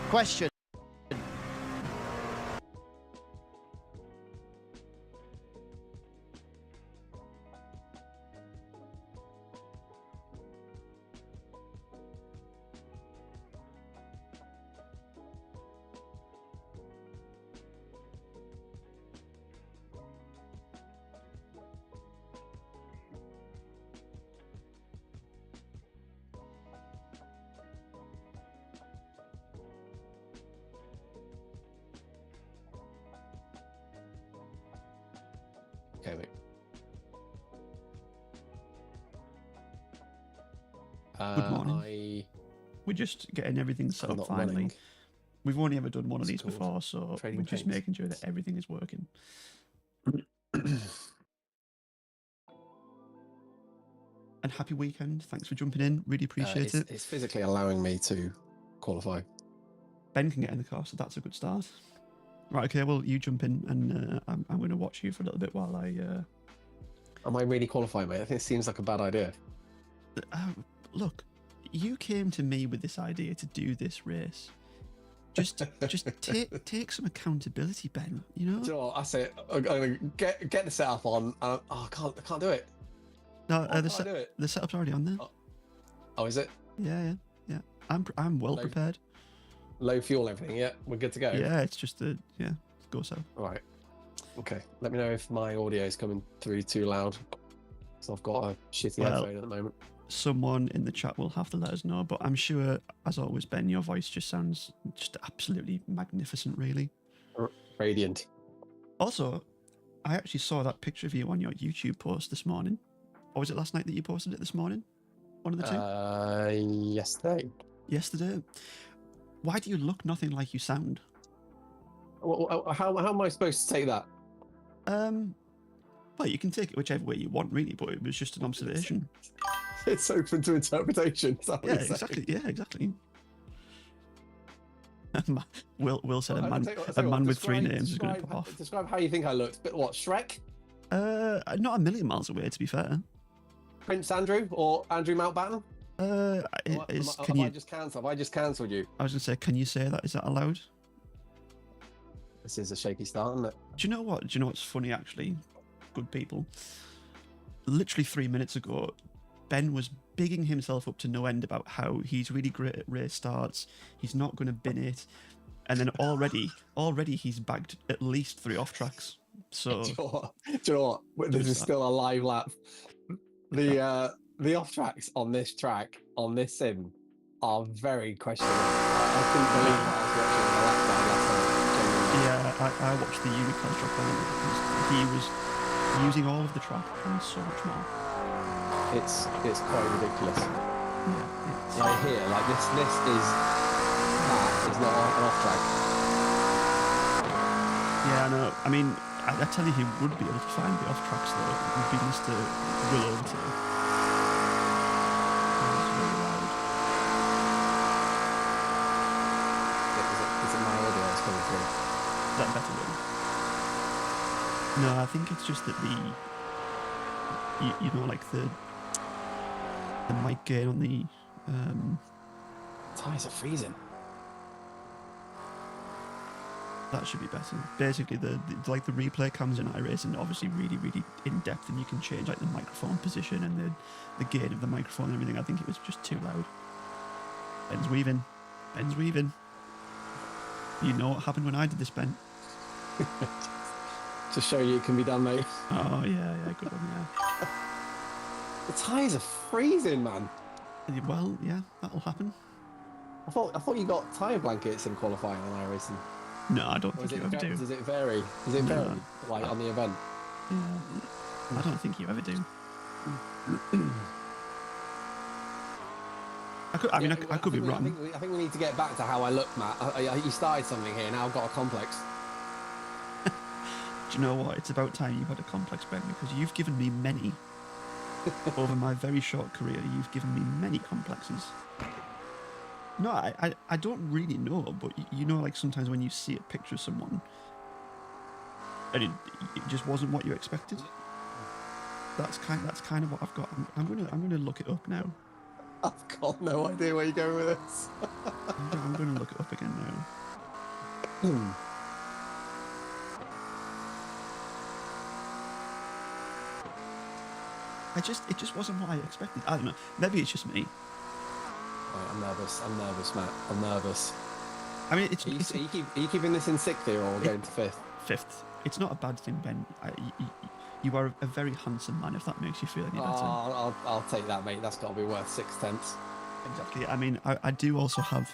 Question. Okay, mate. Good morning. We're just getting everything set up finally. Running. We've only ever done one of It's these called before, so trading we're just paints. making sure that everything is working. And happy weekend. Thanks for jumping in. Really appreciate it. It's physically allowing me to qualify. Ben can get in the car, so that's a good start. Right, okay, well, you jump in, and I'm going to watch you for a little bit while I... Am I really qualifying, mate? I think it seems like a bad idea. Look, you came to me with this idea to do this race. Just take some accountability, Ben. You know. Do you know what? I say, I'm gonna get the setup on. I can't do it. No, I can't do it. The setup's already on there. Oh, is it? Yeah. I'm well prepared. Low fuel, everything. Yeah, we're good to go. Yeah, it's just go so. All right. Okay. Let me know if my audio is coming through too loud. So I've got a shitty headphone at the moment. Someone in the chat will have to let us know, but I'm sure, as always, Ben, your voice just sounds just absolutely magnificent, really. Radiant. Also, I actually saw that picture of you on your YouTube post this morning. Or was it last night that you posted it this morning? One of the two? Yesterday. Yesterday. Why do you look nothing like you sound? Well, how am I supposed to take that? Well, you can take it whichever way you want, really, but it was just an observation. It's open to interpretation. Is that what Yeah, you're saying? exactly. Will said a man with three names is going to pop off. Describe how you think I looked. But what, Shrek? Not a million miles away, to be fair. Prince Andrew or Andrew Mountbatten? Have I just cancelled you? I was going to say, can you say that? Is that allowed? This is a shaky start, isn't it? Do you know what? Do you know what's funny, actually? Good people. Literally 3 minutes ago, Ben was bigging himself up to no end about how he's really great at race starts. He's not going to bin it. And then already he's bagged at least 3 off tracks. So do you know what? This is still a live lap. The off tracks on this track, on this sim, are very questionable. I couldn't believe what I was watching on the lap side last night. Yeah, I watched the Unicron track on it. He was using all of the track and so much more. It's quite ridiculous. Yeah, like here, like this is not an off track. Yeah, I know. I mean, I tell you, he would be able to find the off tracks though. It would be Mr. Will over to. Is it my audio that's coming through? Is that better, Will? No, I think it's just that you know, like the mic gain on the Tyres are freezing. that should be better. Basically, the replay cams in iRacing are obviously really, really in depth, and you can change like the microphone position and the gain of the microphone and everything. I think it was just too loud. Ben's weaving. You know what happened when I did this, Ben? To show you it can be done, mate. Oh yeah, good one, yeah. The tyres are freezing, man. Well, yeah, that'll happen. I thought you got tyre blankets in qualifying on iRacing. No, I don't think you ever do. Does it vary? Does it vary, like on the event? Yeah, I don't think you ever do. I could be wrong. I think we need to get back to how I look, Matt. You started something here. Now I've got a complex. Do you know what? It's about time you had a complex, Ben, because you've given me many. Over my very short career, you've given me many complexes. No, I don't really know, but you know, like sometimes when you see a picture of someone and it just wasn't what you expected. That's kind of what I've got. I'm gonna look it up now. I've got no idea where you're going with this. I'm going to look it up again now. It just wasn't what I expected. I don't know. Maybe it's just me. Right, I'm nervous, Matt. I'm nervous. I mean, Are you keeping this in sixth here or going to fifth? Fifth. It's not a bad thing, Ben. You are a very handsome man, if that makes you feel any better. I'll take that, mate. That's got to be worth 6/10. Exactly. I mean, I do also have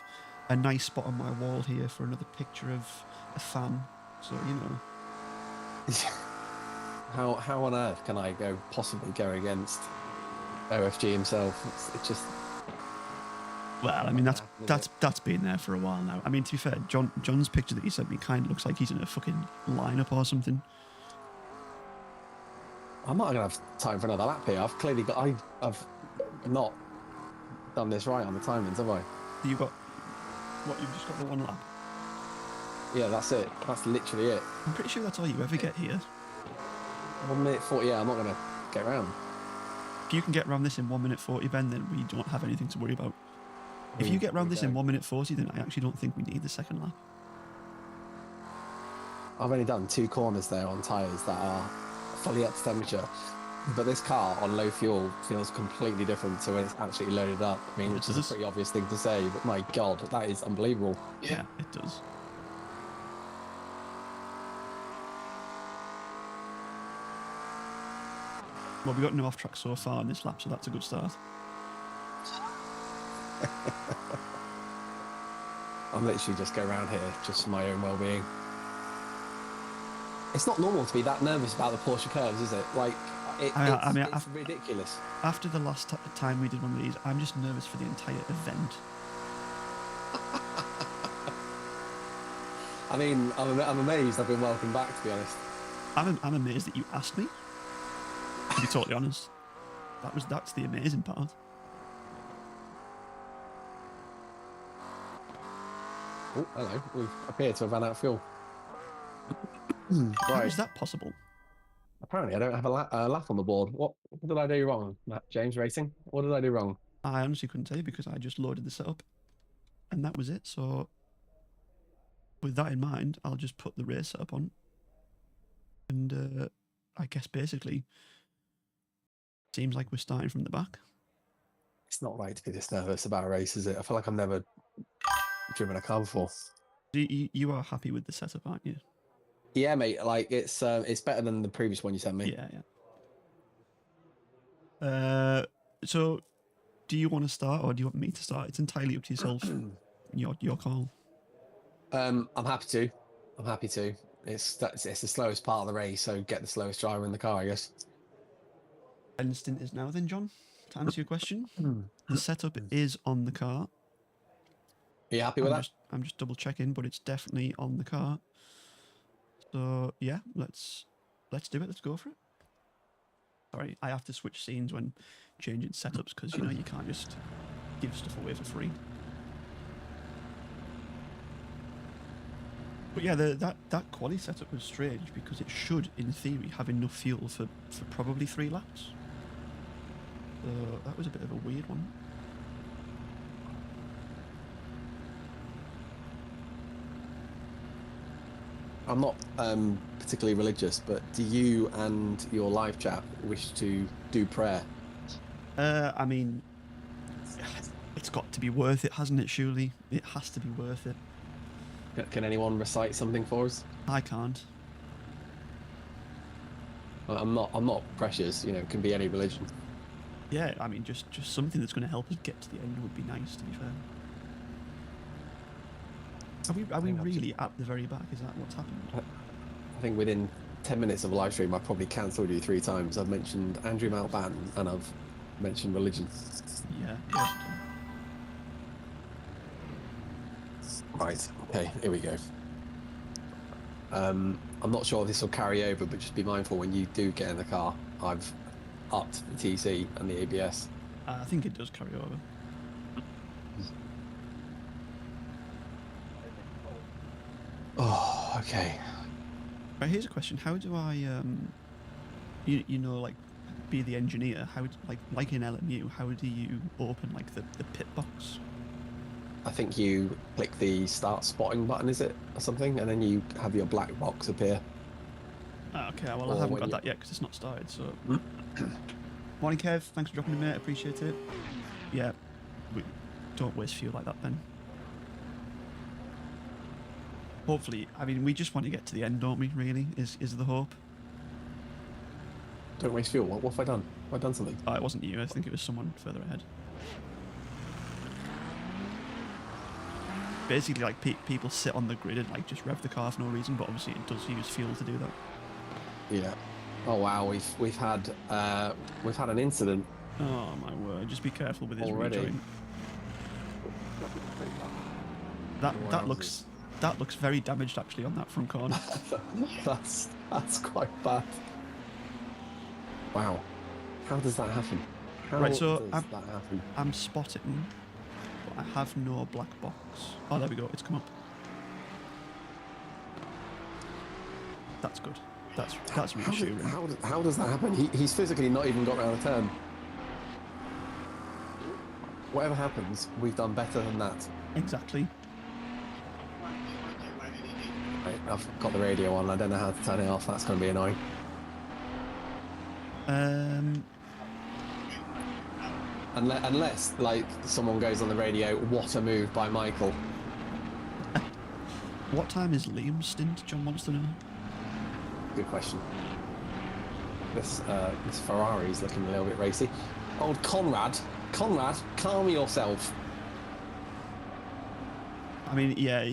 a nice spot on my wall here for another picture of a fan. So, you know. How on earth can I possibly go against OFG himself? It's just. Well, I mean, that's been there for a while now. I mean, to be fair, John's picture that he sent me kind of looks like he's in a fucking lineup or something. I'm not going to have time for another lap here. I've not done this right on the timings, have I? You've just got the one lap? Yeah, that's it. That's literally it. I'm pretty sure that's all you ever get here. 1 minute 40, yeah, I'm not going to get around. If you can get around this in 1 minute 40, Ben, then we don't have anything to worry about. If you get around this in 1 minute 40, then I actually don't think we need the second lap. I've only done 2 corners there on tyres that are fully up to temperature. But this car on low fuel feels completely different to when it's actually loaded up. I mean, which is a pretty obvious thing to say, but my God, that is unbelievable. Yeah, it does. Well, we got no off track so far in this lap, so that's a good start. I'm literally just going around here just for my own well-being. It's not normal to be that nervous about the Porsche curves, is it? Like, it's ridiculous. After the last time we did one of these, I'm just nervous for the entire event. I mean, I'm amazed I've been welcomed back, to be honest. I'm amazed that you asked me, to be totally honest. That's the amazing part. Oh, hello. We appear to have run out of fuel. How is that possible? Apparently, I don't have a lap on the board. What did I do wrong, Matt James Racing? What did I do wrong? I honestly couldn't tell you because I just loaded the setup, and that was it. So, with that in mind, I'll just put the race setup on, and I guess basically, seems like we're starting from the back. It's not right to be this nervous about a race, is it? I feel like I've never driven a car before. You are happy with the setup, aren't you? Yeah, mate. Like it's better than the previous one you sent me. Yeah. So, do you want to start or do you want me to start? It's entirely up to yourself. your call. I'm happy to. It's the slowest part of the race, so get the slowest driver in the car, I guess. Instant is now then, John. To answer your question, the setup is on the car. Are you happy with that? I'm just double checking, but it's definitely on the car. So yeah, let's do it. Let's go for it. Sorry, I have to switch scenes when changing setups because you know you can't just give stuff away for free. But yeah, that quali setup was strange because it should, in theory, have enough fuel for probably 3 laps. So that was a bit of a weird one. I'm not particularly religious, but do you and your live chat wish to do prayer? I mean, it's got to be worth it, hasn't it? Surely it has to be worth it. Can anyone recite something for us? I can't. I'm not precious. You know, it can be any religion. Yeah, I mean, just something that's going to help us get to the end would be nice. To be fair. Are we really at the very back? Is that what's happened? I think within 10 minutes of a live stream, I probably cancelled you 3 times. I've mentioned Andrew Mountbatten and I've mentioned religion. Yeah. Right. Okay. Here we go. I'm not sure if this will carry over, but just be mindful when you do get in the car. I've upped the TC and the ABS. I think it does carry over. Oh, okay. Right, here's a question. How do I, you know, like be the engineer, how like in LMU, how do you open like the pit box? I think you click the start spotting button, is it, or something, and then you have your black box appear. Ah, okay, well I Or haven't when got you. that yet because it's not started. So, morning Kev, thanks for dropping in, mate. Appreciate it. Yeah, we don't waste fuel like that, Ben. Hopefully, I mean, we just want to get to the end, don't we? Really, is the hope. Don't waste fuel. What have I done? Have I done something? Oh, it wasn't you. I think it was someone further ahead. Basically, like people sit on the grid and like just rev the car for no reason, but obviously it does use fuel to do that. Yeah. Oh wow, we've had an incident Oh my word! Just be careful with his already. rejoin. That looks very damaged actually on that front corner. that's quite bad. Wow, how does that happen? How Right, so does that happen? I'm spotting, but I have no black box. Oh, there we go. It's come up. That's good. That's reassuring. How does that happen? He's physically not even got around a turn. Whatever happens, we've done better than that. Exactly. Right, I've got the radio on. I don't know how to turn it off. That's going to be annoying. Unless, like, someone goes on the radio, what a move by Michael. What time is Liam's stint? John wants to know. Good question. This Ferrari is looking a little bit racy. Old Conrad, calm yourself. I mean, yeah,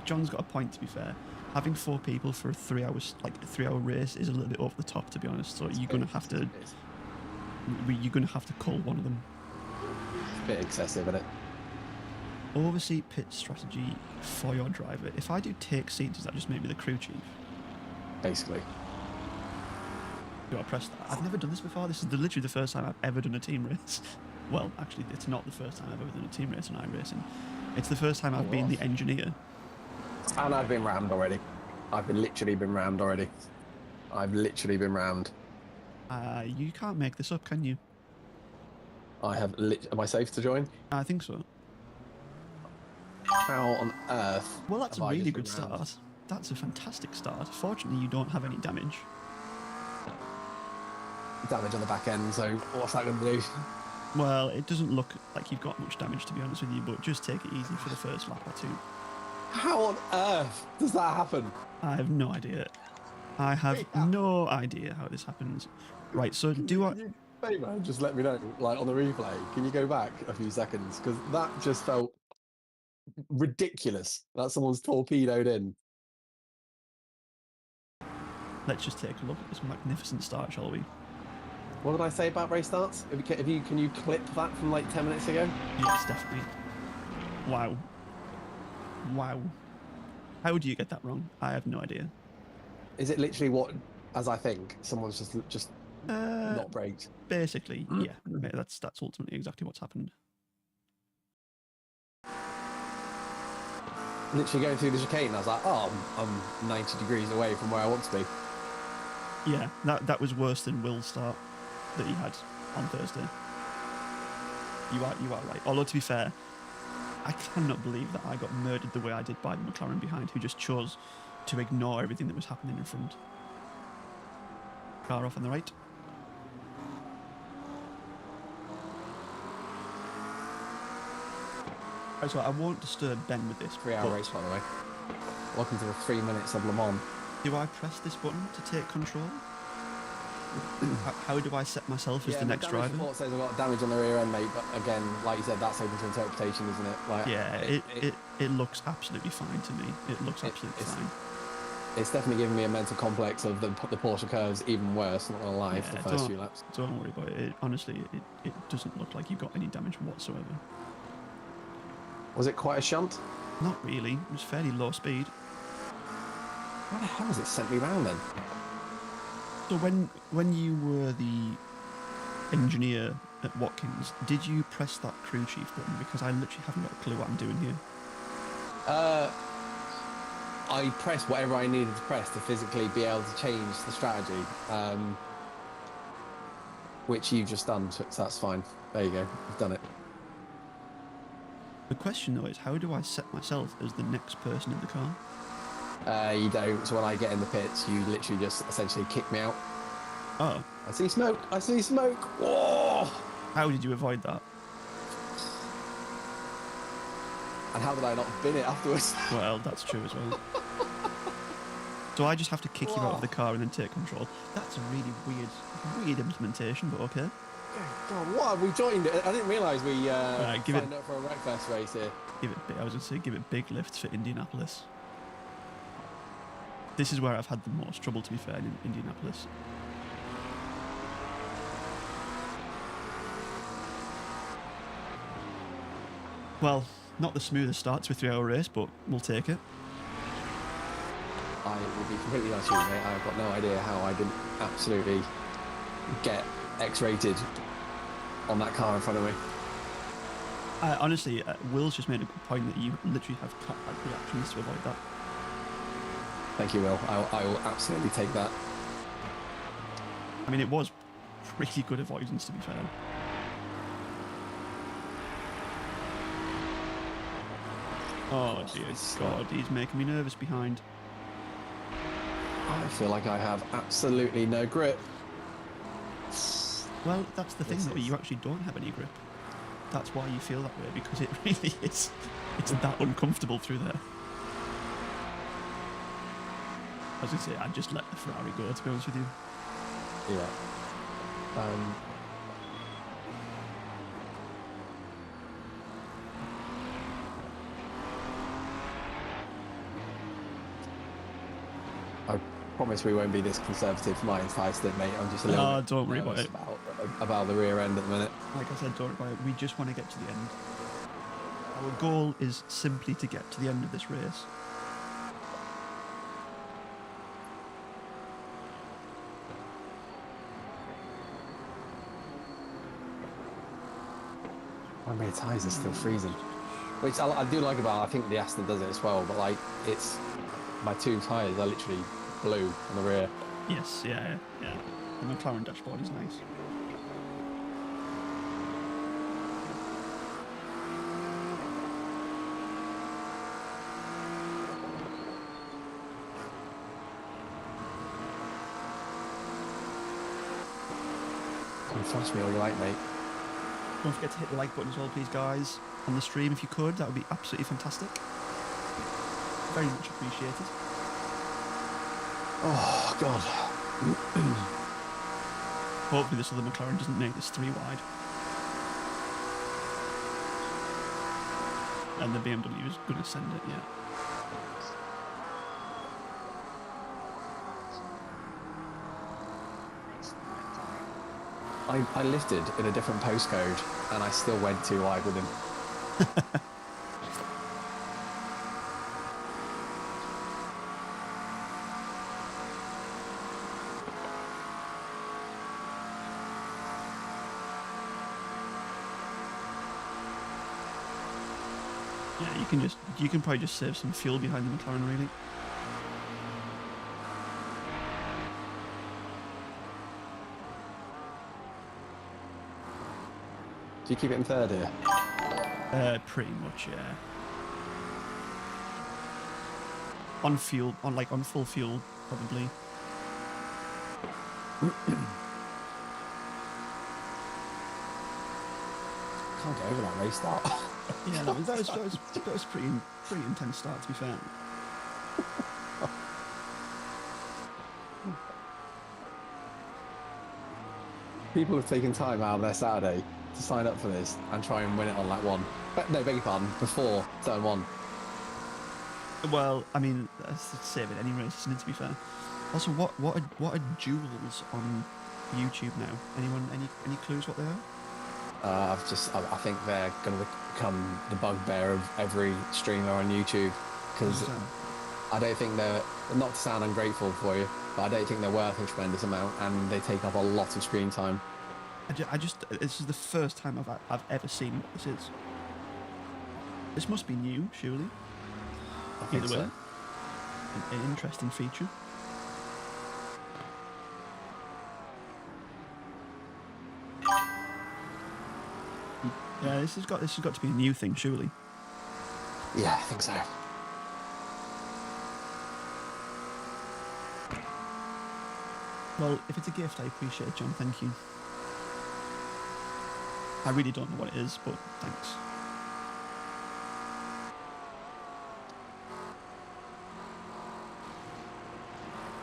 John's got a point. To be fair, having 4 people for a 3 hours, like a 3 hour race, is a little bit over the top, to be honest. So you're gonna have to call one of them. It's a bit excessive, isn't it? Oversee pit strategy for your driver. If I do take seat, does that just make me the crew chief? Basically. Do I press that? I've never done this before. This is literally the first time I've ever done a team race. Well, actually, it's not the first time I've ever done a team race in iRacing. It's the first time I've been the engineer. And I've been rammed already. I've literally been rammed already. I've literally been rammed. You can't make this up, can you? I have. Am I safe to join? I think so. How on earth? Well, that's a have I really just been good rammed? start. That's a fantastic start. Fortunately, you don't have any damage. Damage on the back end. So what's that going to do? Well, it doesn't look like you've got much damage, to be honest with you, but just take it easy for the first lap or 2. How on earth does that happen? I have no idea. I have no idea how this happens. Right, so Hey man, just let me know, like on the replay. Can you go back a few seconds? Because that just felt ridiculous. That someone's torpedoed in. Let's just take a look at this magnificent start, shall we? What did I say about race starts? Can you clip that from like 10 minutes ago? Yes, definitely. Wow. Wow. How do you get that wrong? I have no idea. Is it literally what, as I think, someone's just not braked? Basically, yeah. That's ultimately exactly what's happened. Literally going through the chicane, I was like, oh, I'm 90 degrees away from where I want to be. Yeah, that was worse than Will's start that he had on Thursday. You are right. Although, to be fair, I cannot believe that I got murdered the way I did by the McLaren behind, who just chose to ignore everything that was happening in front. Car off on the right. Right, so I won't disturb Ben with this. 3-hour race, by the way. Welcome to the 3 minutes of Le Mans. Do I press this button to take control? How do I set myself as the next driver? The report says I've got damage on the rear end, mate, but again, like you said, that's open to interpretation, isn't it? Like, yeah, it looks absolutely fine to me. It looks absolutely fine. It's definitely giving me a mental complex of the Porsche curves even worse, not gonna lie, for the first few laps. Don't worry about it. Honestly, it doesn't look like you've got any damage whatsoever. Was it quite a shunt? Not really. It was fairly low speed. Why the hell has it sent me round then? So when you were the engineer at Watkins, did you press that crew chief button? Because I literally haven't got a clue what I'm doing here. I pressed whatever I needed to press to physically be able to change the strategy. which you've just done, so that's fine. There you go, you've done it. The question though is, how do I set myself as the next person in the car? You don't. So when I get in the pits, you literally just essentially kick me out. Oh, I see smoke. I see smoke. Whoa! how did you avoid that? And how did I not bin it afterwards? Well, that's true as well. So I just have to kick you out of the car and then take control. That's a really weird implementation, but okay. God, what have we joined? I didn't realise we give signed up for a Wreckfest race here. I was going to say, give it big lifts for Indianapolis. This is where I've had the most trouble, to be fair, in Indianapolis. Well, not the smoothest start to a 3-hour race, but we'll take it. I will be completely honest with you, mate. I've got no idea how I didn't absolutely get X-rated on that car in front of me. Honestly, Will's just made a good point that you literally have cut-back reactions to avoid that. Thank you, Will. I will absolutely take that. I mean, it was pretty good avoidance, to be fair. Oh, dear God, he's making me nervous behind. I feel like I have absolutely no grip. Well, that's the thing, though. You actually don't have any grip. That's why you feel that way, because it really is. It's that uncomfortable through there. I was going to say, I'd just let the Ferrari go, to be honest with you. Yeah. I promise we won't be this conservative for my entire stint, mate. I'm just a little bit don't worry about it. About the rear end at the minute. Like I said, don't worry about it. We just want to get to the end. Our goal is simply to get to the end of this race. My rear tyres are still freezing. Which I do like about, I think the Aston does it as well, but like, it's, my two tyres are literally blue on the rear. Yes, yeah. The McLaren dashboard is nice. Come flash me all you like, mate. Don't forget to hit the like button as well, please, guys. On the stream, if you could, that would be absolutely fantastic. Very much appreciated. Oh, God. Hopefully this other McLaren doesn't make this 3 wide. And the BMW is going to send it, yeah. I lifted in a different postcode and I still went too wide with him. Yeah, you can probably just save some fuel behind the McLaren, really. Do you keep it in third here? Pretty much, yeah. On fuel, on full fuel, probably. Can't get over that race start. Yeah, that was pretty intense start, to be fair. People have taken time out of their Saturday to sign up for this and try and win it on lap 1. No, beg your pardon, before turn 1. Well, I mean, that's the same in any race, isn't it, to be fair? Also, what are duels on YouTube now? Anyone, any clues what they are? I think they're going to become the bugbear of every streamer on YouTube, because I don't think they're, not to sound ungrateful for you, but I don't think they're worth a tremendous amount, and they take up a lot of screen time. This is the first time I've ever seen what this is. This must be new, surely. I think Either so. way, an interesting feature. Yeah, this has got to be a new thing, surely. Yeah, I think so. Well, if it's a gift, I appreciate it, John. Thank you. I really don't know what it is, but thanks.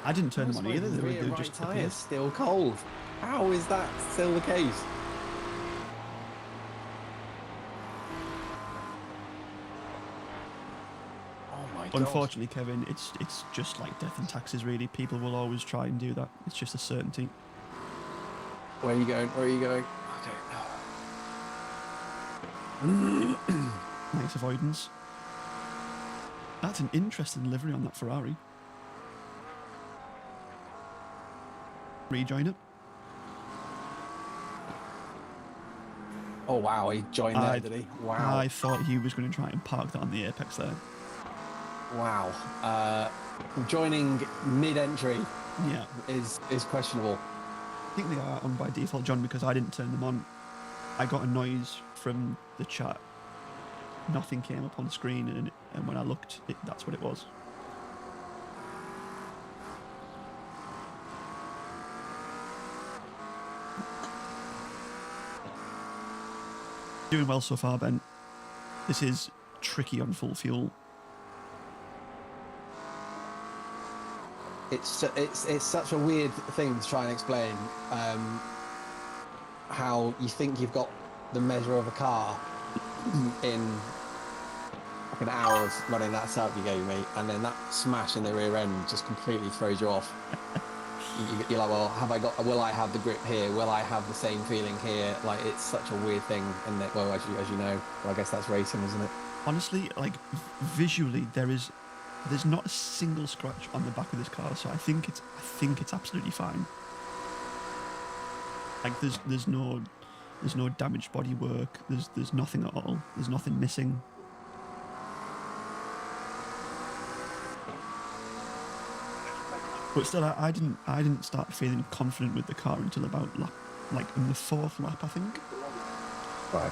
I didn't turn them on either. They Rear were right just tyre appeared. still cold. How is that still the case? Oh my god. Unfortunately, Kevin, it's just like death and taxes. Really, people will always try and do that. It's just a certainty. Where are you going? Where are you going? Okay. Nice avoidance. That's an interesting livery on that Ferrari. Rejoin it. Oh wow, he joined there, did he? Wow. I thought he was going to try and park that on the apex there. Wow. Joining mid-entry Yeah. is questionable. I think they are on by default, John, because I didn't turn them on. I got a noise from the chat. Nothing came up on the screen, and when I looked, that's what it was. Doing well so far, Ben. This is tricky on full fuel. It's such a weird thing to try and explain. How you think you've got the measure of a car in like an hour of running that setup you gave me, and then that smash in the rear end just completely throws you off. You're like, well, will I have the grip here? Will I have the same feeling here? Like, it's such a weird thing, and well, as you know, well, I guess that's racing, isn't it? Honestly, like visually, there's not a single scratch on the back of this car, so I think it's absolutely fine. Like there's no damaged bodywork. There's nothing at all. There's nothing missing. But still, I didn't start feeling confident with the car until about in the fourth lap, I think. Right.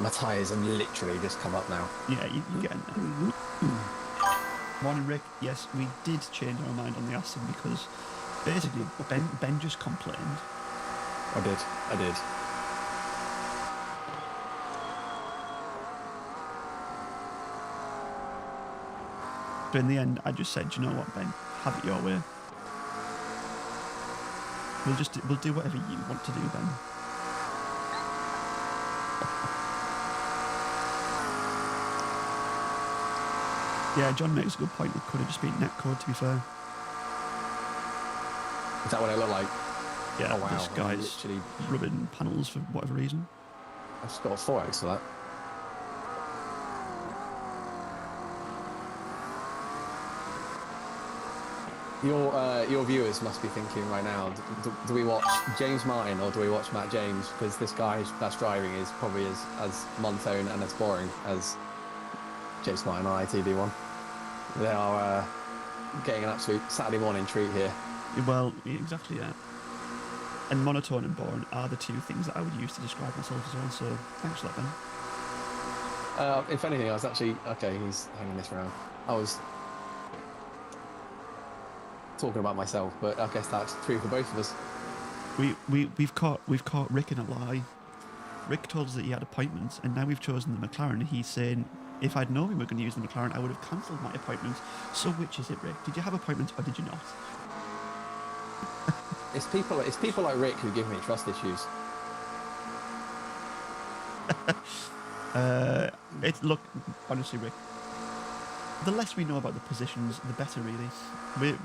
My tyres have literally just come up now. Yeah, you're getting there. Morning, Rick. Yes, we did change our mind on the Aston because basically Ben just complained. I did. But in the end, I just said, you know what, Ben, have it your way. We'll do whatever you want to do, Ben. Yeah, John makes a good point. It could have just been netcode, to be fair. Is that what it looked like? Yeah, oh, wow. this guy's literally rubbing panels for whatever reason. I've just got a 4X for that. Your viewers must be thinking right now, do we watch James Martin or do we watch Matt James? Because this guy that's driving is probably as monotone and as boring as James Martin on ITV1. They are getting an absolute Saturday morning treat here. Well, exactly, yeah. And monotone and boring are the two things that I would use to describe myself as well, so thanks for that, Ben. If anything, I was actually... Okay, he's hanging this round. I was talking about myself, but I guess that's true for both of us. We've caught Rick in a lie. Rick told us that he had appointments, and now we've chosen the McLaren. He's saying, if I'd known we were going to use the McLaren, I would have cancelled my appointment. So which is it, Rick? Did you have appointments or did you not? It's people like Rick who give me trust issues. Look, honestly, Rick, the less we know about the positions, the better, really.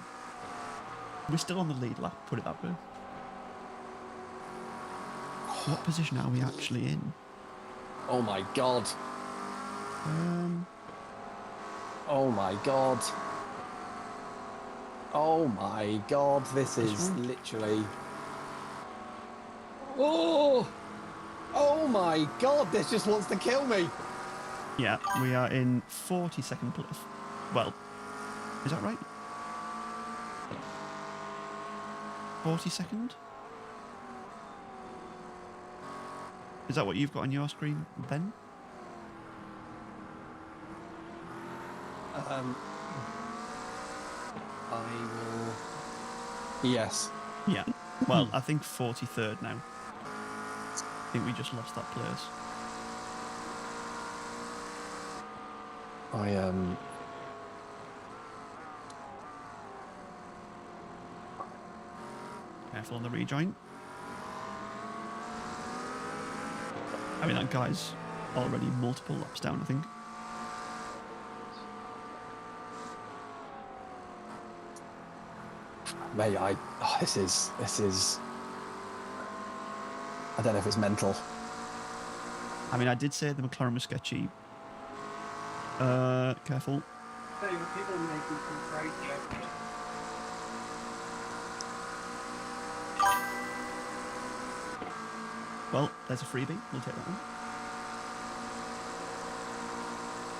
We're still on the lead lap, put it that way. What position are we actually in? Oh my god. Oh my god. Oh my god, this is literally... Oh! Oh my god, this just wants to kill me! Yeah, we are in 42nd place. Well, is that right? 42nd? Is that what you've got on your screen, Ben? I will. Yes. Yeah. Well, I think 43rd now. I think we just lost that place. Careful on the rejoin. I mean, that guy's already multiple laps down, I think. Mate, this is. I don't know if it's mental. I mean, I did say the McLaren was sketchy. Careful. Well, there's a freebie. We'll take that one.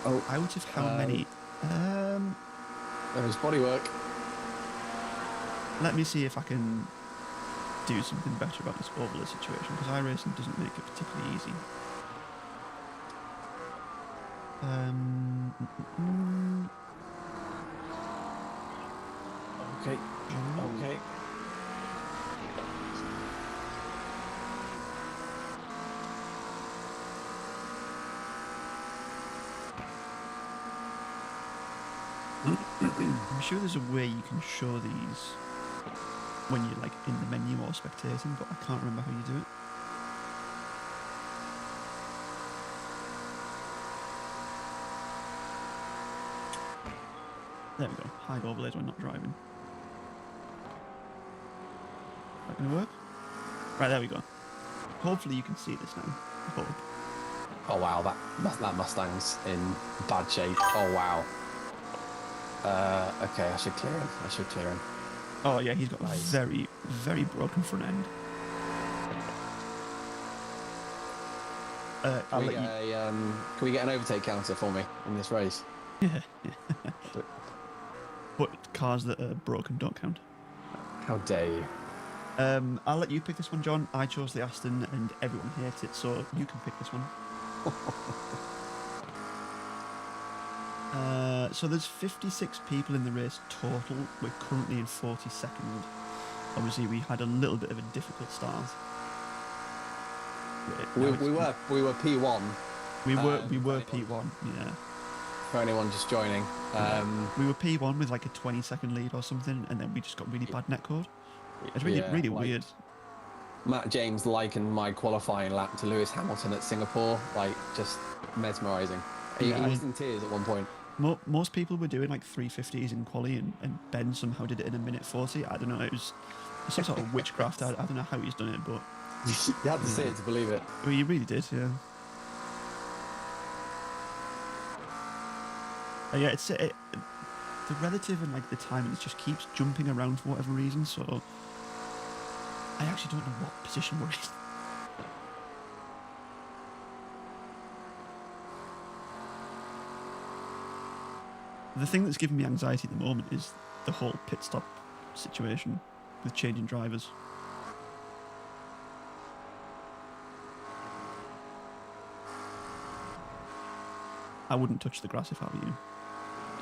Oh, out of how many? There was bodywork. Let me see if I can do something better about this overlay situation, because iRacing doesn't make it particularly easy. Okay. Okay. I'm sure there's a way you can show these when you're like in the menu or spectating, but I can't remember how you do it. There we go. Hide overlays when not driving. Is that going to work? Right, there we go. Hopefully you can see this now. I hope. Oh wow, that Mustang's in bad shape. Oh wow. Okay, I should clear him. Oh yeah, he's got Nice. very, very broken front end. I'll let you. Can we get an overtake counter for me in this race? Yeah. But cars that are broken don't count. How dare you? I'll let you pick this one, John. I chose the Aston and everyone hates it, so you can pick this one. So there's 56 people in the race total. We're currently in 42nd. Obviously, we had a little bit of a difficult start. We were P1. We were P1, yeah. For anyone just joining, we were P1 with like a 20-second lead or something, and then we just got really bad netcode. It's really weird. Matt James likened my qualifying lap to Lewis Hamilton at Singapore, like just mesmerising. He was in tears at one point. Most people were doing like 350s in quali, and Ben somehow did it in a minute 40. I don't know. It was some sort of witchcraft. I don't know how he's done it, but you had to see it to believe it. Well, you really did, yeah. Yeah, the relative and like the timing just keeps jumping around for whatever reason. So I actually don't know what position we're in. The thing that's giving me anxiety at the moment is the whole pit stop situation with changing drivers. I wouldn't touch the grass if I were you.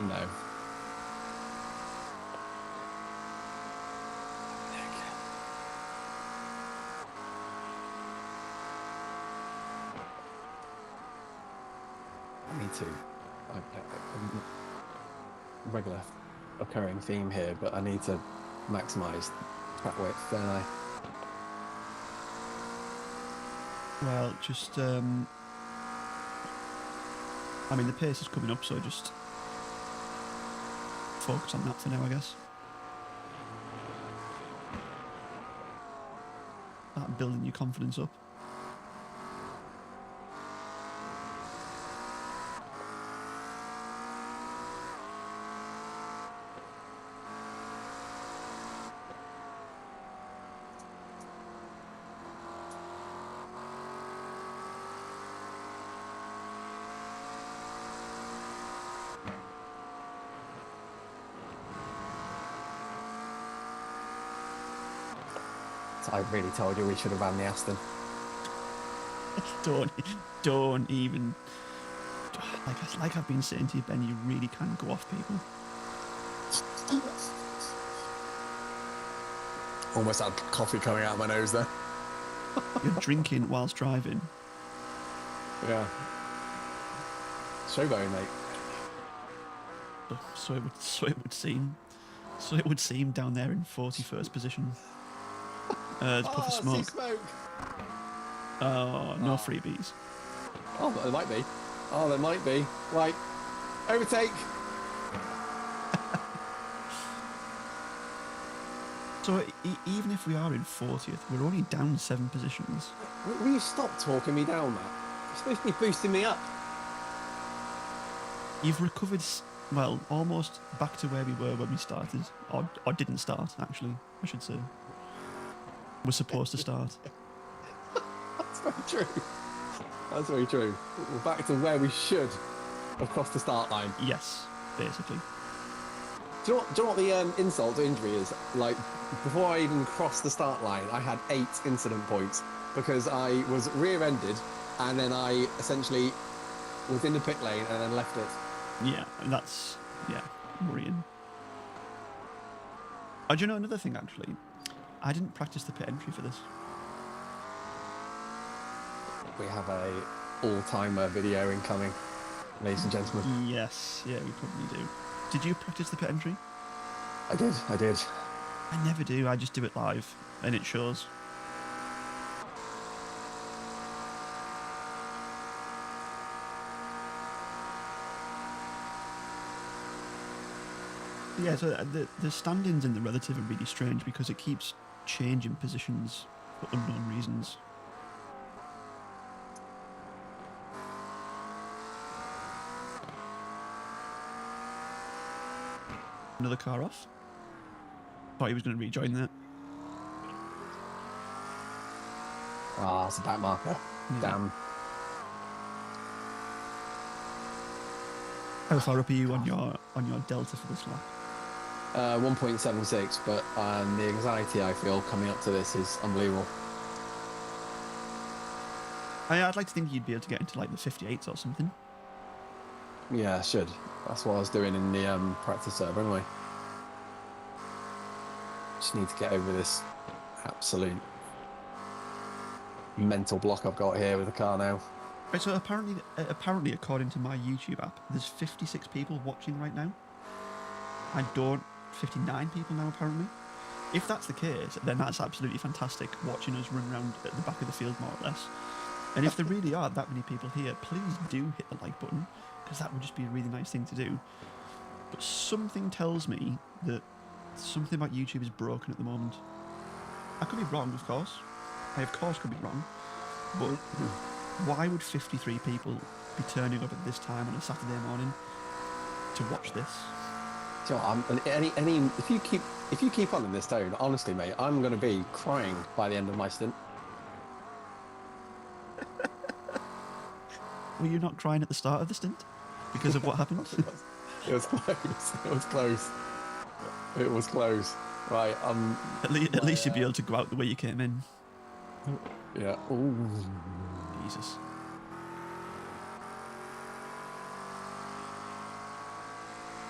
No. I need to. Regular occurring theme here, but I need to maximise track width, don't I? Well, just I mean, the pace is coming up, so just focus on that for now, I guess. Start building your confidence up. I really told you we should have ran the Aston. don't even. Like I've been saying to you, Ben, you really can go off people. Almost had coffee coming out of my nose there. You're drinking whilst driving. Yeah. Showboating, mate. So it would seem. So it would seem down there in 41st position. There's a puff of I see smoke. smoke. Oh, no freebies. Oh, there might be. Oh, there might be. Right. Overtake. So even if we are in 40th, we're only down 7 positions. Will you stop talking me down, Matt? You're supposed to be boosting me up. You've recovered, well, almost back to where we were when we started. Or didn't start, actually, I should say. We're supposed to start. That's very true. That's very true. We're back to where we should have crossed the start line. Yes, basically. Do you know what the insult to injury is? Like, before I even crossed the start line, I had 8 incident points because I was rear-ended and then I essentially was in the pit lane and then left it. Yeah, that's, worrying. Oh, do you know another thing, actually? I didn't practice the pit entry for this. We have a all-timer video incoming, ladies and gentlemen. Yes, yeah, we probably do. Did you practice the pit entry? I did. I never do, I just do it live, and it shows. Yeah, so the stand-ins in the relative are really strange because it keeps changing positions for unknown reasons. Another car off. Thought he was going to rejoin that. Ah, it's a back marker. Yeah. Damn. How far up are you on your delta for this lap? 1.76, but the anxiety I feel coming up to this is unbelievable. I'd like to think you'd be able to get into like the 58s or something. Yeah, I should. That's what I was doing in the practice server anyway. Just need to get over this absolute mental block I've got here with the car now. Right, so apparently, according to my YouTube app, there's 56 people watching right now. 59 people now apparently. If that's the case, then that's absolutely fantastic, watching us run around at the back of the field more or less. And if there really are that many people here, please do hit the like button, because that would just be a really nice thing to do. But something tells me that something about YouTube is broken at the moment. I could be wrong, of course. I, of course, could be wrong. But why would 53 people be turning up at this time on a Saturday morning to watch this? Do you know what, if you keep on in this tone, honestly, mate, I'm going to be crying by the end of my stint. Were you not crying at the start of the stint because of what happened? It was close. It was close. It was close. Right. At least you'd be able to go out the way you came in. Yeah. Ooh. Jesus.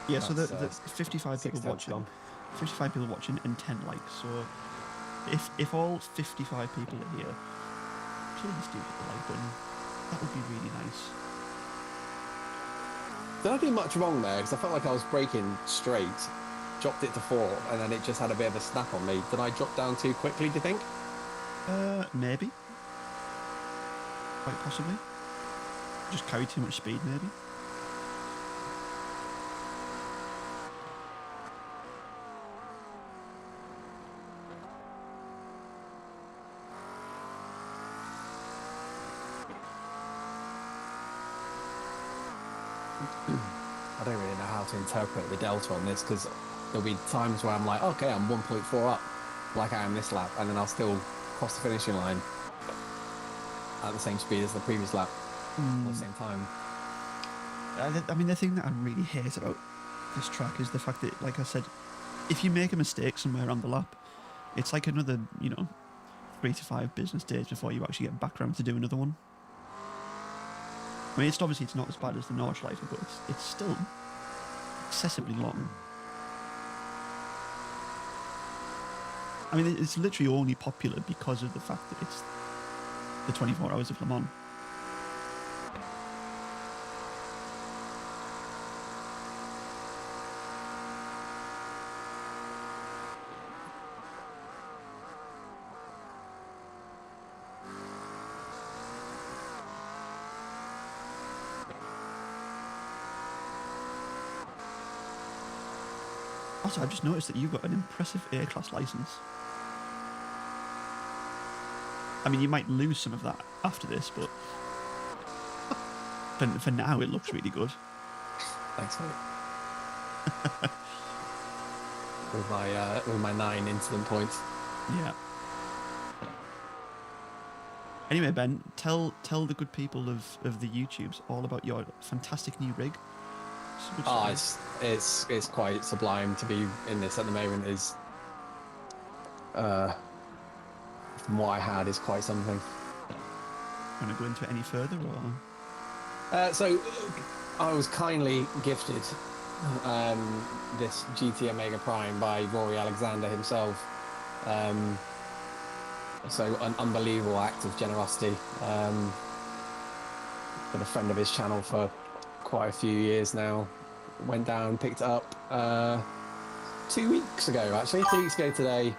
Yeah, so the 55 people watching. Gone. 55 people watching and 10 likes. So if all 55 people are here, please do hit the like button. That would be really nice. Did I do much wrong there? Because I felt like I was braking straight, dropped it to 4, and then it just had a bit of a snap on me. Did I drop down too quickly, do you think? Maybe. Quite possibly. Just carried too much speed, maybe. I don't really know how to interpret the delta on this, because there'll be times where I'm like, okay, I'm 1.4 up, like I am this lap, and then I'll still cross the finishing line at the same speed as the previous lap at the same time. I mean, the thing that I really hate about this track is the fact that, like I said, if you make a mistake somewhere on the lap, it's like another, 3 to 5 business days before you actually get back around to do another one. I mean, it's not as bad as the Nordschleife, but it's still excessively long. I mean, it's literally only popular because of the fact that it's the 24 Hours of Le Mans. Also, I've just noticed that you've got an impressive A-class license. I mean, you might lose some of that after this, but for now, it looks really good. Thanks, mate. with my 9 incident points. Yeah. Anyway, Ben, tell the good people of the YouTubes all about your fantastic new rig. Oh, it's quite sublime to be in this at the moment. Is from what I had is quite something. Want to go into it any further, or? So I was kindly gifted this GT Omega Prime by Rory Alexander himself. So an unbelievable act of generosity. Been a friend of his channel for quite a few years now. Went down, picked it up 2 weeks ago, actually. 2 weeks ago today.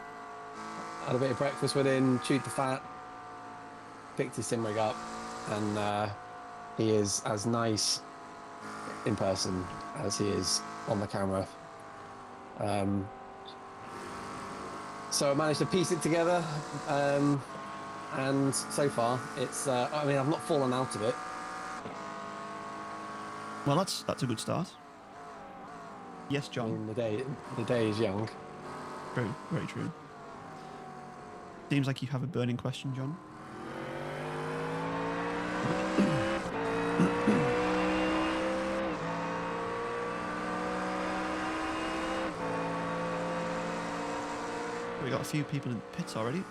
Had a bit of breakfast with him, chewed the fat, picked his sim rig up, and he is as nice in person as he is on the camera. So I managed to piece it together, and so far it's. I mean, I've not fallen out of it. Well, that's a good start. Yes, John. I mean, the day is young. True, very true. Seems like you have a burning question, John. We got a few people in the pits already.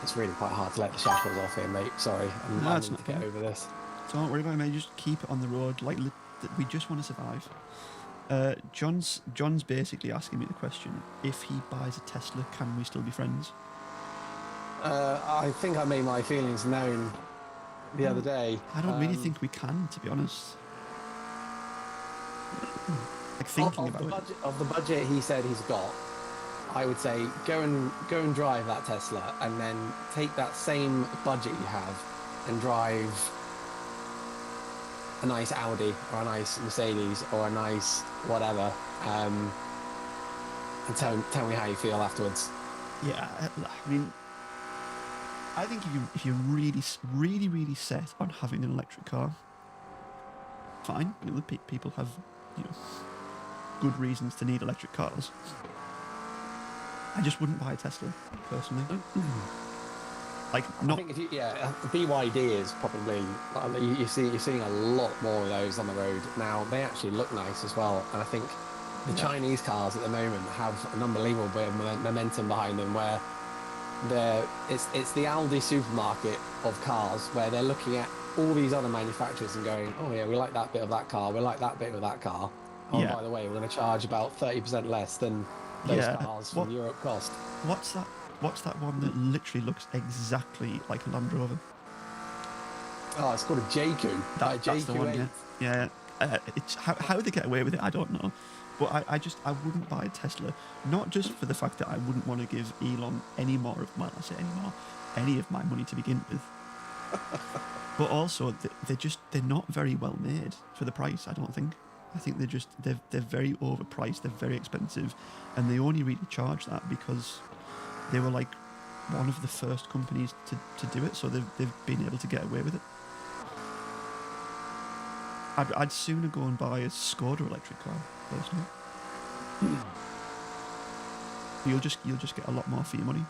It's really quite hard to let the shackles off here, mate. Sorry, I need to get over this. Don't worry about it, mate. Just keep it on the road. Like, we just want to survive. John's basically asking me the question: if he buys a Tesla, can we still be friends? I think I made my feelings known the other day. I don't really think we can, to be honest. Like, thinking about it. Of the budget he said he's got, I would say go and drive that Tesla, and then take that same budget you have and drive a nice Audi or a nice Mercedes or a nice whatever, and tell me how you feel afterwards. Yeah, I mean, I think if you're really set on having an electric car, fine. You know, people have, you know, good reasons to need electric cars. I just wouldn't buy a Tesla personally. Like, not. I think BYD is probably you're seeing a lot more of those on the road now. They actually look nice as well, and I think the Chinese cars at the moment have an unbelievable bit of momentum behind them, where it's the Aldi supermarket of cars, where they're looking at all these other manufacturers and going, oh yeah, we like that bit of that car, we like that bit of that car. Oh, by the way, we're going to charge about 30% less than those cars from Europe cost. What's that one that literally looks exactly like a Land Rover? Oh, it's called a JQ. That's the one, yeah. It's how they get away with it, I don't know. But I wouldn't buy a Tesla, not just for the fact that I wouldn't want to give Elon any of my money to begin with, but also they're not very well made for the price. I don't think. I think they're very overpriced. They're very expensive, and they only really charge that because they were like one of the first companies to do it, so they've been able to get away with it. I'd sooner go and buy a Skoda electric car, personally. You'll just get a lot more for your money.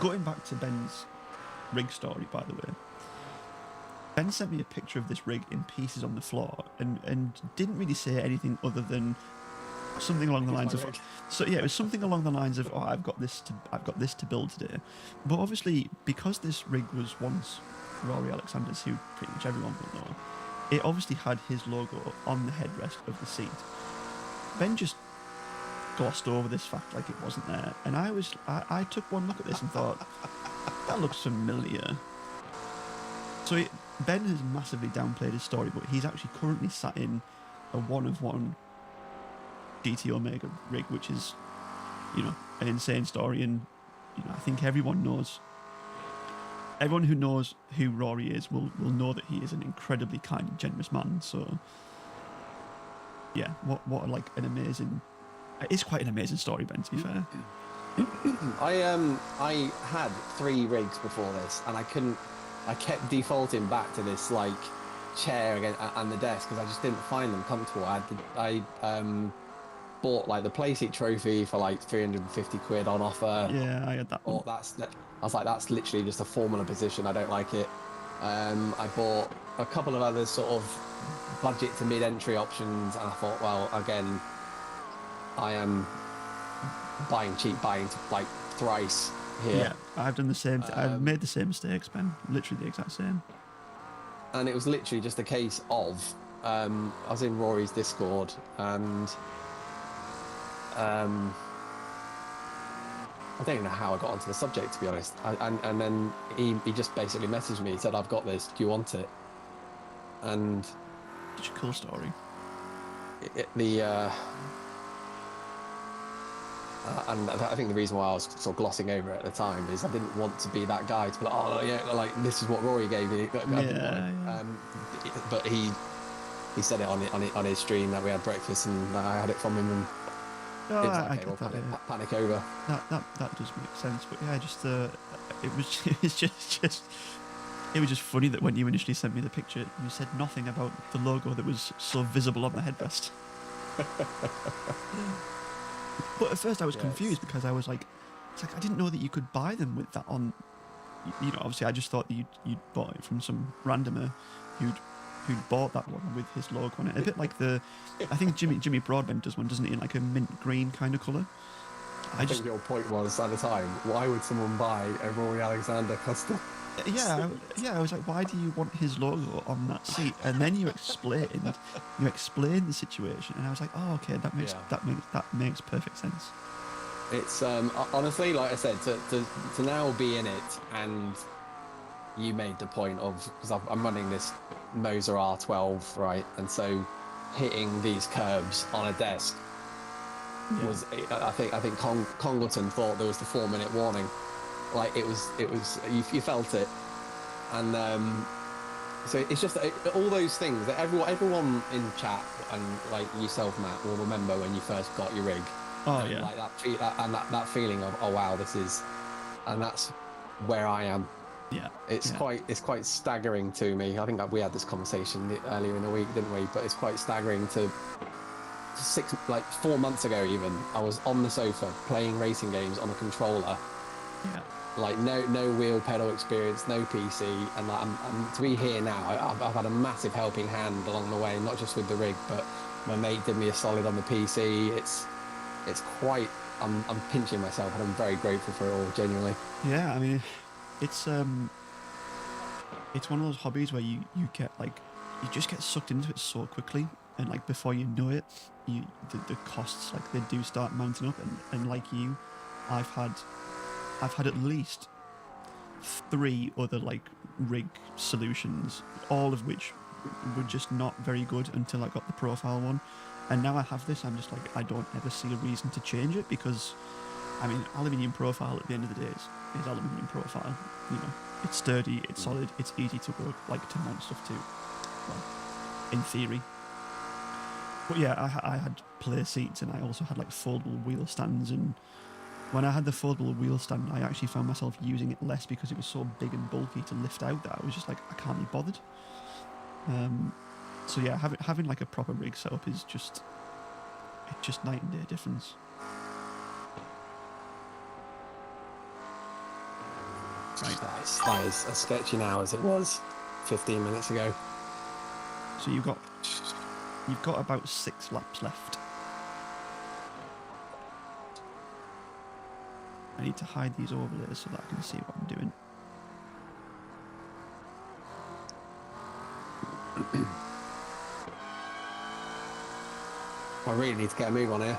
Going back to Ben's rig story, by the way, Ben sent me a picture of this rig in pieces on the floor, and didn't really say anything other than something along the Here's lines my of, rig. so yeah, it was something along the lines of, oh, I've got this to build today. But obviously, because this rig was once Rory Alexander's, who pretty much everyone will know, it obviously had his logo on the headrest of the seat. Ben just glossed over this fact like it wasn't there, and I took one look at this and thought, that looks familiar. So Ben has massively downplayed his story, but he's actually currently sat in a 1-of-1 GT Omega rig, which is, you know, an insane story, and you know, I think everyone who knows who Rory is will know that he is an incredibly kind and generous man. So yeah, what like an amazing, it's quite an amazing story, Ben, to be fair. I had 3 rigs before this, and I kept defaulting back to this like chair again and the desk because I just didn't find them comfortable. I bought like the playseat trophy for like 350 quid on offer. Yeah, I had that one. I was like, that's literally just a Formula position. I don't like it. I bought a couple of other sort of budget to mid-entry options, and I thought, well, again, I am buying cheap, buying like thrice here. Yeah, I've done the same. I've made the same mistakes, Ben. Literally the exact same. And it was literally just a case of I was in Rory's Discord, and I don't even know how I got onto the subject, to be honest. And then he just basically messaged me. He said, "I've got this. Do you want it?" And Such a cool story. And I think the reason why I was sort of glossing over it at the time is I didn't want to be that guy to be like, oh yeah, like this is what Rory gave me. But he said it on his stream that we had breakfast, and I had it from him, and No, it was I okay, get we'll that. panic over. That does make sense. But yeah, just it was just funny that when you initially sent me the picture, you said nothing about the logo that was so visible on the headrest. But at first I was confused because I was like, it's like I didn't know that you could buy them with that on. You know, obviously I just thought that you'd bought it from some randomer who'd bought that one with his logo on it. A bit like I think Jimmy Broadbent does one, doesn't he, in like a mint green kind of colour. I think your point was at the time, why would someone buy a Rory Alexander custom? Yeah, I was like, why do you want his logo on that seat? And then you explained the situation, and I was like, oh, okay, that makes perfect sense. It's honestly, like I said, to now be in it, and you made the point of, because I'm running this Moser R12, right, and so hitting these curbs on a desk was, I think Congleton thought there was the 4-minute warning. Like it was you felt it, and so it's just all those things that everyone in chat and like yourself, Matt, will remember when you first got your rig. Oh yeah, like that feeling of, oh wow, and that's where I am. Yeah, it's quite staggering to me. I think that we had this conversation earlier in the week, didn't we? But it's quite staggering to 4 months ago even, I was on the sofa playing racing games on a controller. Yeah. Like no wheel pedal experience, no PC, and like, I'm to be here now. I've had a massive helping hand along the way, not just with the rig, but my mate did me a solid on the PC. It's quite. I'm pinching myself, and I'm very grateful for it all, genuinely. Yeah, I mean, it's one of those hobbies where you get like, you just get sucked into it so quickly, and like before you know it, the costs, like, they do start mounting up, and like you, I've had at least 3 other like rig solutions, all of which were just not very good until I got the profile one, and now I have this. I'm just like, I don't ever see a reason to change it, because I mean, aluminium profile at the end of the day is aluminium profile. You know, it's sturdy, it's solid, it's easy to work, like, to mount stuff to. Well, in theory. But yeah, I had play seats, and I also had like foldable wheel stands, and when I had the foldable wheel stand, I actually found myself using it less because it was so big and bulky to lift out that I was just like, I can't be bothered. So yeah, having like a proper rig setup is just night and day difference. That is as sketchy now as it was 15 minutes ago. So you've got about 6 laps left. I need to hide these overlays so that I can see what I'm doing. I really need to get a move on here.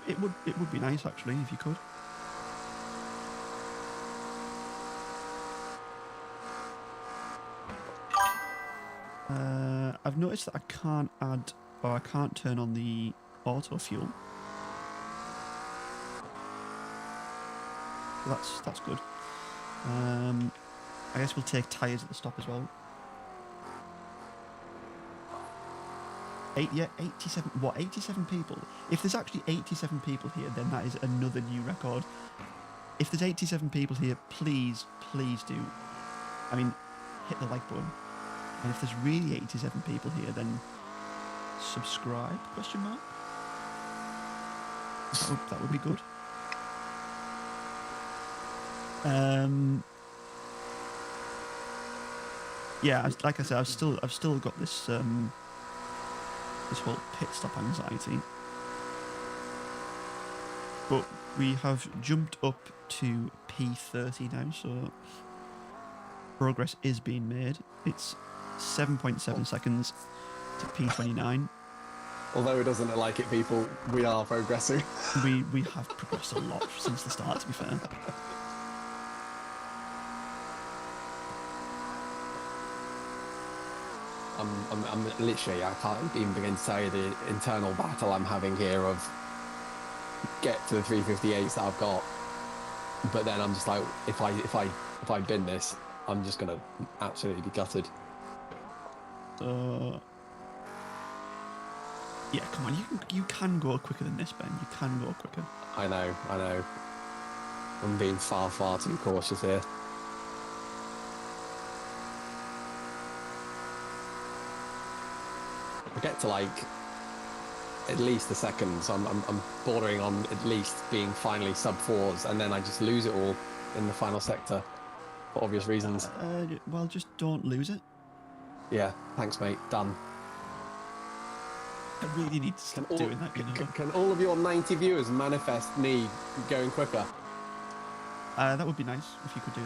It would be nice actually if you could. I've noticed that I can't add or I can't turn on the auto fuel. That's good. I guess we'll take tyres at the stop as well. 87. What? 87 people? If there's actually 87 people here, then that is another new record. If there's 87 people here, please do. I mean, hit the like button. And if there's really 87 people here, then subscribe? Question mark. That would be good. Yeah, like I said, I've still got this this whole pit stop anxiety. But we have jumped up to P30 now, so progress is being made. It's 7.7 seconds to P29. Although it doesn't look like it, people, we are progressing. We have progressed a lot since the start, to be fair. I'm literally, I can't even begin to tell you the internal battle I'm having here of get to the 358s that I've got. But then I'm just like, if I bin this, I'm just gonna absolutely be gutted. Yeah, come on, you can go quicker than this, Ben. You can go quicker. I know. I'm being far too cautious here. I get to like at least a second, so I'm bordering on at least being finally sub 4s, and then I just lose it all in the final sector for obvious reasons. Well, just don't lose it. Yeah, thanks, mate. Done. I really need to stop doing that. Can all of your 90 viewers manifest me going quicker? That would be nice if you could do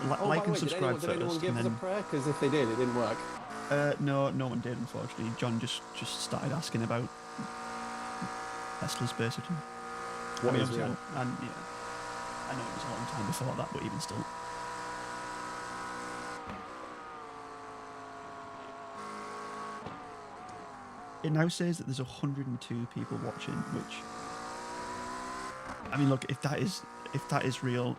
that. Like and subscribe did anyone give us a prayer? Because if they did, it didn't work. No one did, unfortunately. John just started asking about Tesla's basically. What is real? And yeah, I know it was a long time before that, but even still. It now says that there's 102 people watching, which, I mean, look, if that is real,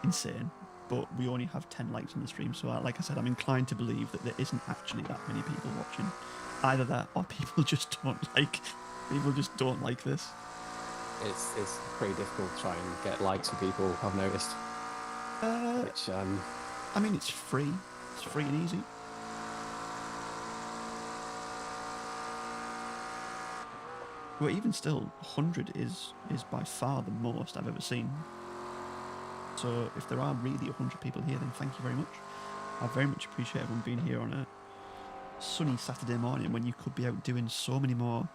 insane. But we only have 10 likes on the stream, so like I said, I'm inclined to believe that there isn't actually that many people watching. Either that, or people just don't like this. It's pretty difficult to try and get likes for people, I've noticed. I mean, it's free. It's free and easy. But even still, 100 is by far the most I've ever seen. So if there are really 100 people here, then thank you very much. I very much appreciate everyone being here on a sunny Saturday morning when you could be out doing so many more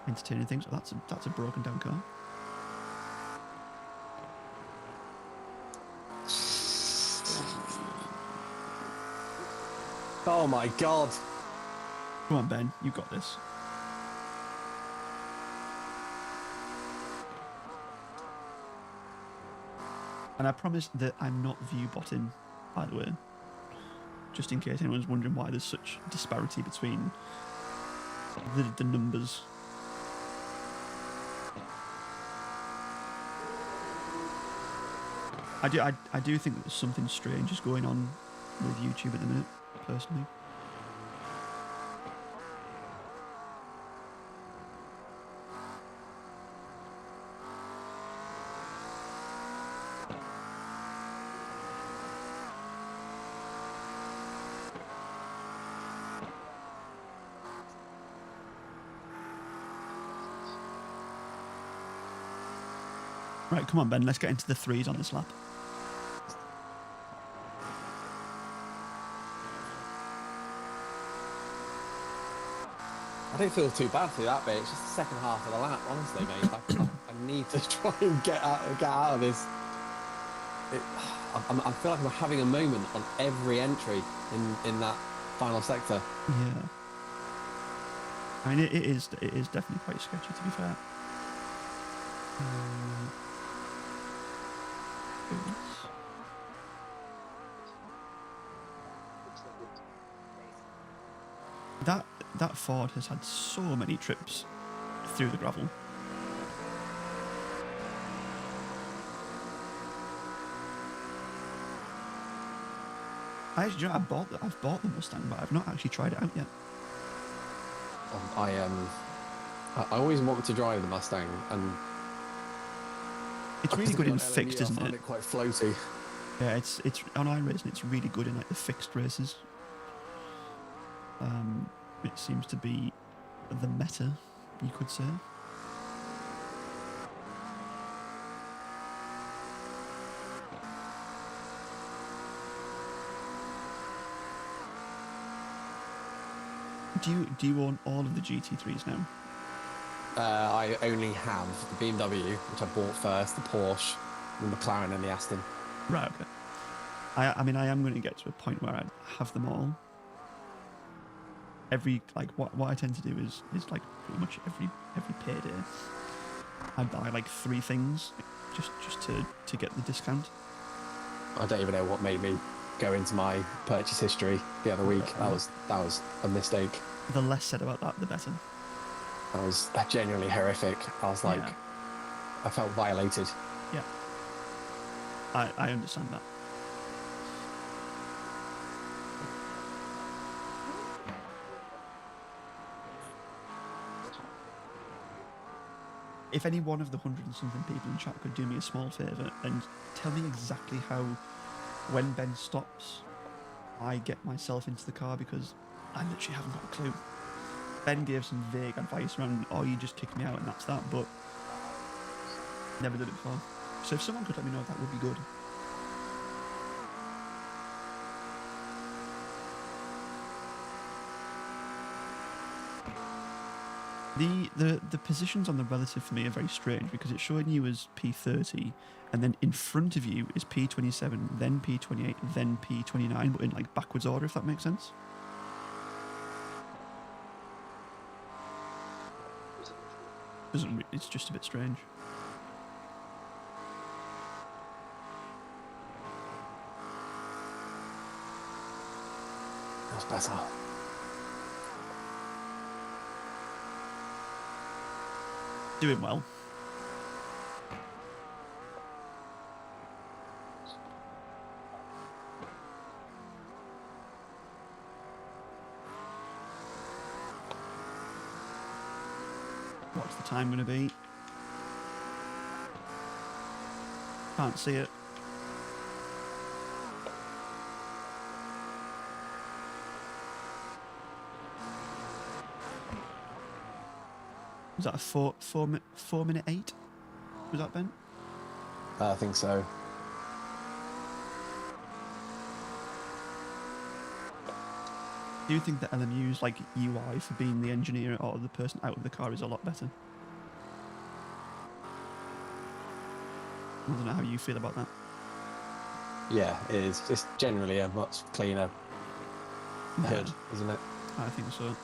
entertaining things. Oh, that's a broken down car. Oh my god. Come on, Ben, you got this. And I promise that I'm not view botting, by the way. Just in case anyone's wondering why there's such disparity between the numbers. I do think that there's something strange is going on with YouTube at the minute, personally. Right, come on, Ben, let's get into the threes on this lap. I don't feel too bad through that bit. It's just the second half of the lap, honestly, mate. I need to try and get out of this. I feel like I'm having a moment on every entry in that final sector. Yeah. I mean, it is definitely quite sketchy, to be fair. That Ford has had so many trips through the gravel. I've bought the Mustang, but I've not actually tried it out yet. I always wanted to drive the Mustang, and it's really good in fixed, isn't it? I find it quite floaty. Yeah, it's on iRacing. It's really good in like the fixed races. It seems to be the meta, you could say. Do you own all of the GT3s now? I only have the BMW, which I bought first, the Porsche, the McLaren, and the Aston. Right. Okay. I mean, I am going to get to a point where I have them all. What I tend to do is like pretty much every payday, I buy like 3 things just to get the discount. I don't even know what made me go into my purchase history the other week. That was a mistake. The less said about that, the better. That was genuinely horrific. I was like, I felt violated. Yeah, I understand that. If any one of the 100 and something people in chat could do me a small favour and tell me exactly how, when Ben stops, I get myself into the car, because I literally haven't got a clue. Ben gave some vague advice around, oh, you just kick me out and that's that, but never did it before. So if someone could let me know, that would be good. The positions on the relative for me are very strange, because it's showing you as P30, and then in front of you is P27, then P28, then P29, but in like backwards order, if that makes sense. It's just a bit strange. That's better. Doing well. What's the time going to be? Can't see it. Was that a 4 minute 8? Was that, Ben? I think so. Do you think that LMU's like UI for being the engineer or the person out of the car is a lot better? I don't know how you feel about that. Yeah, it is. It's generally a much cleaner hood, isn't it? I think so.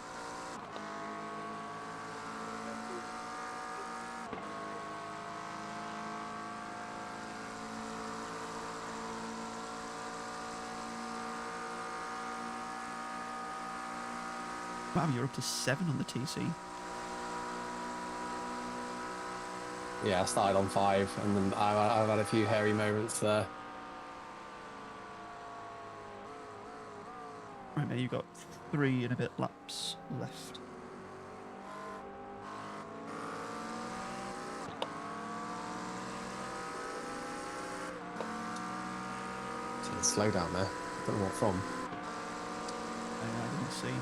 Wow, you're up to 7 on the TC. Yeah, I started on 5, and then I've had a few hairy moments there. Right, mate, you've got 3 and a bit laps left. Slow down there. Don't know what from. I didn't see.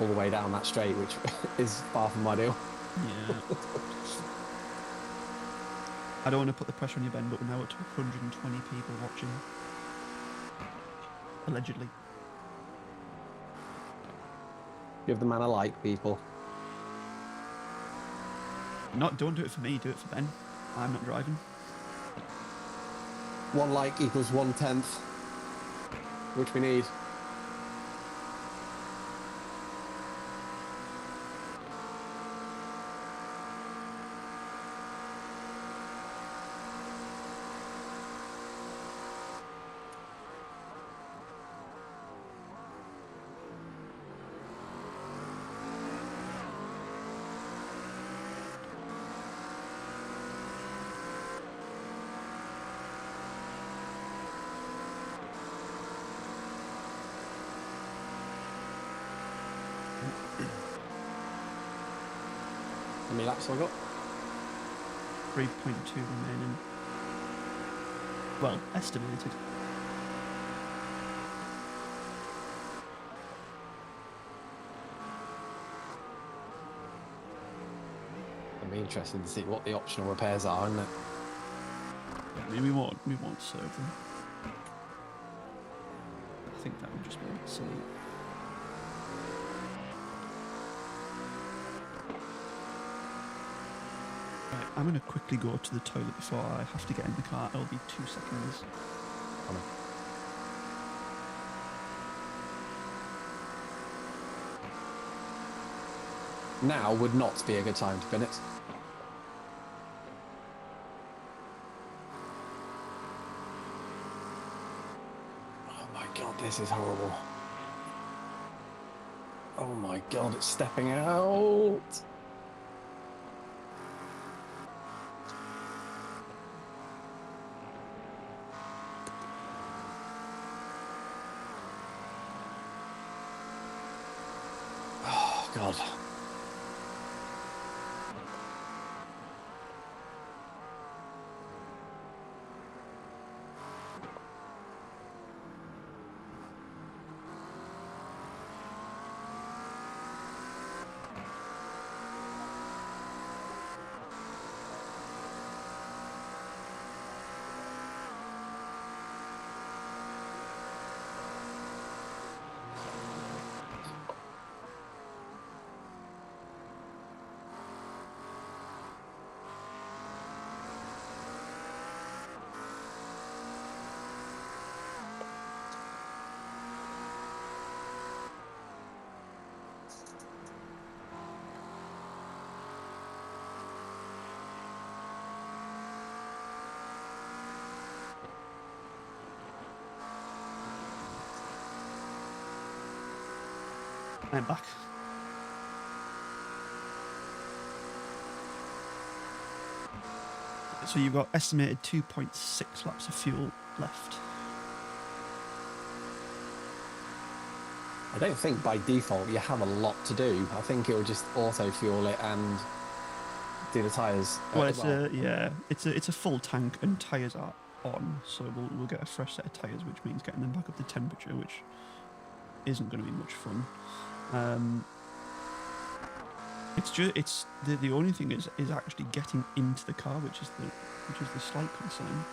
All the way down that straight, which is far from ideal. Yeah. I don't want to put the pressure on you, Ben, but we're now up to 120 people watching. Allegedly. Give the man a like, people. Don't do it for me. Do it for Ben. I'm not driving. 1 like equals 1/10, which we need. How many laps have I got? 3.2 remaining. Well, estimated. It'll be interesting to see what the optional repairs are, isn't it? I mean, we won't serve them. I think that would just be a bit silly. Right, I'm going to quickly go to the toilet before I have to get in the car. It'll be 2 seconds. Coming. Now would not be a good time to bin it. Oh my god, this is horrible. Oh my god, it's stepping out. Oh god. I'm back. So you've got estimated 2.6 laps of fuel left. I don't think by default you have a lot to do. I think it will just auto fuel it and do the tyres. Well, it's a full tank and tyres are on, so we'll get a fresh set of tyres, which means getting them back up to temperature, which isn't going to be much fun. It's the only thing is actually getting into the car, which is the slight concern.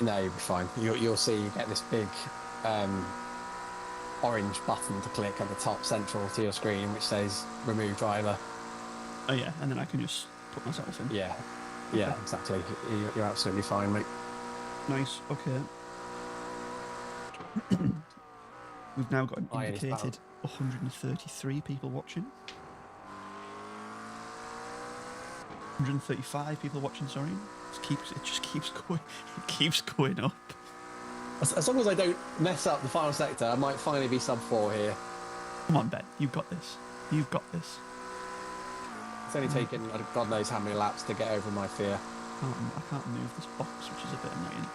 No, you'll be fine. You'll see you get this big orange button to click at the top central to your screen, which says remove driver. Oh yeah, and then I can just put myself in. Yeah, yeah, exactly. You're absolutely fine, mate. Nice. Okay. We've now got an indicated 133 people watching. 135 people watching. Sorry, it just keeps going. It keeps going up. As long as I don't mess up the final sector, I might finally be sub 4 here. Come on, Ben. You've got this. You've got this. It's only taken God knows how many laps to get over my fear. I can't move this box, which is a bit annoying.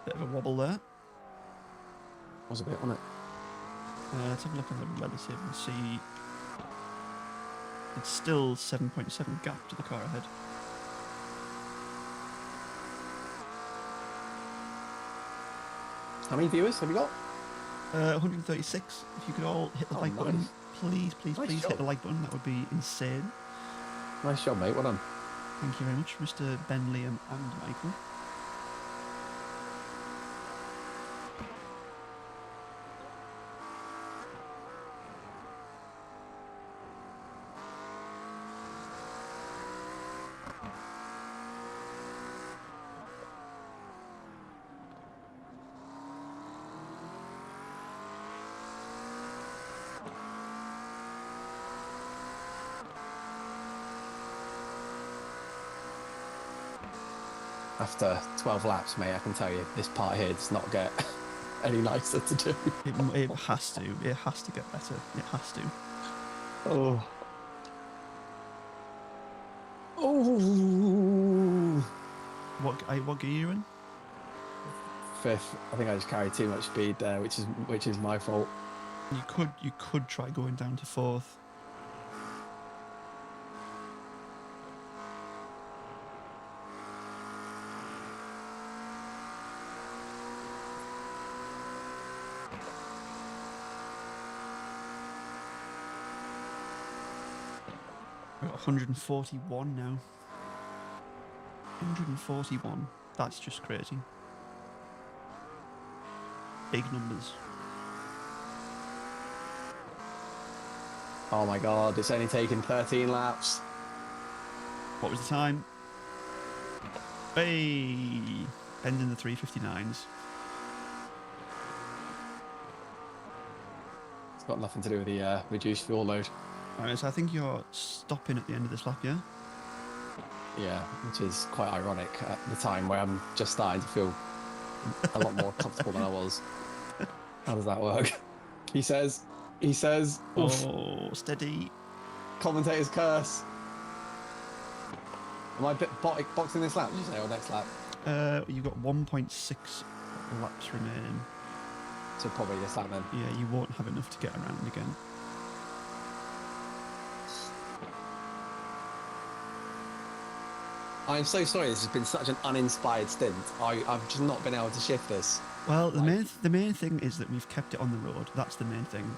Bit of a wobble there. Was a bit, wasn't it? Let's have a look at the relative and see. It's still 7.7 gap to the car ahead. How many viewers have you got? 136. If you could all hit the like button, please, please, Nice please job. hit the like button. That would be insane. Nice job, mate. Well done. Thank you very much, Mr. Ben, Liam, and Michael. After 12 laps, mate, I can tell you this part here does not get any nicer to do. It has to. It has to get better. It has to. Oh. Oh. What gear are you in? 5th. I think I just carried too much speed there, which is my fault. You could try going down to 4th. We've got 141 now. 141. That's just crazy. Big numbers. Oh my god, it's only taken 13 laps. What was the time? Hey! Ending the 359s. It's got nothing to do with the reduced fuel load. Alright, so I think you're stopping at the end of this lap, yeah? Yeah, which is quite ironic at the time where I'm just starting to feel a lot more comfortable than I was. How does that work? He says, oof, Oh, steady. commentator's curse. Am I boxing this lap, did you say, or next lap? You've got 1.6 laps remaining. So probably this lap then. Yeah, you won't have enough to get around again. I'm so sorry, this has been such an uninspired stint. I've just not been able to shift this. Well, the main thing is that we've kept it on the road. That's the main thing.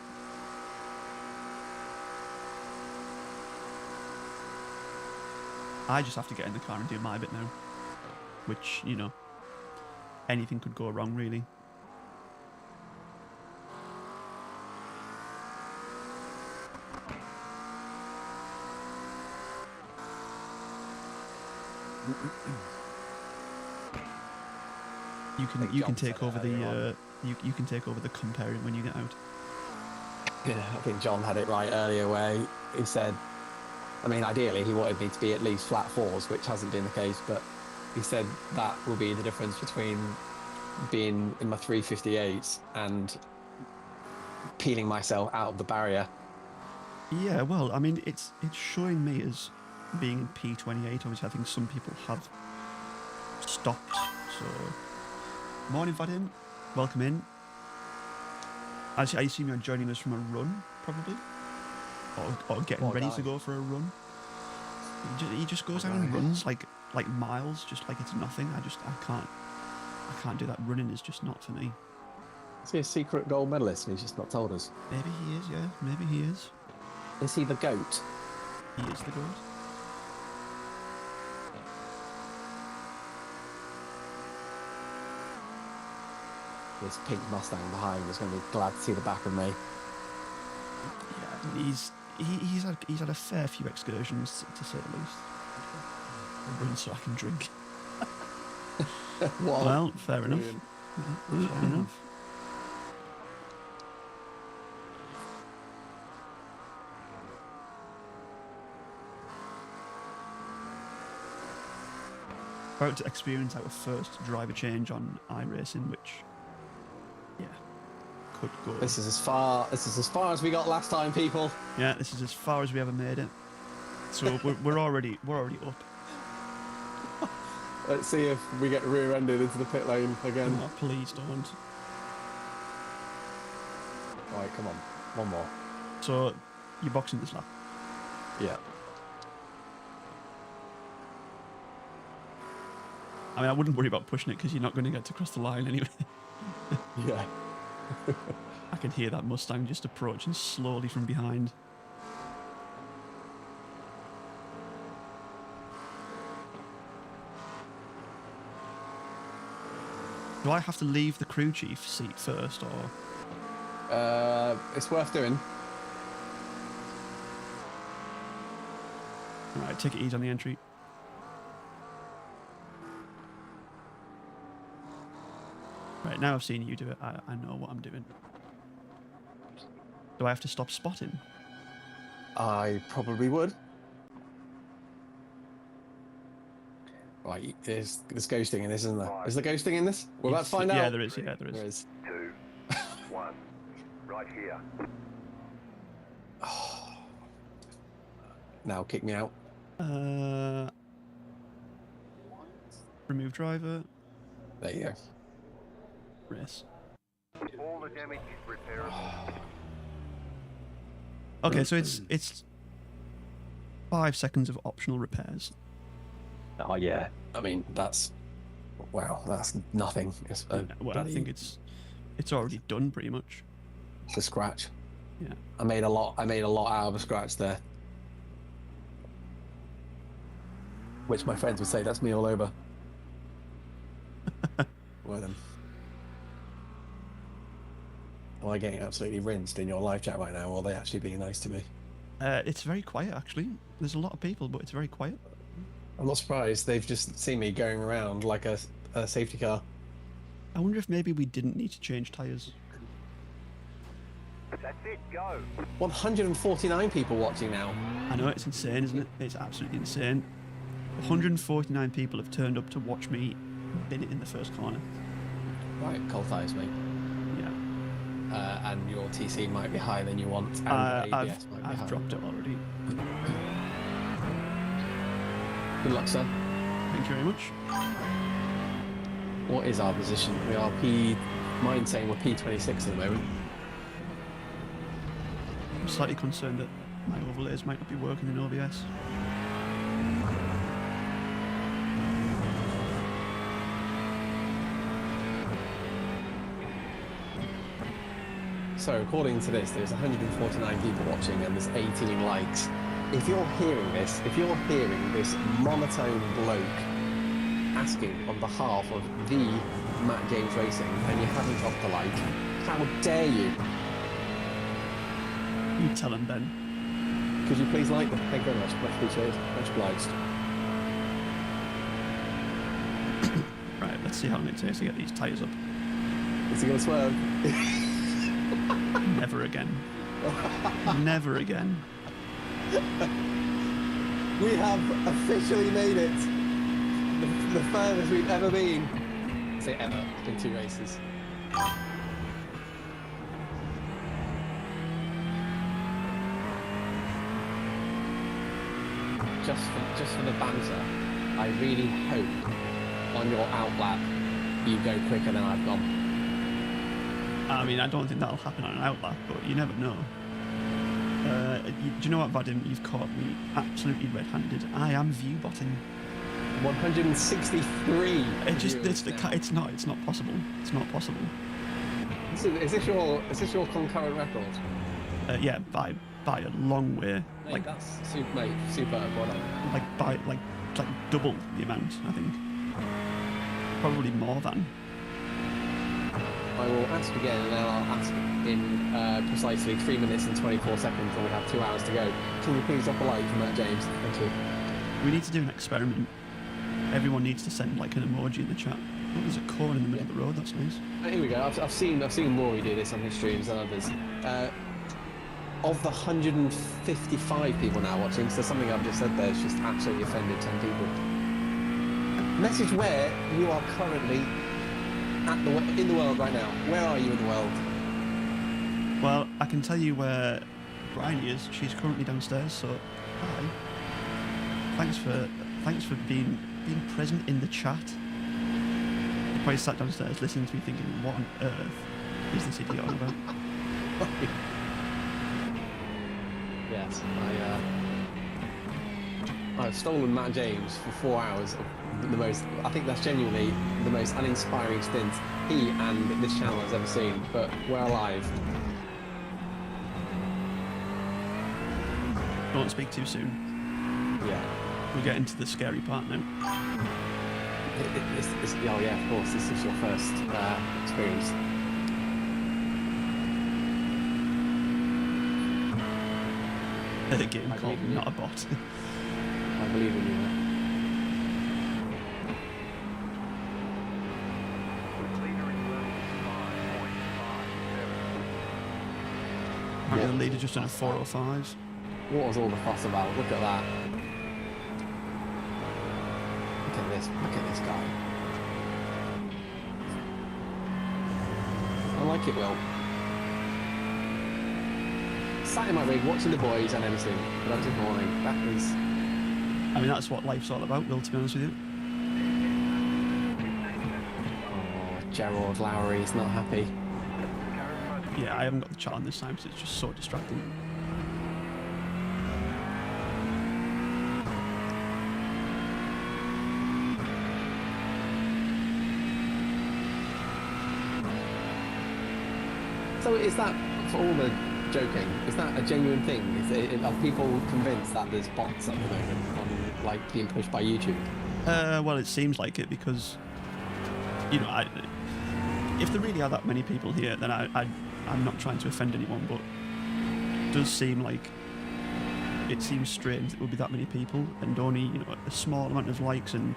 I just have to get in the car and do my bit now. Which, you know, anything could go wrong, really. You can take over the you can take over the comparing when you get out. Yeah, I think John had it right earlier where he said, I mean, ideally he wanted me to be at least flat 4s, which hasn't been the case, but he said that will be the difference between being in my 358s and peeling myself out of the barrier. Yeah, well, I mean, it's showing me as being in P28. Obviously, I think some people have stopped. So, morning, Vadim. Welcome in. I assume you're joining us from a run, probably, or getting ready to go for a run. He just goes out and runs like miles, just like it's nothing. I can't do that. Running is just not for me. Is he a secret gold medalist and he's just not told us? Maybe he is, yeah. Maybe he is. Is he the GOAT? He is the GOAT. This pink Mustang behind is going to be glad to see the back of me. Yeah, he's had a fair few excursions, to say the least. Run so I can drink. Well, fair enough. Yeah, fair enough. About to experience our first driver change on iRacing, which, yeah, could go. This is as far as we got last time, people. Yeah, this is as far as we ever made it. So we're already up. Let's see if we get rear-ended into the pit lane again. Oh, please don't. All right, come on, one more. So you're boxing this lap. Yeah. I mean, I wouldn't worry about pushing it because you're not going to get to cross the line anyway. Yeah. I can hear that Mustang just approaching slowly from behind. Do I have to leave the crew chief seat first, or...? It's worth doing. Right, take it easy on the entry. Right, now I've seen you do it. I know what I'm doing. Do I have to stop spotting? I probably would. Right, there's ghosting in this, isn't there? Is there ghosting in this? We're about to find out. Yeah, there is. Yeah, there is. There is. 2, 1, right here. Oh. Now kick me out. Remove driver. There you go. Race. All the damage is repairable. Okay, so it's 5 seconds of optional repairs. Oh yeah. I mean, that's that's nothing. It's Well, I think it's already done pretty much. it's a scratch. Yeah. I made a lot out of a scratch there. Which my friends would say that's me all over. Well then. Am I getting absolutely rinsed in your live chat right now, or are they actually being nice to me? It's very quiet actually. There's a lot of people, but it's very quiet. I'm not surprised. They've just seen me going around like a safety car. I wonder if maybe we didn't need to change tyres. That's it, go. 149 people watching now. I know, it's insane, isn't it? It's absolutely insane. 149 people have turned up to watch me bin it in the first corner. Right, cold tires, mate. Yeah. And your TC might be higher than you want. And I've ABS might be higher. dropped it already. Good luck, sir. Thank you very much. What is our position? We are mine's saying we're P26 at the moment. I'm slightly concerned that my overlays might not be working in OBS. So according to this, there's 149 people watching and there's 18 likes. If you're hearing this monotone bloke asking on behalf of the Matt James Racing and you haven't dropped a like, how dare you? You tell him then. Could you please like them? Thank you very much. Much appreciated. Much obliged. Right, let's see how long it takes to get these tyres up. Is he going to swerve? Never again. Never again. We have officially made it. The furthest we've ever been. I say ever. It's been 2 races. Just for the banter, I really hope on your outlap you go quicker than I've gone. I mean, I don't think that'll happen on an outlap, but you never know. Do you know what, Vadim? You've caught me absolutely red-handed. I am view-botting. 163. It's not possible. It's not possible. Is this your concurrent record? Yeah, by a long way. Mate, that's superb. Well done. By double the amount, I think. Probably more than. I will ask again, and then I'll ask in precisely 3 minutes and 24 seconds, and we have 2 hours to go. Can you please drop a like for Matt James? Thank you. We need to do an experiment. Everyone needs to send like an emoji in the chat. Oh, there's a corn in the middle of the road. That's nice. Here we go. I've seen Rory do this on his streams and others. Of the 155 people now watching, so something I've just said there has just absolutely offended 10 people. Message where you are currently in the world right now. Where are you in the world? Well, I can tell you where Bryony is. She's currently downstairs. So, hi. Thanks for being present in the chat. You probably sat downstairs listening to me, thinking, "What on earth is this idiot on about?" Yes, I've stolen Matt James for 4 hours of the most. I think that's genuinely the most uninspiring stint he and this channel has ever seen. But we're alive. Don't speak too soon. Yeah. We'll get into the scary part now. Oh yeah, of course. This is your first experience. A game called Not a Bot. I believe in you, man. Leader in world leader just done a 4:05. What was all the fuss about? Look at that. Look at this. Look at this guy. I like it, Will. Sat in my rig watching the boys and everything. Productive morning. That was. I mean, that's what life's all about, Will, to be honest with you. Oh, Gerard Lowry's not happy. Yeah, I haven't got the chat on this time because it's just so distracting. So is that, for all the joking, is that a genuine thing? Are people convinced that there's bots at the moment on, like, being pushed by YouTube? Well, it seems like it because, you know, if there really are that many people here, then I'm not trying to offend anyone, but it does seem like it seems strange that there will be that many people and only, you know, a small amount of likes and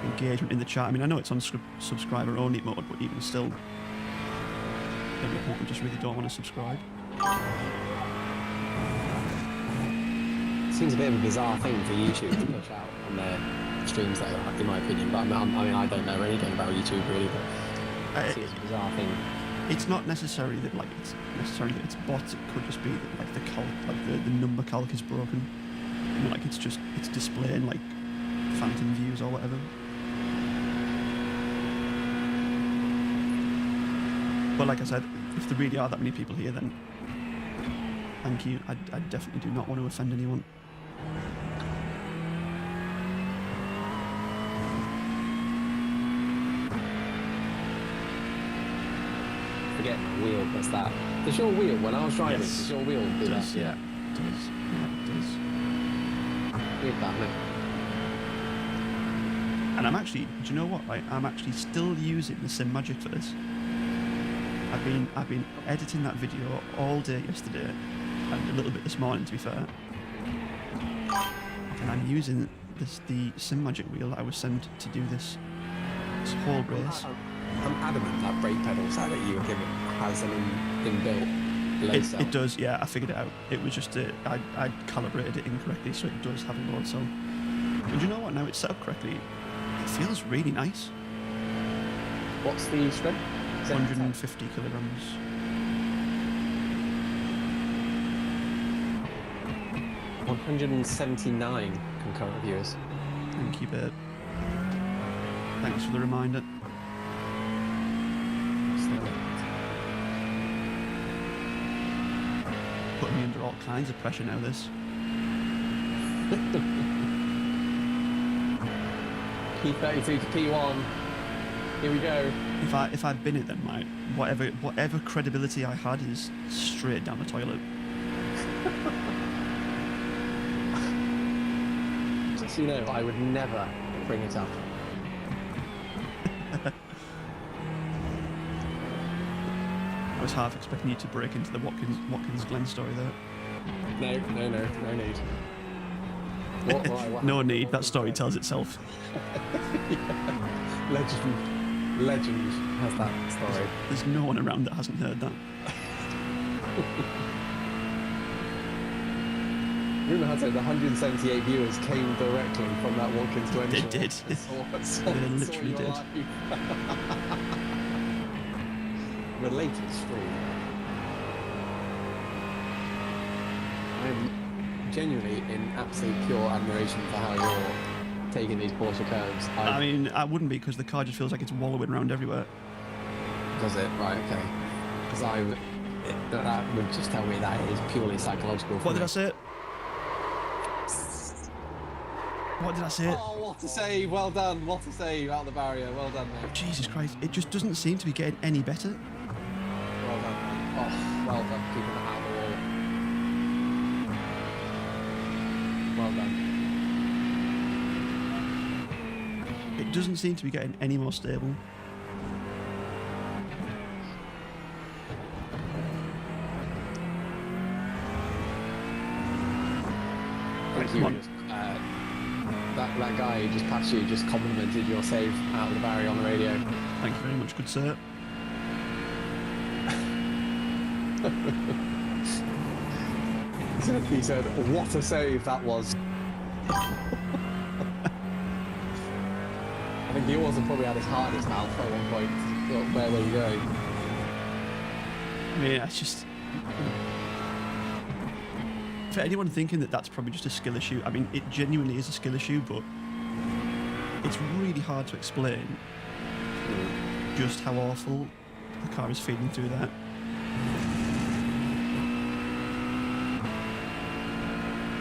engagement in the chat. I mean, I know it's on subscriber only mode, but even still, maybe people just really don't want to subscribe. Seems a bit of a bizarre thing for YouTube to push out on their streams, though, in my opinion. But I mean, I don't know anything about YouTube really, but it seems a bizarre thing. It's not necessarily that it's bots. It could just be that like the number calc is broken. You know, like it's displaying like phantom views or whatever. But like I said, if there really are that many people here, then thank you. I definitely do not want to offend anyone. Forget wheel does that. Does your wheel, when I was driving, Yes. does your wheel do that? Yeah, it does. Yeah, it does. Weird that, isn't it? And I'm actually, do you know what? I'm actually still using the Sim Magic for this. I've been editing that video all day yesterday and a little bit this morning, to be fair. And I'm using the Sim Magic wheel that I was sent to do this whole race. I'm adamant that brake pedal side that you were given has an inbuilt load cell. It does, yeah. I figured it out. It was just I calibrated it incorrectly, so it does have a load cell. And you know what? Now it's set up correctly. It feels really nice. What's the strength? 150 kilograms. $179 concurrent viewers. Thank you, babe. Thanks for the reminder. Putting me under all kinds of pressure now, this. P32 to P1. Here we go. If I'd been it, then my whatever credibility I had is straight down the toilet. Just so you know, I would never bring it up. I was half expecting you to break into the Watkins Glen story there. No need. What No need. That story tells itself. Yeah. Legend has that story. There's no one around that hasn't heard that. Rumour had said the 178 viewers came directly from that Watkins Glen show. They did. They literally did. Related stream. I'm genuinely in absolute pure admiration for how you're taking these Porsche curves. I mean, I wouldn't be because the car just feels like it's wallowing around everywhere. Does it? Right, okay. Because that would just tell me that is purely psychological. What did I say? What did I say? Oh, what a save! Well done. What a save out the barrier. Well done, mate. Jesus Christ! It just doesn't seem to be getting any better. Well done, mate. Oh, well done, keeping that out of the wall. Well done. It doesn't seem to be getting any more stable. Thank you. That guy who just passed you just complimented your save out of the barrier on the radio. Thank you very much, good sir. He said, "What a save that was." I think he also probably had his heart in his mouth at one point. Thought, where were you going? I mean, it's just... For anyone thinking that that's probably just a skill issue, I mean, it genuinely is a skill issue, but it's really hard to explain just how awful the car is feeding through that.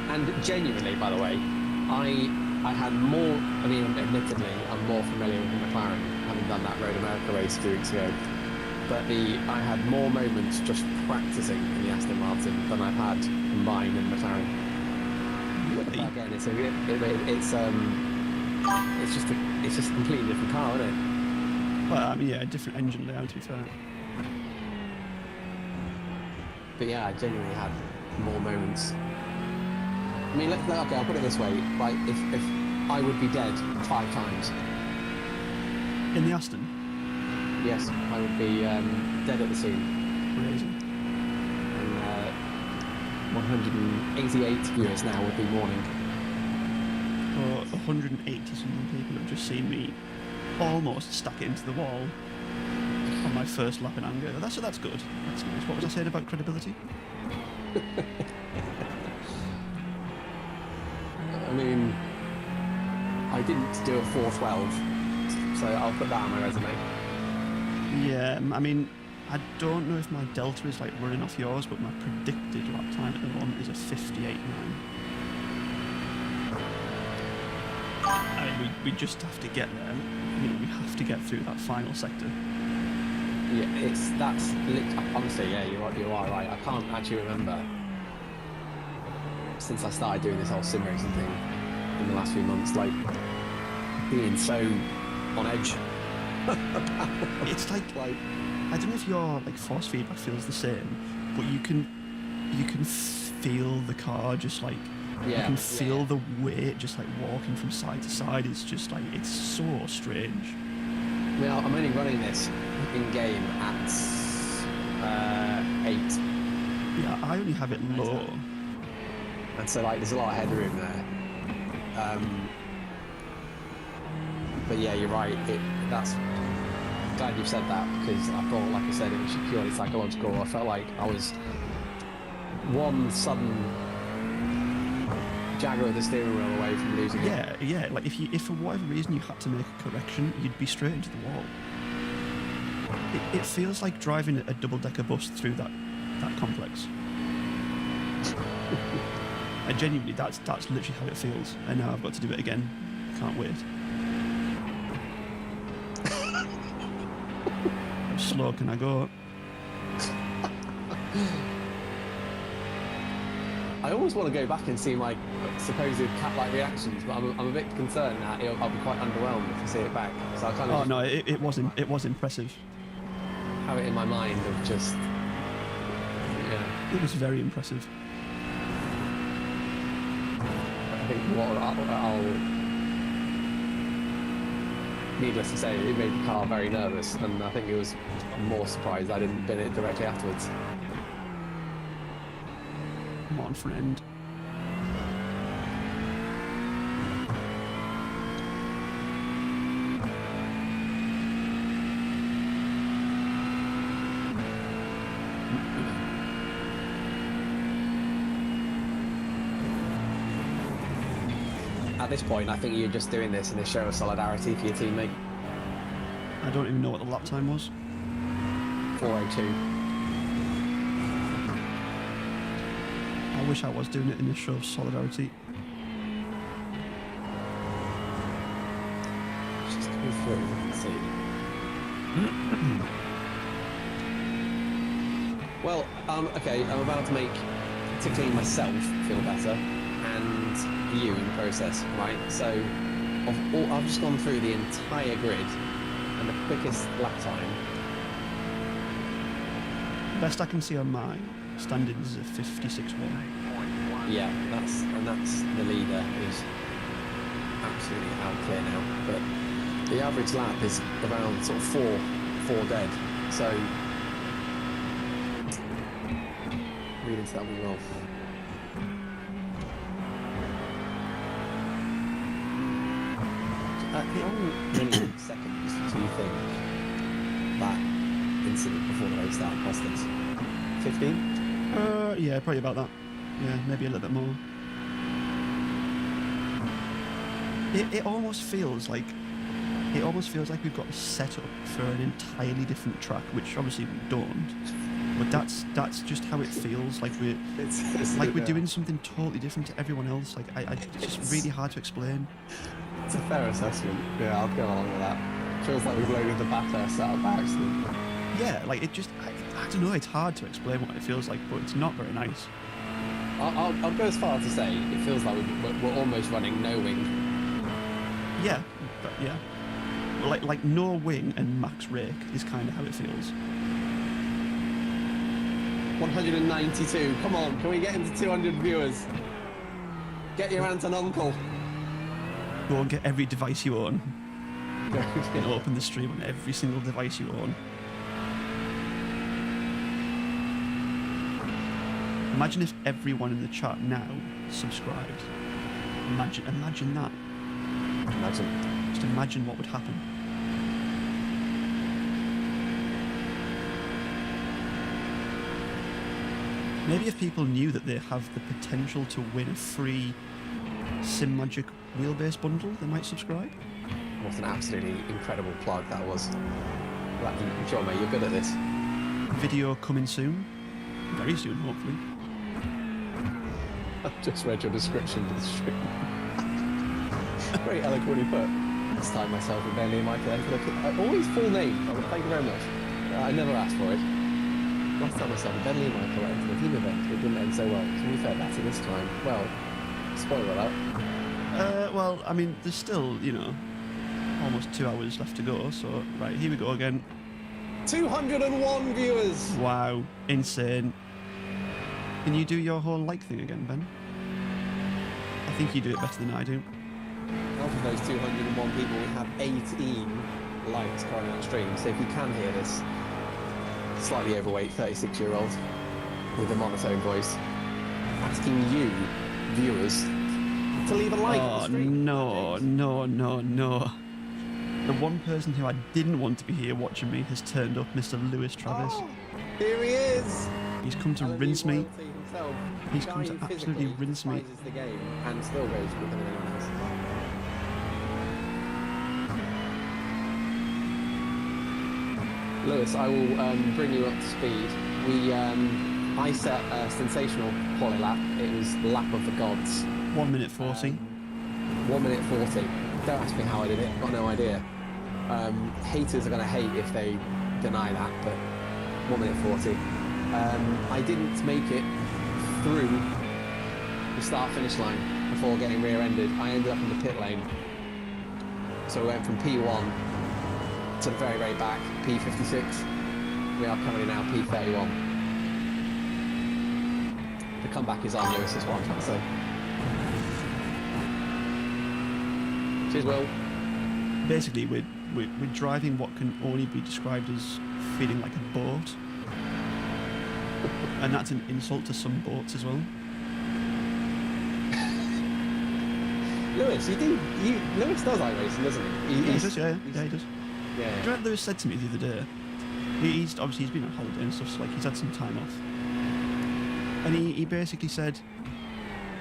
And genuinely, by the way, I had more, I mean, admittedly, I'm more familiar with the McLaren, having done that Road America race 2 weeks ago. But I had more moments just practicing in the Aston Martin than I've had combined in the McLaren. Really? Again, it's just a completely different car, isn't it? Well, I mean, yeah, a different engine layout, to be fair. But yeah, I genuinely had more moments. I mean, okay, I'll put it this way: like, if I would be dead 5 times. In the Aston? Yes, I would be dead at the scene. Crazy. And 188 viewers now would be mourning. Or 180-something people have just seen me almost stack it into the wall on my first lap in anger. That's good. That's nice. What was I saying about credibility? I mean, I didn't do a 4:12, so I'll put that on my resume. Yeah, I mean, I don't know if my delta is like running off yours, but my predicted lap time at the moment is a 58.9. I mean, we just have to get there. You know, we have to get through that final sector. Yeah, honestly, yeah, you are right. I can't actually remember since I started doing this whole sim racing thing in the last few months, like being so on edge. It's like I don't know if your like force feedback feels the same, but you can feel the car just like you can feel the weight just like walking from side to side. It's just like it's so strange. Well, I'm only running this in game at 8. Yeah, I only have it low. And so, like, there's a lot of headroom there. But yeah, you're right. That's glad you've said that, because I thought, like I said, it was purely psychological. I felt like I was one sudden jagger of the steering wheel away from losing it. Yeah. Like if for whatever reason you had to make a correction, you'd be straight into the wall. It feels like driving a double-decker bus through that complex. And genuinely, that's literally how it feels. And now I've got to do it again. Can't wait. How slow can I go? I always want to go back and see my supposed cat-like reactions, but I'm a bit concerned that I'll be quite underwhelmed if I see it back. So I kind of it was impressive. have it in my mind of just, It was very impressive. I think I'll needless to say, it made the car very nervous, and I think I'm more surprised I didn't bin it directly afterwards. Come on, friend. At this point, I think you're just doing this in a show of solidarity for your teammate. I don't even know what the lap time was. 4:02. I wish I was doing it in a show of solidarity. Just go through and see. Well, okay, I'm about to make particularly myself feel better, and you in the process, right? So, I've just gone through the entire grid, and the quickest lap time. Best I can see on my standings is a 56.1. Yeah, that's the leader who's absolutely out clear now. But the average lap is around sort of four dead. So read into that one well. how many seconds do you think that incident before the race start cost us? 15? Yeah, probably about that. Yeah, maybe a little bit more. It almost feels like we've got set up for an entirely different track, which obviously we don't. But that's just how it feels. Like we're doing something totally different to everyone else. Like it's just really hard to explain. It's a fair assessment. Yeah, I'll go along with that. Feels like we've loaded the Bathurst out by accident. Yeah, like it just I don't know. It's hard to explain what it feels like, but it's not very nice. I'll go as far as to say it feels like we're almost running no wing. Yeah, but yeah. Like no wing and max rake is kind of how it feels. 192. Come on, can we get into 200 viewers? Get your aunt and uncle. Go and get every device you own. And open the stream on every single device you own. Imagine if everyone in the chat now subscribed. Imagine that. Just imagine what would happen. Maybe if people knew that they have the potential to win a free SimMagic wheelbase bundle, they might subscribe. What an absolutely incredible plug that was. I'm sure, mate, you're good at this. Video coming soon. Very soon, hopefully. I've just read your description for the stream. Very eloquently put. This time myself and Bentley and Michael always full name. Oh, thank you very much. I never asked for it. Last time myself and Bentley and Michael went into the team event. It didn't end so well. To be fair, better this time. Well, spoiler alert. Well, I mean, there's still, almost 2 hours left to go. So, right, here we go again. 201 viewers. Wow, insane. Can you do your whole like thing again, Ben? I think you do it better than I do. Out of those 201 people, we have 18 likes currently on stream. So if you can hear this slightly overweight 36-year-old with a monotone voice asking you, viewers, to leave a like on the stream. No. The one person who I didn't want to be here watching me has turned up, Mr. Lewis Travis. Oh, here he is. He's come to rinse me. Himself. He's come to absolutely rinse me. The game and still goes quicker than anyone else. Lewis, I will bring you up to speed. I set a sensational quali lap. It was lap of the gods. 1 minute 40. 1 minute 40. Don't ask me how I did it. Got no idea. Haters are going to hate if they deny that, but 1 minute 40. I didn't make it through the start-finish line before getting rear-ended. I ended up in the pit lane. So we went from P1 to the very, very back, P56. We are currently now P31. The comeback is on, Lewis, is what I'm trying to say. Cheers, Will. Basically, we're driving what can only be described as feeling like a boat. And that's an insult to some boats as well. Lewis, Lewis does iRacing, doesn't he? He does, yeah, he does. Yeah. Do you know what Lewis said to me the other day? He's been on holiday and stuff, so like he's had some time off. And he basically said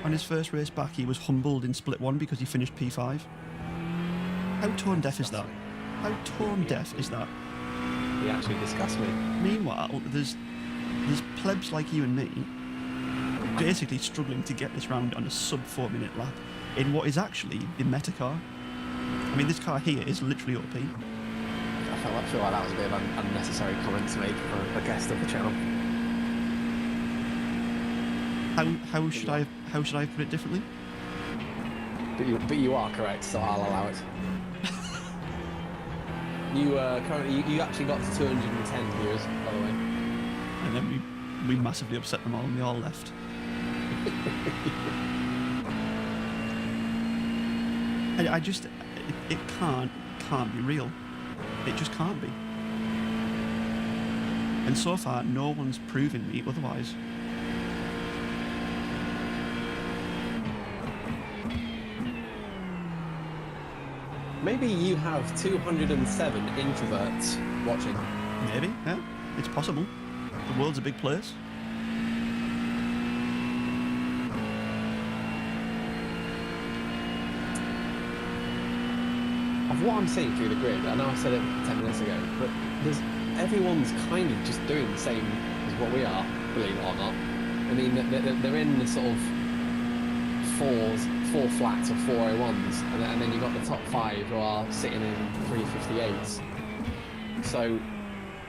on his first race back he was humbled in split 1 because he finished P5. How tone deaf is that? How tone deaf is that? He actually disgusts me. Meanwhile, there's plebs like you and me basically struggling to get this round on a sub 4 minute lap in what is actually the meta car. I mean, this car here is literally OP. I feel like that was a bit of an unnecessary comment to make for a guest of the channel. How should I have put it differently? But you are correct, so I'll allow it. You actually got to 210 viewers, by the way. And then we massively upset them all and they all left. I just, it can't be real. It just can't be. And so far, no one's proven me otherwise. Maybe you have 207 introverts watching. Maybe, yeah. It's possible. The world's a big place. Of what I'm seeing through the grid, I know I said it 10 minutes ago, but everyone's kind of just doing the same as what we are, believe it or not. I mean, they're in the sort of four flats or 401s, and then you've got the top 5 who are sitting in 358s. So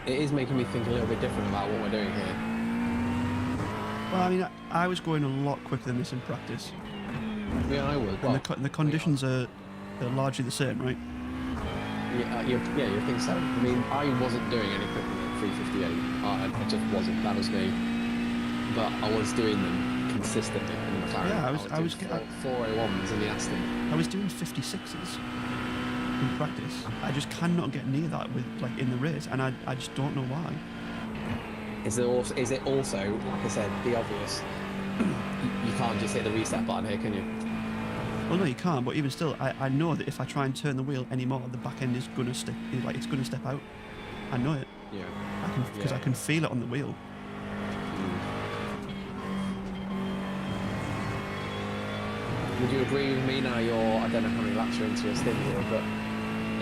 it is making me think a little bit different about what we're doing here. Well, I mean, I was going a lot quicker than this in practice. Yeah, I would. And the conditions are largely the same, right? Yeah, you think so. I mean, I wasn't doing any quicker than 358. I just wasn't. That was me. But I was doing them consistently in the McLaren. Yeah, I was 401s in the Aston. I was doing 56s in practice. I just cannot get near that with in the race, and I just don't know why. Is it also, like I said, the obvious? You can't just hit the reset button here, can you? Well, no, you can't. But even still, I know that if I try and turn the wheel anymore, the back end is gonna step. It's gonna step out. I know it. Yeah. I can feel it on the wheel. Would you agree with me now? I don't know how many laps you're into your stint here, but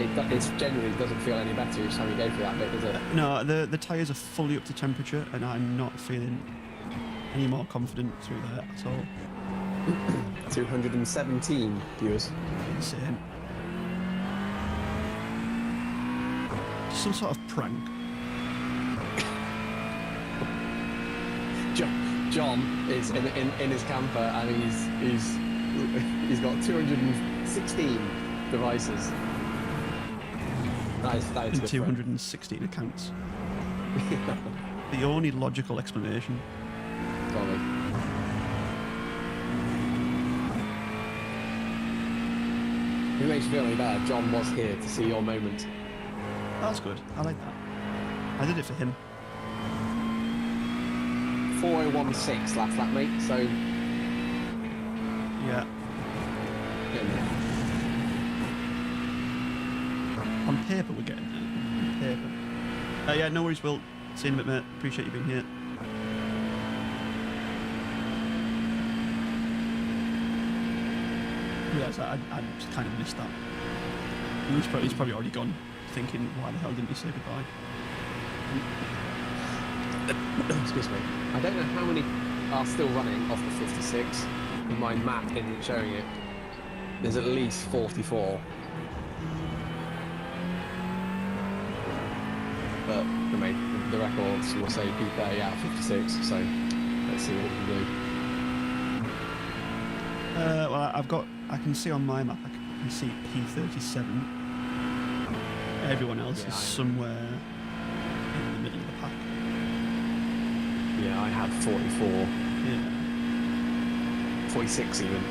it generally doesn't feel any better each time you go through that bit, does it? No, the tyres are fully up to temperature, and I'm not feeling any more confident through there at all. 217 viewers. Insane. Some sort of prank. John is in his camper, and he's got 216 devices. That is And 216 accounts. The only logical explanation. Golly. It makes you feel any better. John was here to see your moment. That's good. I like that. I did it for him. 4016 last lap, mate. So Yeah. On paper, we're getting there. On paper. Yeah, no worries, Will. See you in a bit, mate. Appreciate you being here. Yes, I just kind of missed that. He's probably already gone, thinking, why the hell didn't you say goodbye? excuse me. I don't know how many are still running off the 56. My map isn't showing it. There's at least 44. But I mean, the records will say P30 out of 56. So let's see what we can do. Well, I can see on my map, I can see P37. Everyone else is somewhere in the middle of the pack. Yeah, I have 44. Yeah. 46 even.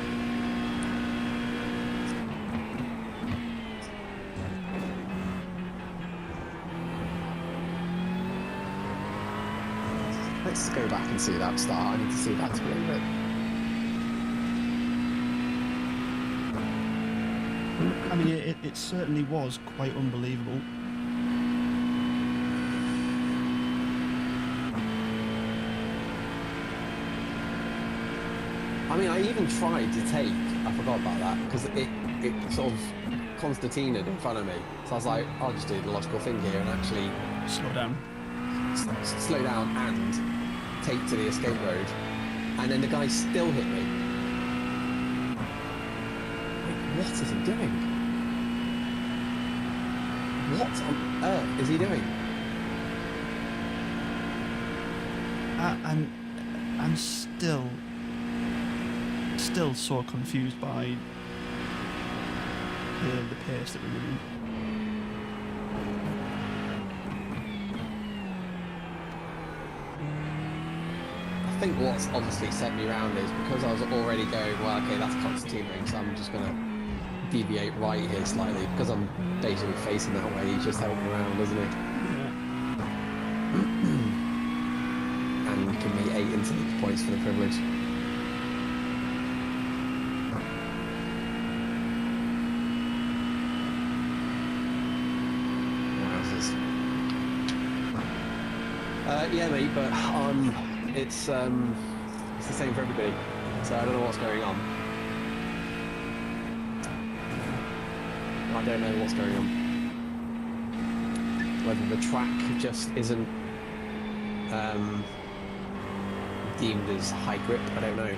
Let's go back and see that start. I need to see that to believe it. I mean, it certainly was quite unbelievable. I mean, I even tried to take, I forgot about that, because it sort of Constantinaed in front of me. So I was like, I'll just do the logical thing here and actually Slow down. slow down and take to the escape road. And then the guy still hit me. Wait, what is he doing? What on earth is he doing? I'm still so confused by the pace that we're moving. I think what's obviously set me around is because I was already going, well, okay, that's Constantine, so I'm just going to deviate right here slightly because I'm basically facing that way. He's just helping around, isn't he? Yeah. And give me 8 intellect points for the privilege. Yeah, mate, but it's the same for everybody. So I don't know what's going on. I don't know what's going on. Whether the track just isn't deemed as high grip, I don't know.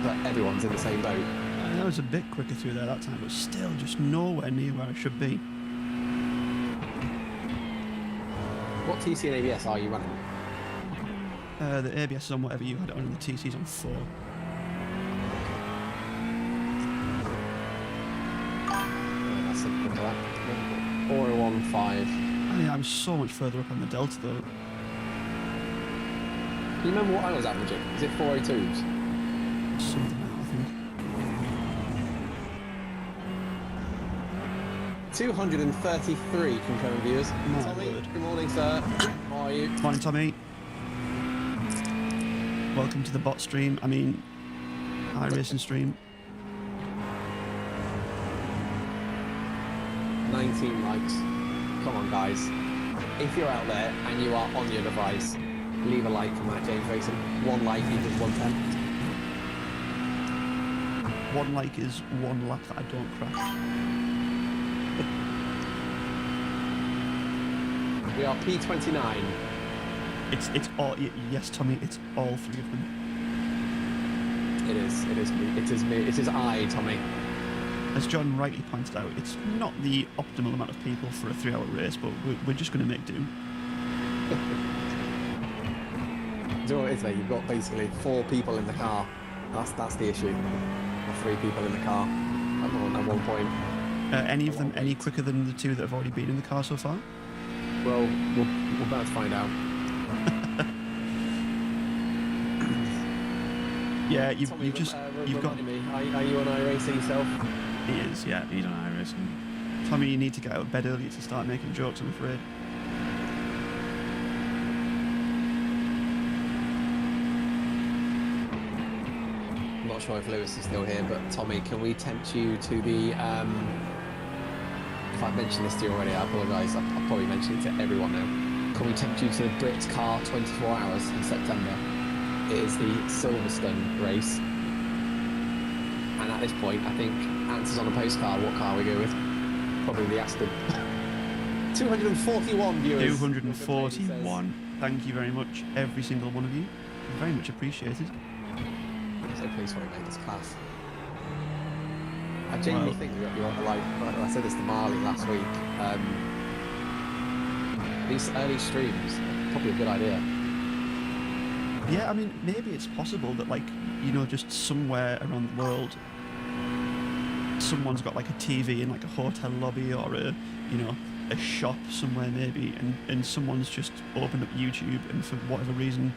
But everyone's in the same boat. I was a bit quicker through there that time, but still just nowhere near where I should be. What TC and ABS are you running? The ABS is on whatever you had it on, and the TC's on 4. That's simple for that. 4015. I mean, I'm so much further up on the Delta though. Do you remember what I was averaging? Is it 402s? Something like that, I think. 233 concurrent viewers. My Tommy, word. good morning, sir. How are you? Morning, Tommy. Welcome to the bot stream. I mean, iRacing stream. 19 likes. Come on, guys. If you're out there and you are on your device, leave a like for Matt James Racing. 1 like equals 1 10. 1 like is 1 lap that I don't crash. We are P29. It's all yes, Tommy. It's all 3 of them. It is me. It is me. It is I, Tommy. As John rightly pointed out, it's not the optimal amount of people for a 3-hour race, but we're just going to make do. Do you know what it is, mate? You've got basically 4 people in the car. That's the issue. Or 3 people in the car. I'm on at one point. Any of them any quicker than the 2 that have already been in the car so far? Well, we're about to find out. Yeah, you've Tommy, got. me. Are you on iRacing yourself? He is, yeah, he's on iRacing. Tommy, you need to get out of bed earlier to start making jokes, I'm afraid. I'm not sure if Lewis is still here, but Tommy, can we tempt you to the? If I've mentioned this to you already, I apologise. I've probably mentioned it to everyone now. Can we tempt you to the Brits Car 24 Hours in September? It is the Silverstone race. And at this point, I think answers on a postcard what car we go with. Probably the Aston. 241 viewers. 241. Thank you very much, every single one of you. Very much appreciated. So please for it, mate. It's class. I genuinely think you're on the line. I said this to Marley last week. These early streams are probably a good idea. Yeah, I mean, maybe it's possible that, like, you know, just somewhere around the world, someone's got like a TV in like a hotel lobby or a, you know, a shop somewhere maybe, and someone's just opened up YouTube, and for whatever reason,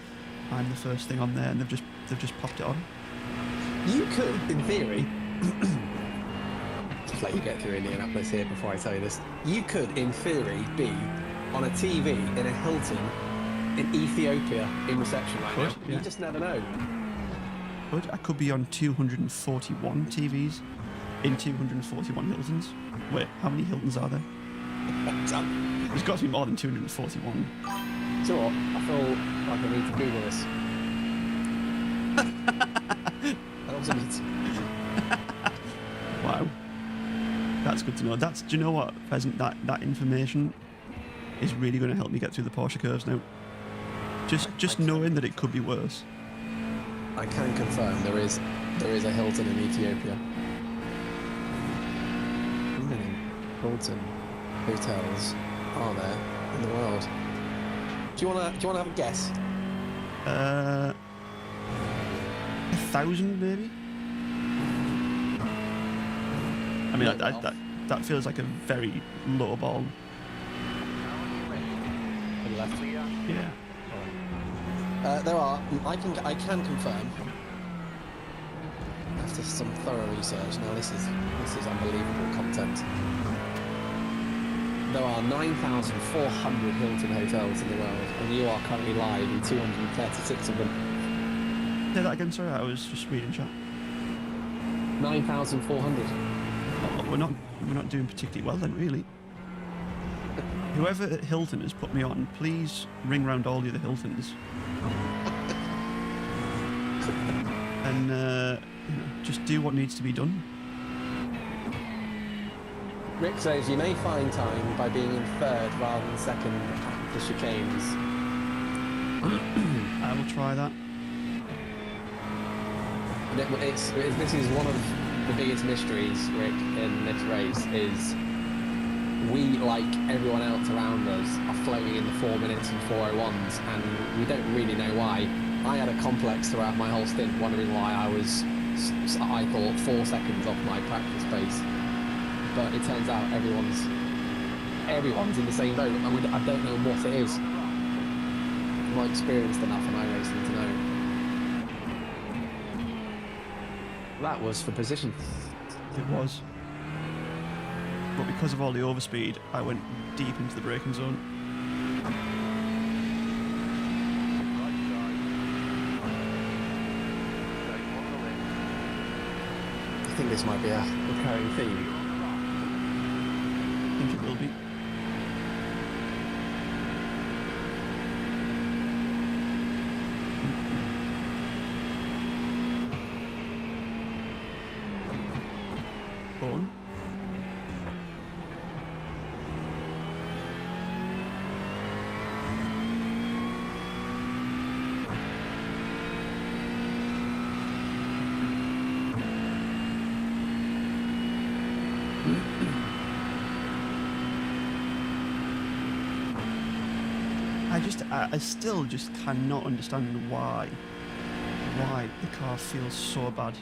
I'm the first thing on there, and they've just popped it on. You could, in theory, just let you get through Indianapolis here before I tell you this. You could, in theory, be on a TV in a Hilton in Ethiopia in reception right now. Yeah. You just never know. But I could be on 241 TVs in 241 Hiltons. Wait, how many Hiltons are there? There's got to be more than 241. So what? I feel like I need to Google this. I also need to... Wow. That's good to know. Do you know what, Pheasant? That information is really going to help me get through the Porsche curves now. Just knowing that it could be worse. I can confirm there is a Hilton in Ethiopia. How many Hilton hotels are there in the world? Do you wanna have a guess? 1,000 maybe. I mean, that feels like a very low ball. On the left. Yeah. There are. I can confirm. After some thorough research, now this is unbelievable content. There are 9,400 Hilton hotels in the world, and you are currently live in 236 of them. Say that again, sorry. I was just reading chat. 9,400. we're not doing particularly well then, really. Whoever at Hilton has put me on, please ring round all the other Hiltons. And you know, just do what needs to be done. Rick says you may find time by being in third rather than second at the chicanes. I will try that. This is one of the biggest mysteries, Rick, in this race, is we, like everyone else around us, are floating in the 4 minutes and 4:01s, and we don't really know why. I had a complex throughout my whole stint, wondering why I thought 4 seconds off my practice pace. But it turns out everyone's in the same boat, and I don't know what it is. I'm not experienced enough in iRacing to know. That was for position. It was. But because of all the overspeed, I went deep into the braking zone. I think this might be a recurring theme. I think it will be. On. I still just cannot understand why the car feels so bad.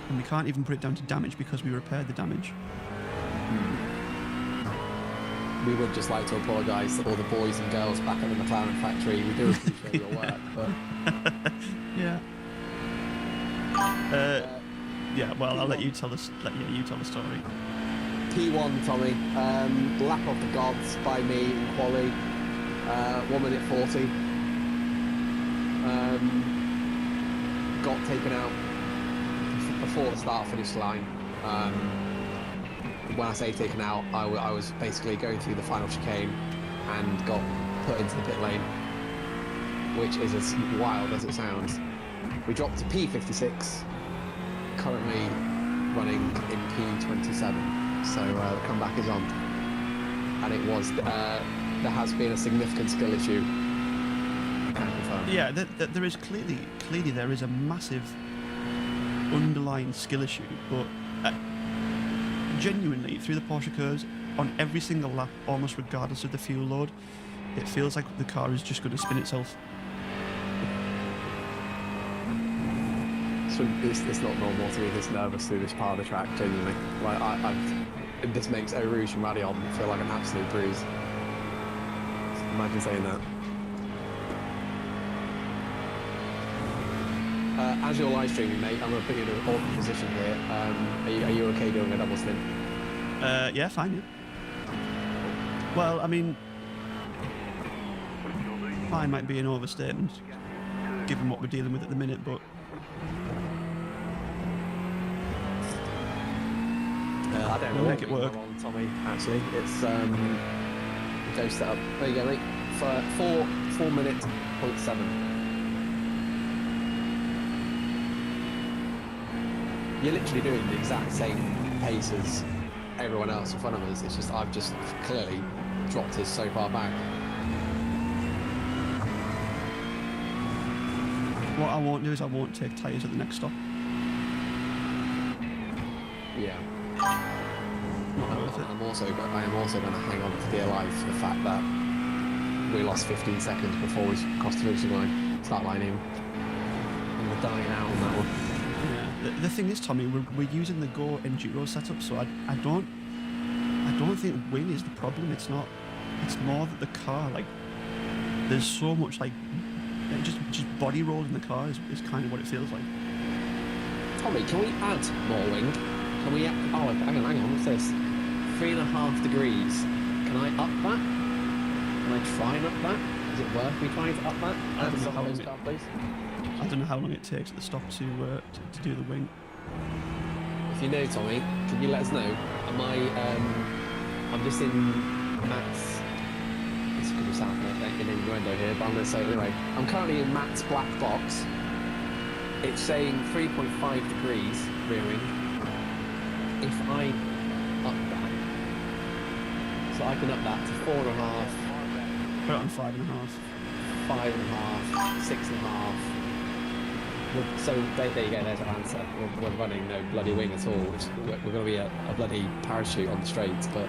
And we can't even put it down to damage because we repaired the damage. We would just like to apologise to all the boys and girls back at the McLaren factory. We do appreciate your work, but yeah. Yeah. Well, I'll let you tell the story. P1, Tommy. Lap of the gods by me in quali. 1 minute 40. Got taken out before the start-finish line. When I say taken out, I was basically going through the final chicane and got put into the pit lane, which is as wild as it sounds. We dropped to P56, currently running in P27. So the comeback is on, and it was there has been a significant skill issue. I can confirm. Yeah, there is clearly there is a massive underlying skill issue, but genuinely through the Porsche curves on every single lap, almost regardless of the fuel load, it feels like the car is just going to spin itself. So it's not normal to be this nervous through this part of the track, genuinely. Like this makes Eau Rouge and Radion feel like an absolute breeze. Imagine saying that. As you're live streaming, mate, I'm going to put you in an awkward position here. Are you okay doing a double stint? Yeah, fine. Yeah. Well, I mean, fine might be an overstatement, given what we're dealing with at the minute, but. I don't know. We'll make it work. On, Tommy, actually, it's go set up. There you go, mate. For 4 minutes, 0.7. You're literally doing the exact same pace as everyone else in front of us. It's just I've just clearly dropped us so far back. What I won't do is I won't take tyres at the next stop. Yeah. Not worth it. I am also going to hang on to dear life for the fact that we lost 15 seconds before we crossed the finishing line, start line even. And we're dying out on that one. Yeah. The thing is, Tommy, we're using the Go Enduro setup, so I don't think wing is the problem. It's not. It's more that the car, like, there's so much like just body roll in the car is kind of what it feels like. Tommy, can we add more wing? Can we? Oh, hang on. What's this? 3.5 degrees. Can I up that? Can I try and up that? Is it worth me trying to up that? I don't know how long it takes at the stop to do the wing. If you know, Tommy, can you let us know? Am I? I'm just in Matt's. This could be sound in innuendo here, but I'm going to say it anyway. I'm currently in Matt's black box. It's saying 3.5 degrees rearing. If I up that, so I can up that to 4.5. Put it on 5.5. 5.5, 6.5. So there you go, there's our answer. We're running no bloody wing at all. We're going to be a bloody parachute on the straights, but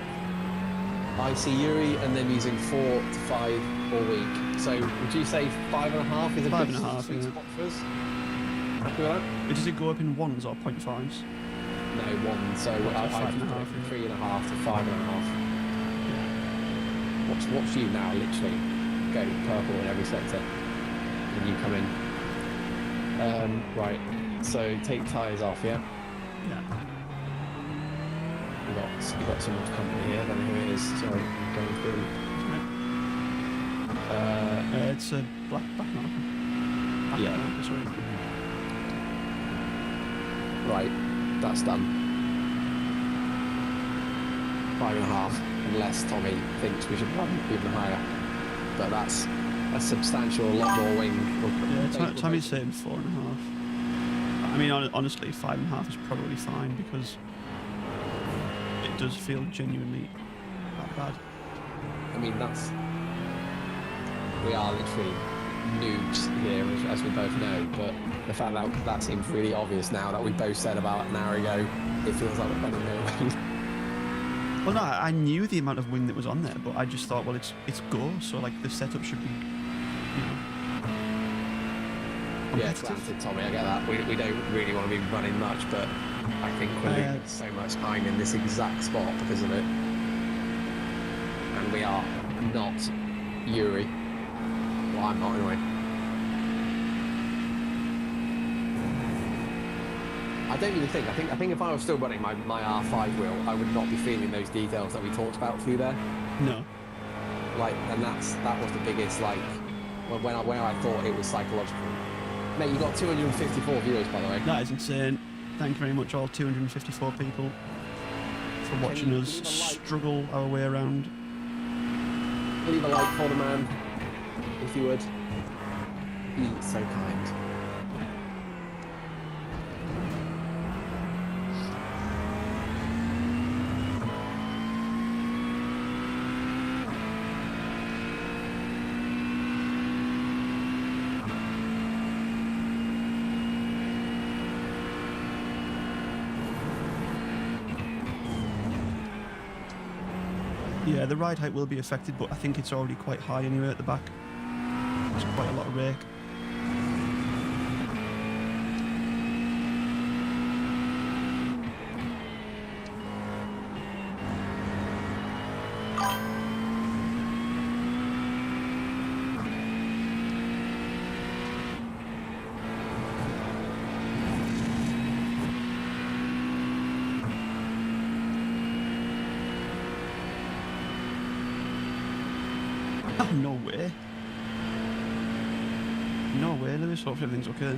I see Yuri and them using 4 to 5 all week. So would you say 5.5 is a good 5.5, sweet yeah. spot for us? Happy with that? Does it go up in 1s or 0.5s? No, 1. So I 5.5, from yeah. 3.5 to 5.5. Watch you now, literally go purple in every sector when you come in. Right, so take tyres off, yeah? Yeah. You got so much company here, I don't know who it is, sorry, going through. It's a black marker. Yeah. Marker, sorry. Right, that's done. 5.5, unless Tommy thinks we should run even higher. But that's a substantial lot more wing. Yeah, Tommy's saying 4.5. I mean, honestly, 5.5 is probably fine because it does feel genuinely that bad. I mean, we are literally noobs here, as we both know, but the fact that seems really obvious now that we both said about an hour ago, it feels like we're running no wing. Well, no, I knew the amount of wing that was on there, but I just thought, well, it's Go, so like the setup should be, Yeah, granted, Tommy, I get that. We don't really want to be running much, but I think we're losing so much time in this exact spot because of it. And we are not Yuri. Well, I'm not anyway. I don't even think. I think if I was still running my R5 wheel, I would not be feeling those details that we talked about through there. No. Like, and that was the biggest, like, when I thought it was psychological. Mate, you got 254 viewers, by the way. That is insane. Thank you very much, all 254 people, for watching us struggle our way around. Leave a like for the man, if you would. Be so kind. Yeah, the ride height will be affected, but I think it's already quite high anyway at the back. It's quite a lot of rake. Oh, no way. No way, Lewis. Hopefully everything's okay.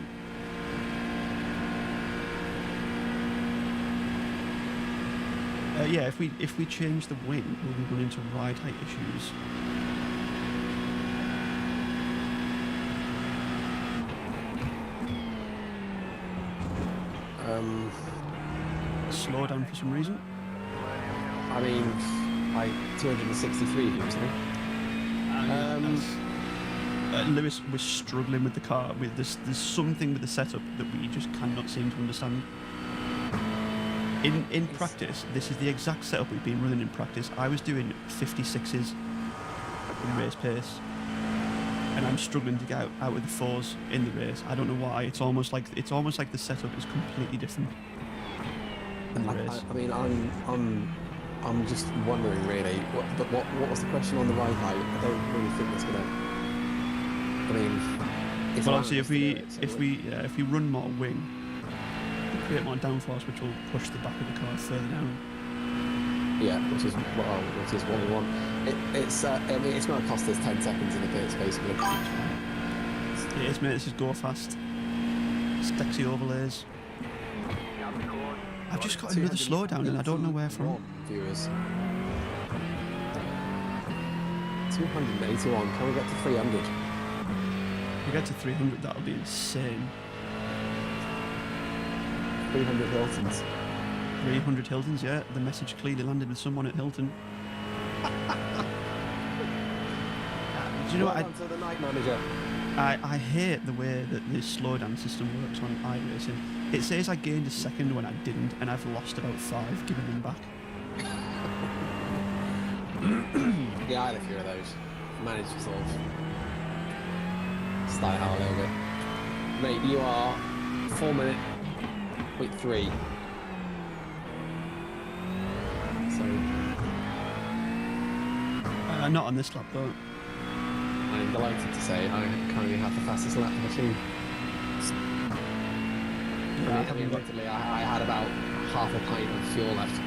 Yeah, if we change the wing, we'll be running into ride height issues. Slow down for some reason. I mean, 263 views, Lewis was struggling with the car. There's something with the setup that we just cannot seem to understand. In practice, this is the exact setup we've been running in practice. I was doing 56s in race pace, and I'm struggling to get out of the 4s in the race. I don't know why. It's almost like the setup is completely different in the race. I mean, I'm just wondering really. What was the question on the ride height? I don't really think that's gonna. I mean, it's well, obviously, if we run more wing, we create more downforce, which will push the back of the car further down. Yeah, which is what we want. I mean, it's going to cost us 10 seconds in the pits, basically. It is, mate. This is Go Fast. Stexy overlays. I've just got another slowdown and I don't know where from. Viewers. 281. Can we get to 300? If we get to 300, that'll be insane. 300 Hiltons. 300 Hiltons, yeah. The message clearly landed with someone at Hilton. Do you know what? Well done to the night manager. I hate the way that this slowdown system works on iRacing. It says I gained a second when I didn't, and I've lost about 5 giving them back. Yeah, I had a few of those. Managed to sort of style out a little bit. Mate, you are 4 minute point 3. So Not on this lap though. I'm delighted to say I currently have the fastest lap of the team. Yeah, Admittedly, I had about half a pint of fuel left.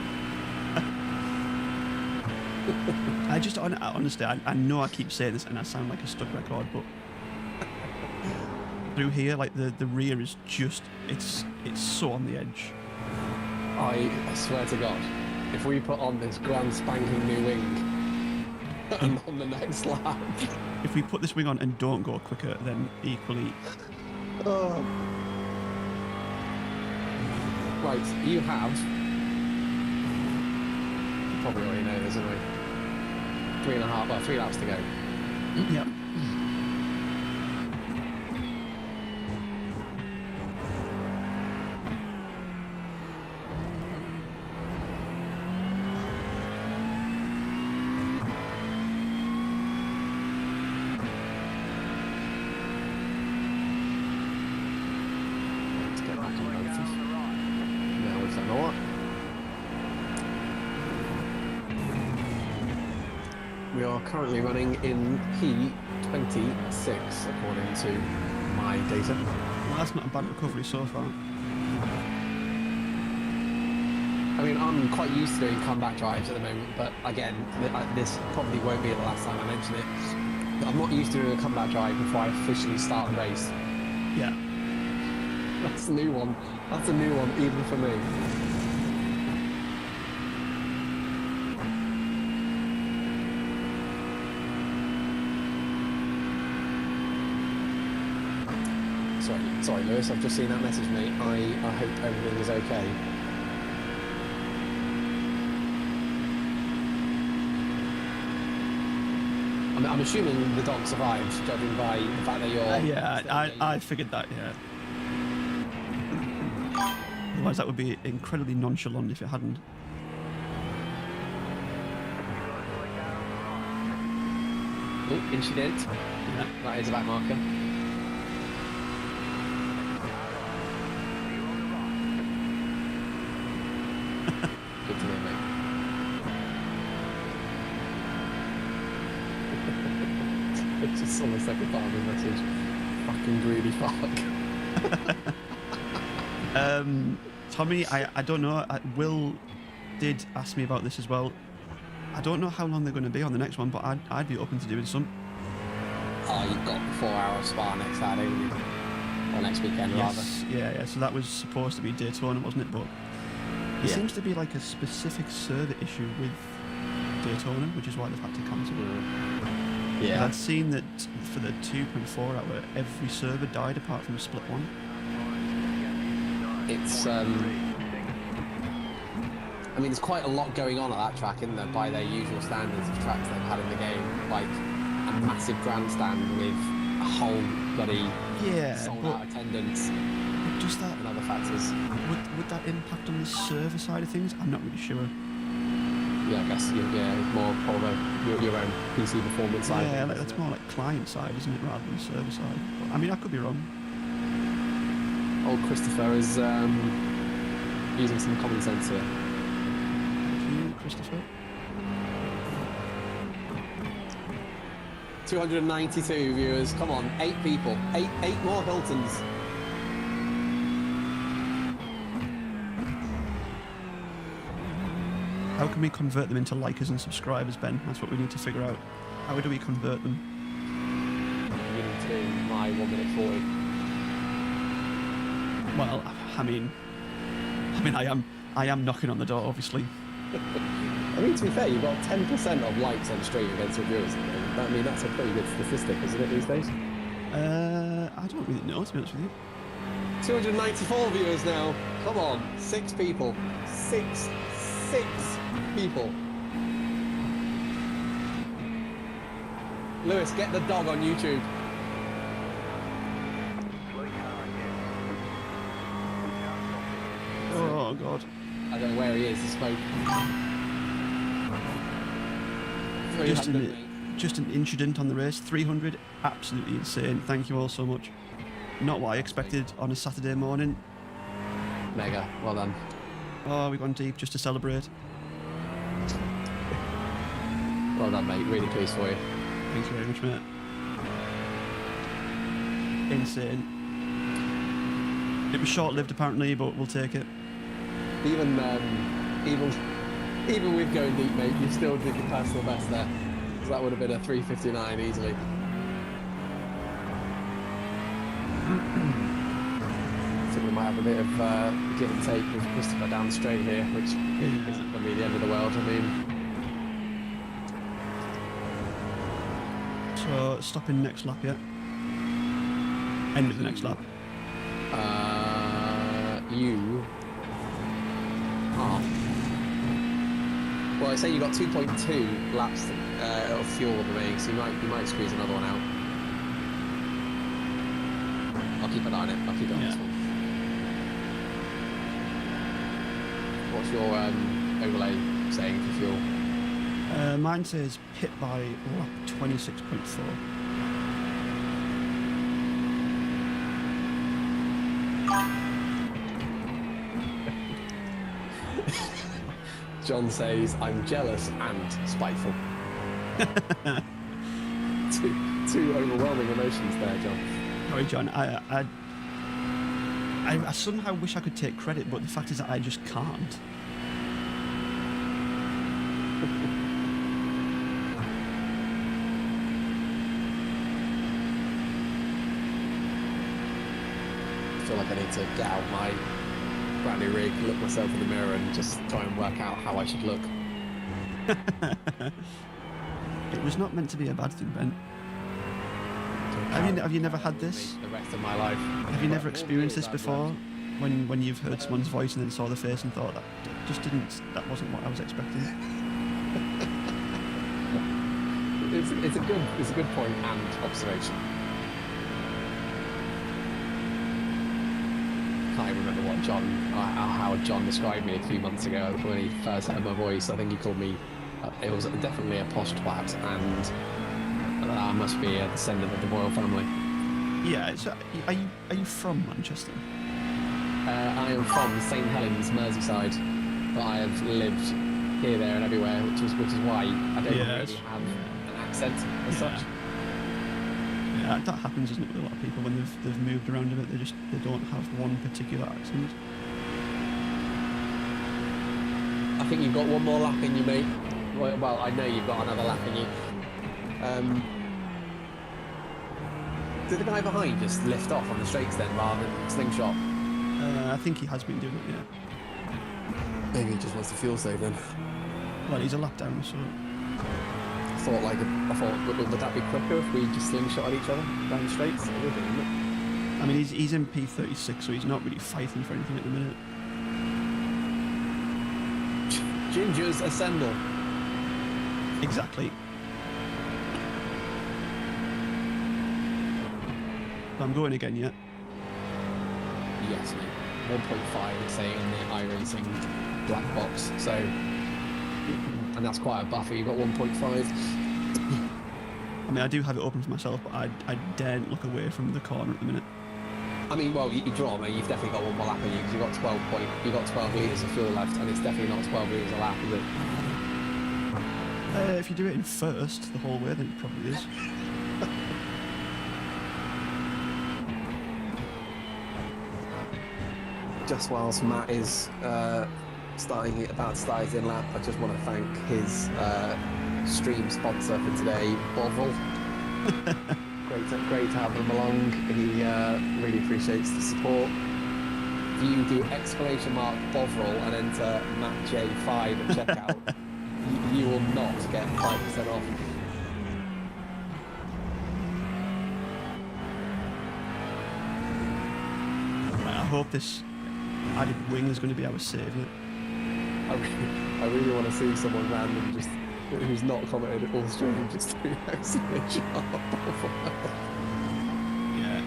Honestly, I know I keep saying this and I sound like a stuck record, but through here, like the rear is just, it's so on the edge. I swear to God, if we put on this grand spanking new wing and on the next lap. If we put this wing on and don't go quicker, then equally. Oh. Right, you have. You probably already know this, anyway. 3.5, well, 3 laps to go. Yep. Let's get back on notice. Now we've done all that. We are currently running in P26, according to my data. Well, that's not a bad recovery so far. I mean, I'm quite used to doing comeback drives at the moment, but again, this probably won't be the last time I mention it. I'm not used to doing a comeback drive before I officially start the race. Yeah. That's a new one. That's a new one, even for me. Sorry, Lewis, I've just seen that message, mate. I hope everything is okay. I'm assuming the dog survives, judging by the fact that you're... Yeah, I figured that, yeah. Otherwise that would be incredibly nonchalant if it hadn't. Oh, incident. Yeah. That is a back marker. Good to know, mate. It's just on the second part of the message. Fucking greedy fuck. Tommy, I don't know. Will did ask me about this as well. I don't know how long they're going to be on the next one, but I'd be open to doing some. Oh, you've got the 4-hour spa next Saturday, haven't you? Or next weekend, rather. Yeah. So that was supposed to be Daytona, wasn't it? But there seems to be like a specific server issue with Daytona, which is why they've had to cancel it. Yeah. I'd seen that for the 2.4 hour, every server died apart from a split one. It's I mean, there's quite a lot going on at that track, isn't there, by their usual standards of tracks they've had in the game, like a massive grandstand with a whole bloody sold out attendance. Does that and other factors? would that impact on the server side of things? I'm not really sure. Yeah, I guess more probably your own PC performance side. Yeah, that's more like client side, isn't it, rather than server side? But, I mean, I could be wrong. Old Christopher is using some common sense here. Christopher? 292 viewers. Come on, 8 people. 8 more Hiltons. How can we convert them into likers and subscribers, Ben? That's what we need to figure out. How do we convert them? You need to do my 1 minute 40. Well, I mean, mean, I am knocking on the door, obviously. I mean, to be fair, you've got 10% of likes on stream against reviewers. I mean, that's a pretty good statistic, isn't it, these days? I don't really know, to be honest with you. 294 viewers now. Come on, 6 people. Six people. Lewis, get the dog on YouTube. Oh, God. I don't know where he is, the smoke. Just an incident on the race. 300, absolutely insane. Thank you all so much. Not what I expected on a Saturday morning. Mega, well done. Oh, we've gone deep just to celebrate. Well done, mate. Really pleased for you. Thank you very much, mate. Insane. It was short-lived apparently, but we'll take it. Even with going deep, mate, you still did your personal best there. Because that would have been a 3:59 easily. I think we might have a bit of give and take with Christopher down straight here, which isn't going to be the end of the world. I mean, so stopping next lap, yeah. End of the next lap. You are. Well, I say you got 2.2 laps of fuel remaining, so you might squeeze another one out. I'll keep an eye on it. I'll keep it on this one. What's your overlay saying for fuel? Mine says pit by lap 26.4. John says, I'm jealous and spiteful. two overwhelming emotions there, John. Sorry, John. I somehow wish I could take credit, but the fact is that I just can't. I feel like I need to get out my brand new rig, look myself in the mirror and just try and work out how I should look. It was not meant to be a bad thing, Ben. Have you never had this? The rest of my life. Have you never experienced this before? When you've heard someone's voice and then saw the face and thought that wasn't what I was expecting. It's a good point and observation. Can't even remember what how John described me a few months ago when he first heard my voice. I think he called me. It was definitely a posh twat, and I must be a descendant of the royal family. Yeah. So are you from Manchester? I am from St Helens, Merseyside, but I have lived here, there, and everywhere, which is why I don't really have an accent as such. Yeah, that happens, isn't it, with a lot of people when they've moved around a bit. They don't have one particular accent. I think you've got one more lap in you, mate. Well, I know you've got another lap in you. Did the guy behind just lift off on the straights then, rather than slingshot? I think he has been doing it, yeah. Maybe he just wants to fuel save then. Well, he's a lap down, so... I thought, would that be quicker if we just slingshot at each other down the straights? It would be, wouldn't it? I mean, he's in P36, so he's not really fighting for anything at the minute. Gingers assemble. Exactly. I'm going again, yeah? Yes, mate. 1.5, it's saying in the iRacing black box, so... And that's quite a buffer, you've got 1.5. I mean, I do have it open for myself, but I daren't look away from the corner at the minute. I mean, well, you draw, mate, you've definitely got one more lap in you, because you've got 12 litres of fuel left, and it's definitely not 12 litres a lap, is it? If you do it in first the whole way, then it probably is. Just whilst Matt is about to start his in lap, I just want to thank his stream sponsor for today, Bovril. great to have him along. He really appreciates the support. if you do !Bovril and enter Matt J5 at checkout, you will not get 5% off. Right, I hope this added wing is going to be our saviour. I really want to see someone random just who's not commented all stream just do exclamation Bovril. Yeah.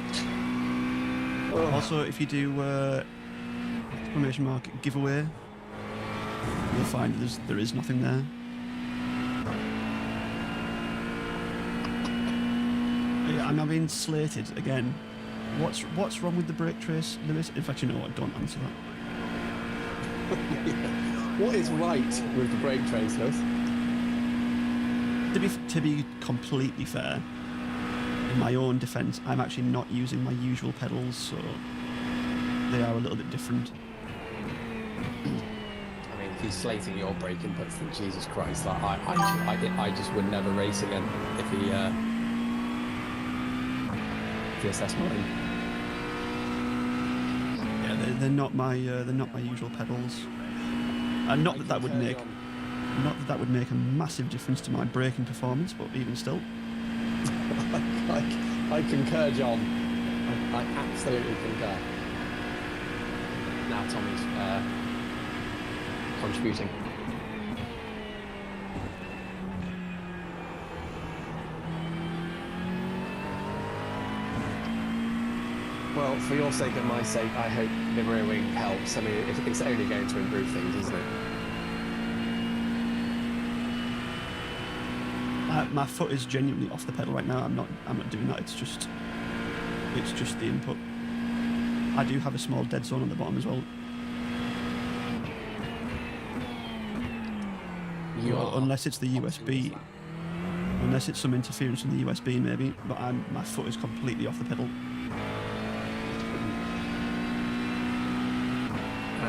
Oh. Also, if you do exclamation mark giveaway, you'll find there is nothing there. Yeah, I'm being slated again. What's wrong with the brake trace, Lewis? In fact, you know what? Don't answer that. What is right with the brake trace, Lewis? To be completely fair, in my own defence, I'm actually not using my usual pedals, so they are a little bit different. I mean, if he's slating your brake inputs, then Jesus Christ, like, I just would never race again if he assessed mine. Yeah, they're not my usual pedals, and not that would make a massive difference to my braking performance, but even still. I concur, John. I absolutely concur. Now Tommy's contributing. Well, for your sake and my sake, I hope the rear wing helps. I mean, it's only going to improve things, isn't it? My foot is genuinely off the pedal right now. I'm not doing that. It's just the input. I do have a small dead zone on the bottom as well. Unless it's the USB. Unless it's some interference from the USB, maybe. But my foot is completely off the pedal.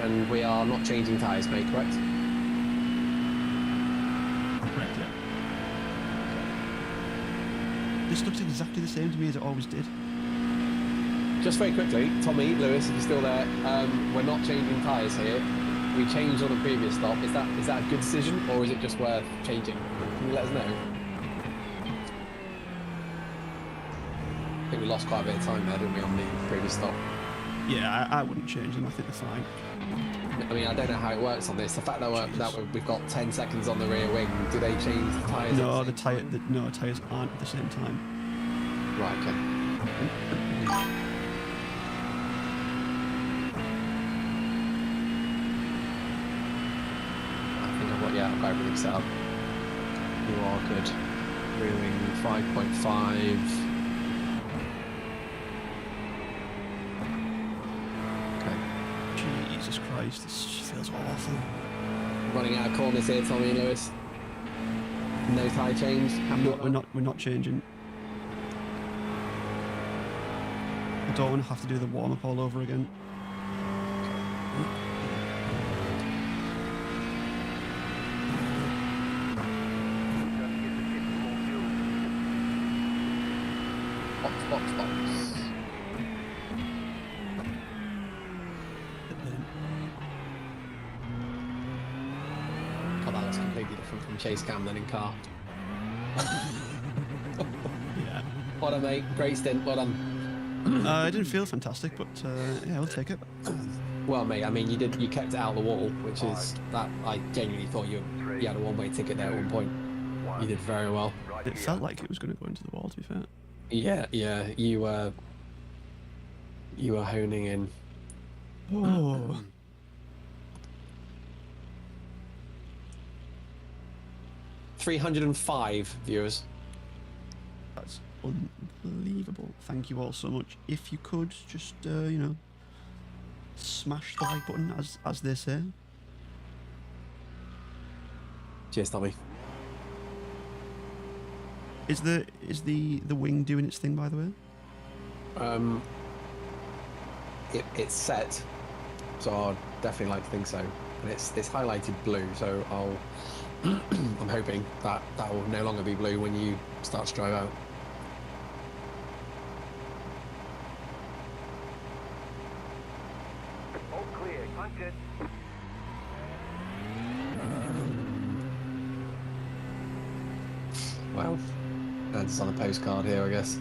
And we are not changing tyres, mate, correct? Correct, yeah. This looks exactly the same to me as it always did. Just very quickly, Tommy, Lewis, if you're still there, we're not changing tyres here. We changed on a previous stop. Is that a good decision, or is it just worth changing? Can you let us know? I think we lost quite a bit of time there, didn't we, on the previous stop? Yeah, I wouldn't change them. I think they're fine. I mean, I don't know how it works on this. The fact that we've got 10 seconds on the rear wing, do they change the tyres? No, tyres aren't at the same time. Right, okay. I've got everything set up. You are good. Rear wing 5.5. Jesus Christ, this feels awful. Running out of corners here, Tommy and Lewis. No tyre change. We're not changing. I don't want to have to do the warm up all over again. Box. God, that looks completely different from chase cam than in car. Yeah. Well done, mate. Great stint. Well done. It didn't feel fantastic, but yeah, I'll take it. Well, mate, I mean, you kept it out of the wall, which is that I genuinely thought you had a one-way ticket there at one point. You did very well. It felt like it was going to go into the wall, to be fair. Yeah, you were honing in. Oh. 305 viewers. That's unbelievable. Thank you all so much. If you could just, smash the like button, as they say. Cheers, Tommy. Is the wing doing its thing, by the way? It's set, so I'd definitely like to think so. And it's highlighted blue, so I'm hoping that will no longer be blue when you start to drive out. Clear. Punch it. Well, that's on a postcard here, I guess.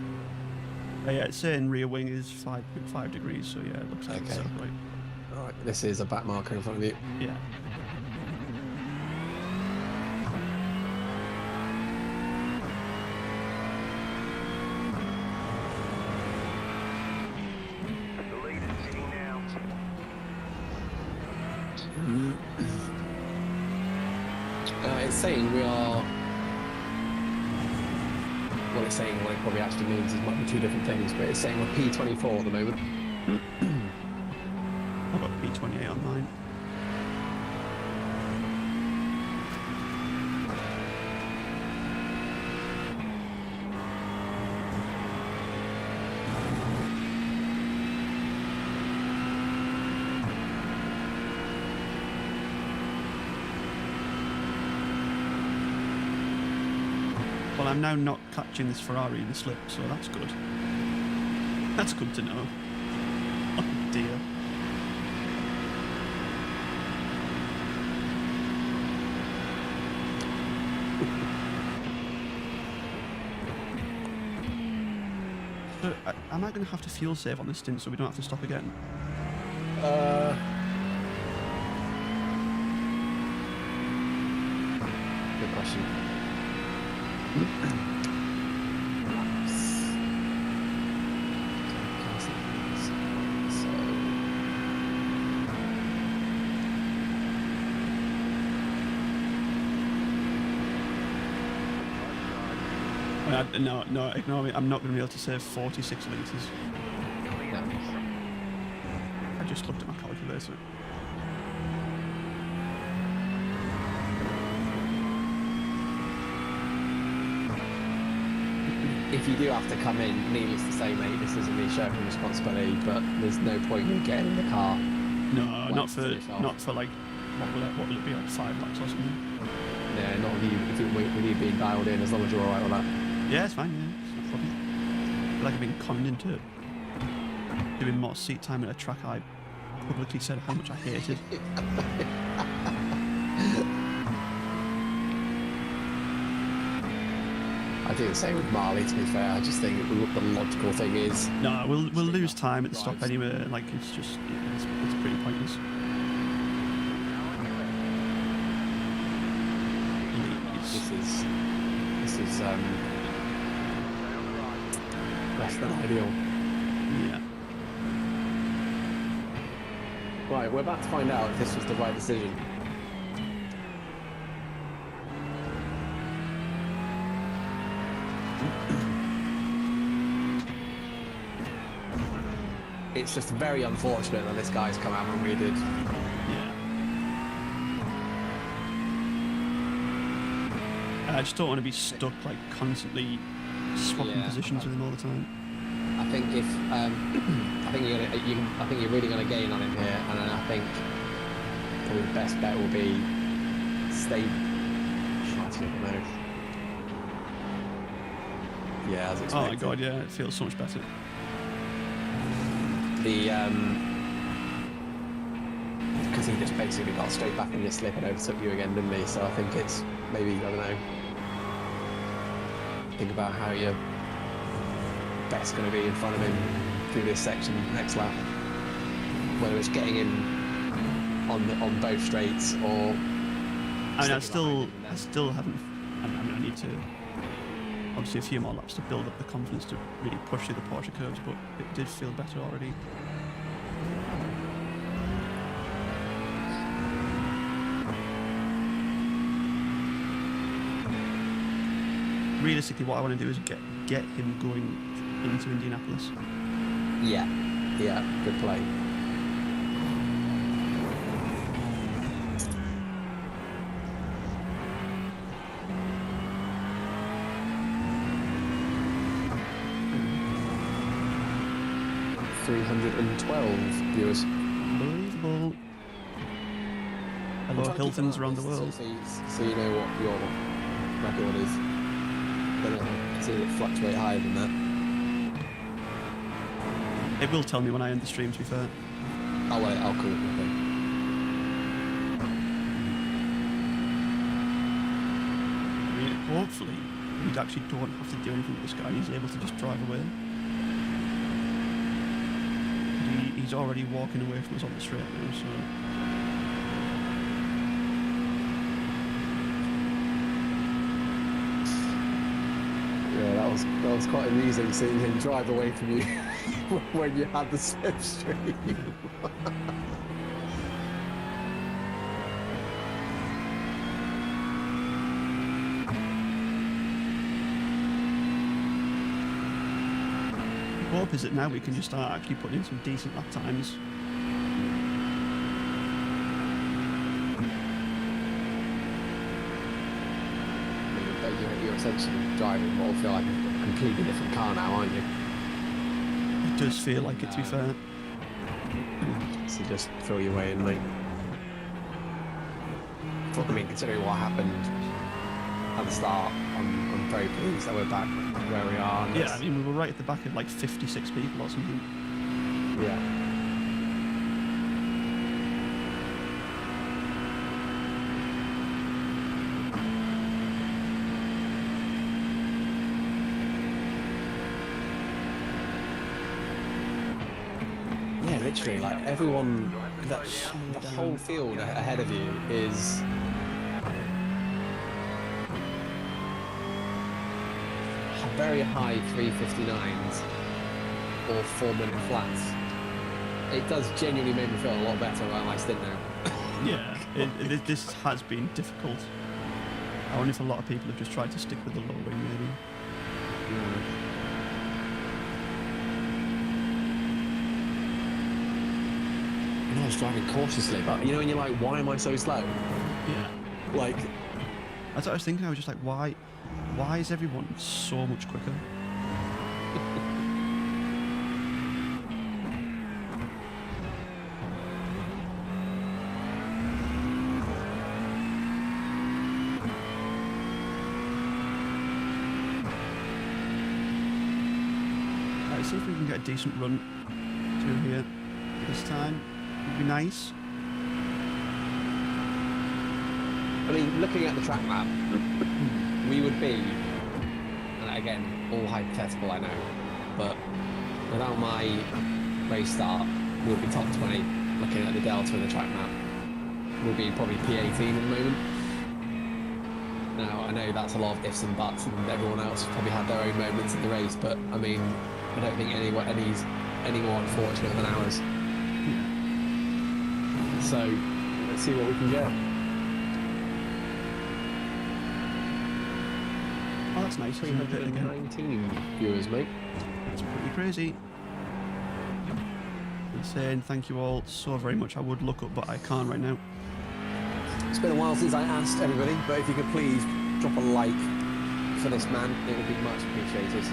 Yeah, it's saying rear wing is 5.5 degrees, so yeah, it looks like it's Okay. set up right. All right, this is a back marker in front of you. Yeah. The lead is sitting now. It's saying we are. What it's saying, what it probably actually means, is might be two different things. But it's saying we're P24 at the moment. I've got P28 on mine. Well, I'm now not catching this Ferrari in the slip, so that's good. That's good to know. Oh dear. So, am I going to have to fuel save on this stint so we don't have to stop again? Good question. No, ignore me. I'm not going to be able to save 46 litres. I just looked at my calculator. If you do have to come in, needless to say, mate, this isn't me shirking responsibility, but there's no point in getting in the car. No, not for finish off. like what will it be, like 5 laps or something? Yeah, not with you being dialed in, as long as you're alright with that. Yeah, it's fine. Yeah, it's no problem. I feel like I've been conned into doing more seat time at a track I publicly said how much I hated. I do the same with Marley, to be fair. I just think the logical thing is... No, we'll lose time at the stop anyway. Like, it's just, yeah, it's pretty pointless. This is less than ideal. Yeah. Right, we're about to find out if this was the right decision. It's just very unfortunate that this guy's come out when we did. Yeah. I just don't want to be stuck, like, constantly swapping positions with him all the time. I think if I think you're really going to gain on him here, and then I think probably the best bet will be stay. Actually, I don't know. Yeah, as expected. Oh my god, yeah, it feels so much better. Because he just basically got straight back in your slip and overtook you again, didn't he? So I think it's maybe, I don't know, think about how you're best going to be in front of him through this section next lap, whether it's getting him on both straights or... I mean, I still haven't... I need to... Obviously a few more laps to build up the confidence to really push through the Porsche curves, but it did feel better already. Realistically, what I want to do is get him going into Indianapolis. Yeah, good play. $312 viewers. Unbelievable. Hello, Hiltons around the world. So you know what your record is. I've seen it fluctuate higher than that. It will tell me when I end the stream, to be fair. Oh, wait, oh, cool. Okay. I mean, hopefully, we actually don't have to do anything with this guy. He's able to just drive away. He's already walking away from us on the straight now, so... Yeah, that was quite amusing seeing him drive away from you when you had the slipstream. Hope is that now we can just start actually putting in some decent lap times. You're essentially driving what will feel like a completely different car now, aren't you? It does feel like it, to be fair. So just feel your way in, mate. I mean, considering what happened at the start, I'm very pleased that we're back where we are. Yeah, I mean, we were right at the back of like 56 people or something. Yeah. Yeah, literally, like everyone, the whole field ahead of you is very high 359s or 4-minute flats. It does genuinely make me feel a lot better about my stint now. Yeah, this has been difficult. I wonder if a lot of people have just tried to stick with the low wing, maybe. I was driving cautiously, but you know, when you're like, why am I so slow? Yeah. Like, That's what I was thinking. I was just like, why is everyone so much quicker? Right, see if we can get a decent run through here this time. Would be nice. I mean, looking at the track map, we would be, and again, all hypothetical, I know, but without my race start, we'll be top 20 looking at the delta in the track map. We'll be probably P18 at the moment. Now, I know that's a lot of ifs and buts, and everyone else probably had their own moments in the race, but I mean, I don't think any's any more unfortunate than ours. So, let's see what we can get. Oh, that's nice. 319 viewers, mate. That's pretty crazy. And saying thank you all so very much. I would look up, but I can't right now. It's been a while since I asked everybody, but if you could please drop a like for this man, it would be much appreciated.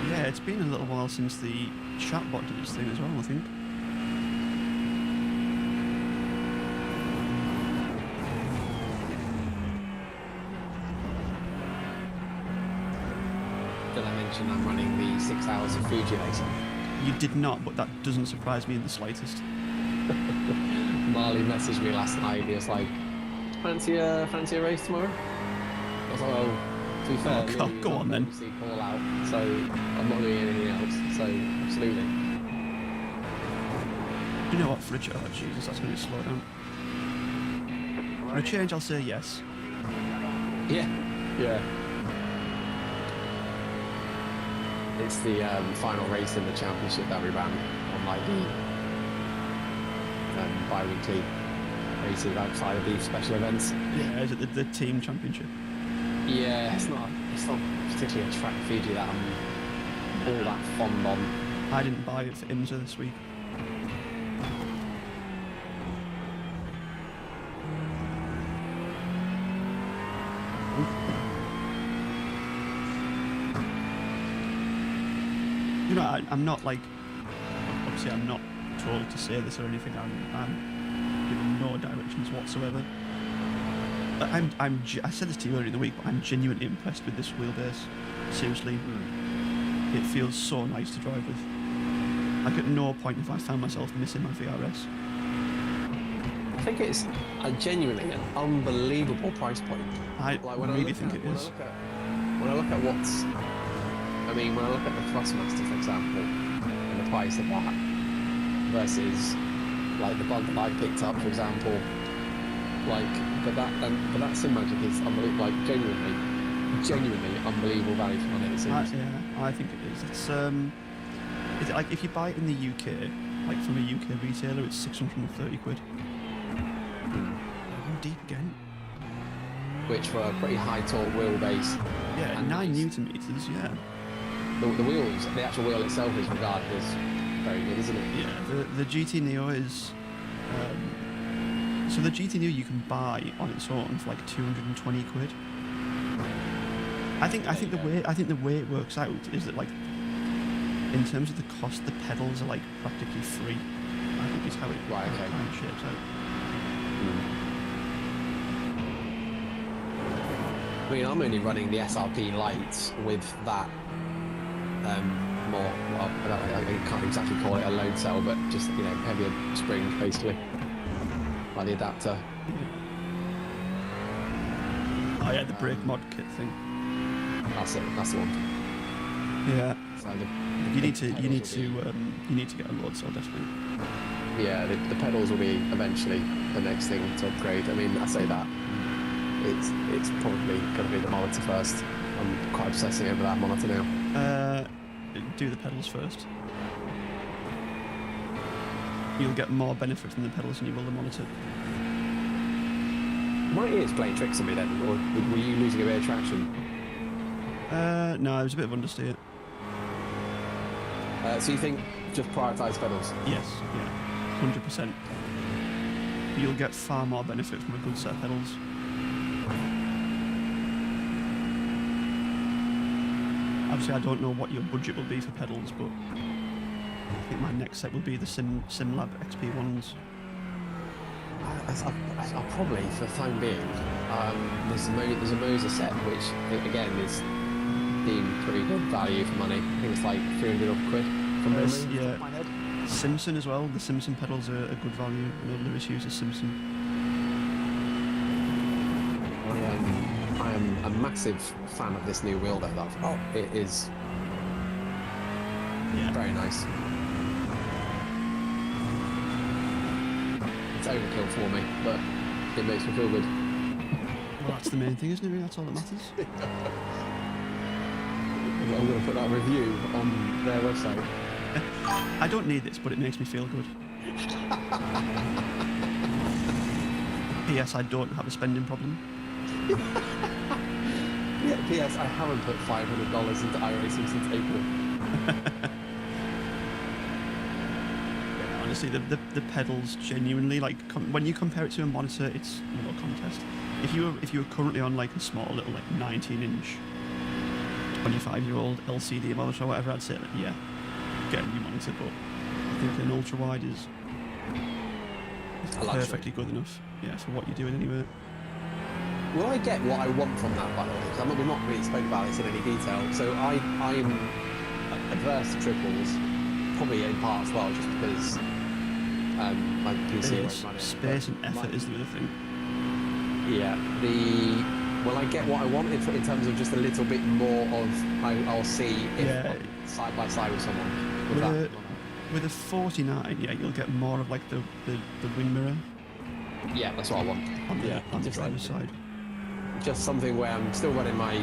Yeah, it's been a little while since the chatbot did its thing as well, I think. Did I mention I'm running the 6 hours of Fuji later? You did not, but that doesn't surprise me in the slightest. Marley messaged me last night. He was like, fancy a race tomorrow? I was like, well, to be fair, Oh, God, go on then. obviously call out, so I'm not doing anything else, so absolutely. You know what, for a change, oh Jesus, that's going to slow down. For a change, I'll say yes. Yeah, yeah. It's the final race in the championship that we ran on like the bi-weekly races outside of these special events. Yeah, is it the team championship? Yeah, it's not particularly a track Fiji that I'm all that fond on. I didn't buy it for IMSA this week. You know, I'm not like, obviously I'm not told to say this or anything. I'm given no directions whatsoever. But I said this to you earlier in the week, but I'm genuinely impressed with this wheelbase. Seriously, it feels so nice to drive with. Like at no point have I found myself missing my VRS. I think it's genuinely an unbelievable price point. I really think it is. When I look at what's, I mean, when I look at the Thrustmaster, for example, and the price of that versus like the bug that I picked up, for example, like, but that Sim Magic is unbelievable, like genuinely unbelievable value for money. It seems. Yeah, I think it is. It's like if you buy it in the UK, like from a UK retailer, it's 630 quid. Deep again. Which for a pretty high torque wheelbase. Yeah, and 9 newton meters. Yeah. The wheels, the actual wheel itself is regarded as very good, isn't it? Yeah. The GT Neo is. So the GT Neo you can buy on its own for like 220 quid. I think the way it works out is that like in terms of the cost, the pedals are like practically free. I think is how it kind of shapes out. I mean, I'm only running the SRP lights with that more, well, I can't exactly call it a load cell, but just, you know, heavier springs basically, like the adapter. Oh yeah, the brake mod kit thing. That's it. That's the one. Yeah. So You need to get a load cell, definitely. Yeah, the pedals will be eventually the next thing to upgrade. I mean, I say that it's probably going to be the monitor first. I'm quite obsessing over that monitor now. Do the pedals first. You'll get more benefit from the pedals than you will the monitor. My ears playing tricks on me then, or were you losing a bit of traction? No, it was a bit of understeer. So you think just prioritise pedals? Yes, yeah, 100%. You'll get far more benefit from a good set of pedals. Obviously, I don't know what your budget will be for pedals, but I think my next set will be the SimLab XP ones. I'll probably, for the time being, there's a Moser set, which again is deemed pretty good value for money. I think it's like 300 quid from memory. Yeah. My head. Simpson as well. The Simpson pedals are a good value. I know Lewis uses Simpson. I am a massive fan of this new wheel though. It is very nice. It's overkill for me, but it makes me feel good. Well, that's the main thing, isn't it? Really? That's all that matters. I'm going to put that review on their website. I don't need this, but it makes me feel good. P.S. I don't have a spending problem. Yeah, P.S. I haven't put $500 into iRacing since April. Yeah, honestly, the pedals genuinely, like, when you compare it to a monitor, it's no contest. If you were currently on like a small little like 19-inch 25-year-old LCD monitor or whatever, I'd say that, yeah, get a new monitor, but I think an ultra wide is perfectly good enough, yeah, for what you're doing anyway. Will I get what I want from that, by the way? Because we've not really spoken about this in any detail. So I am adverse to triples, probably in part as well, just because my PC won't run it. Space and effort is the other thing. Yeah, will I get what I want in terms of just a little bit more of I'll see if I'm side by side with someone with a 49, yeah, you'll get more of like the wing mirror. Yeah, that's what I want. On the driver's side. Just something where I'm still running my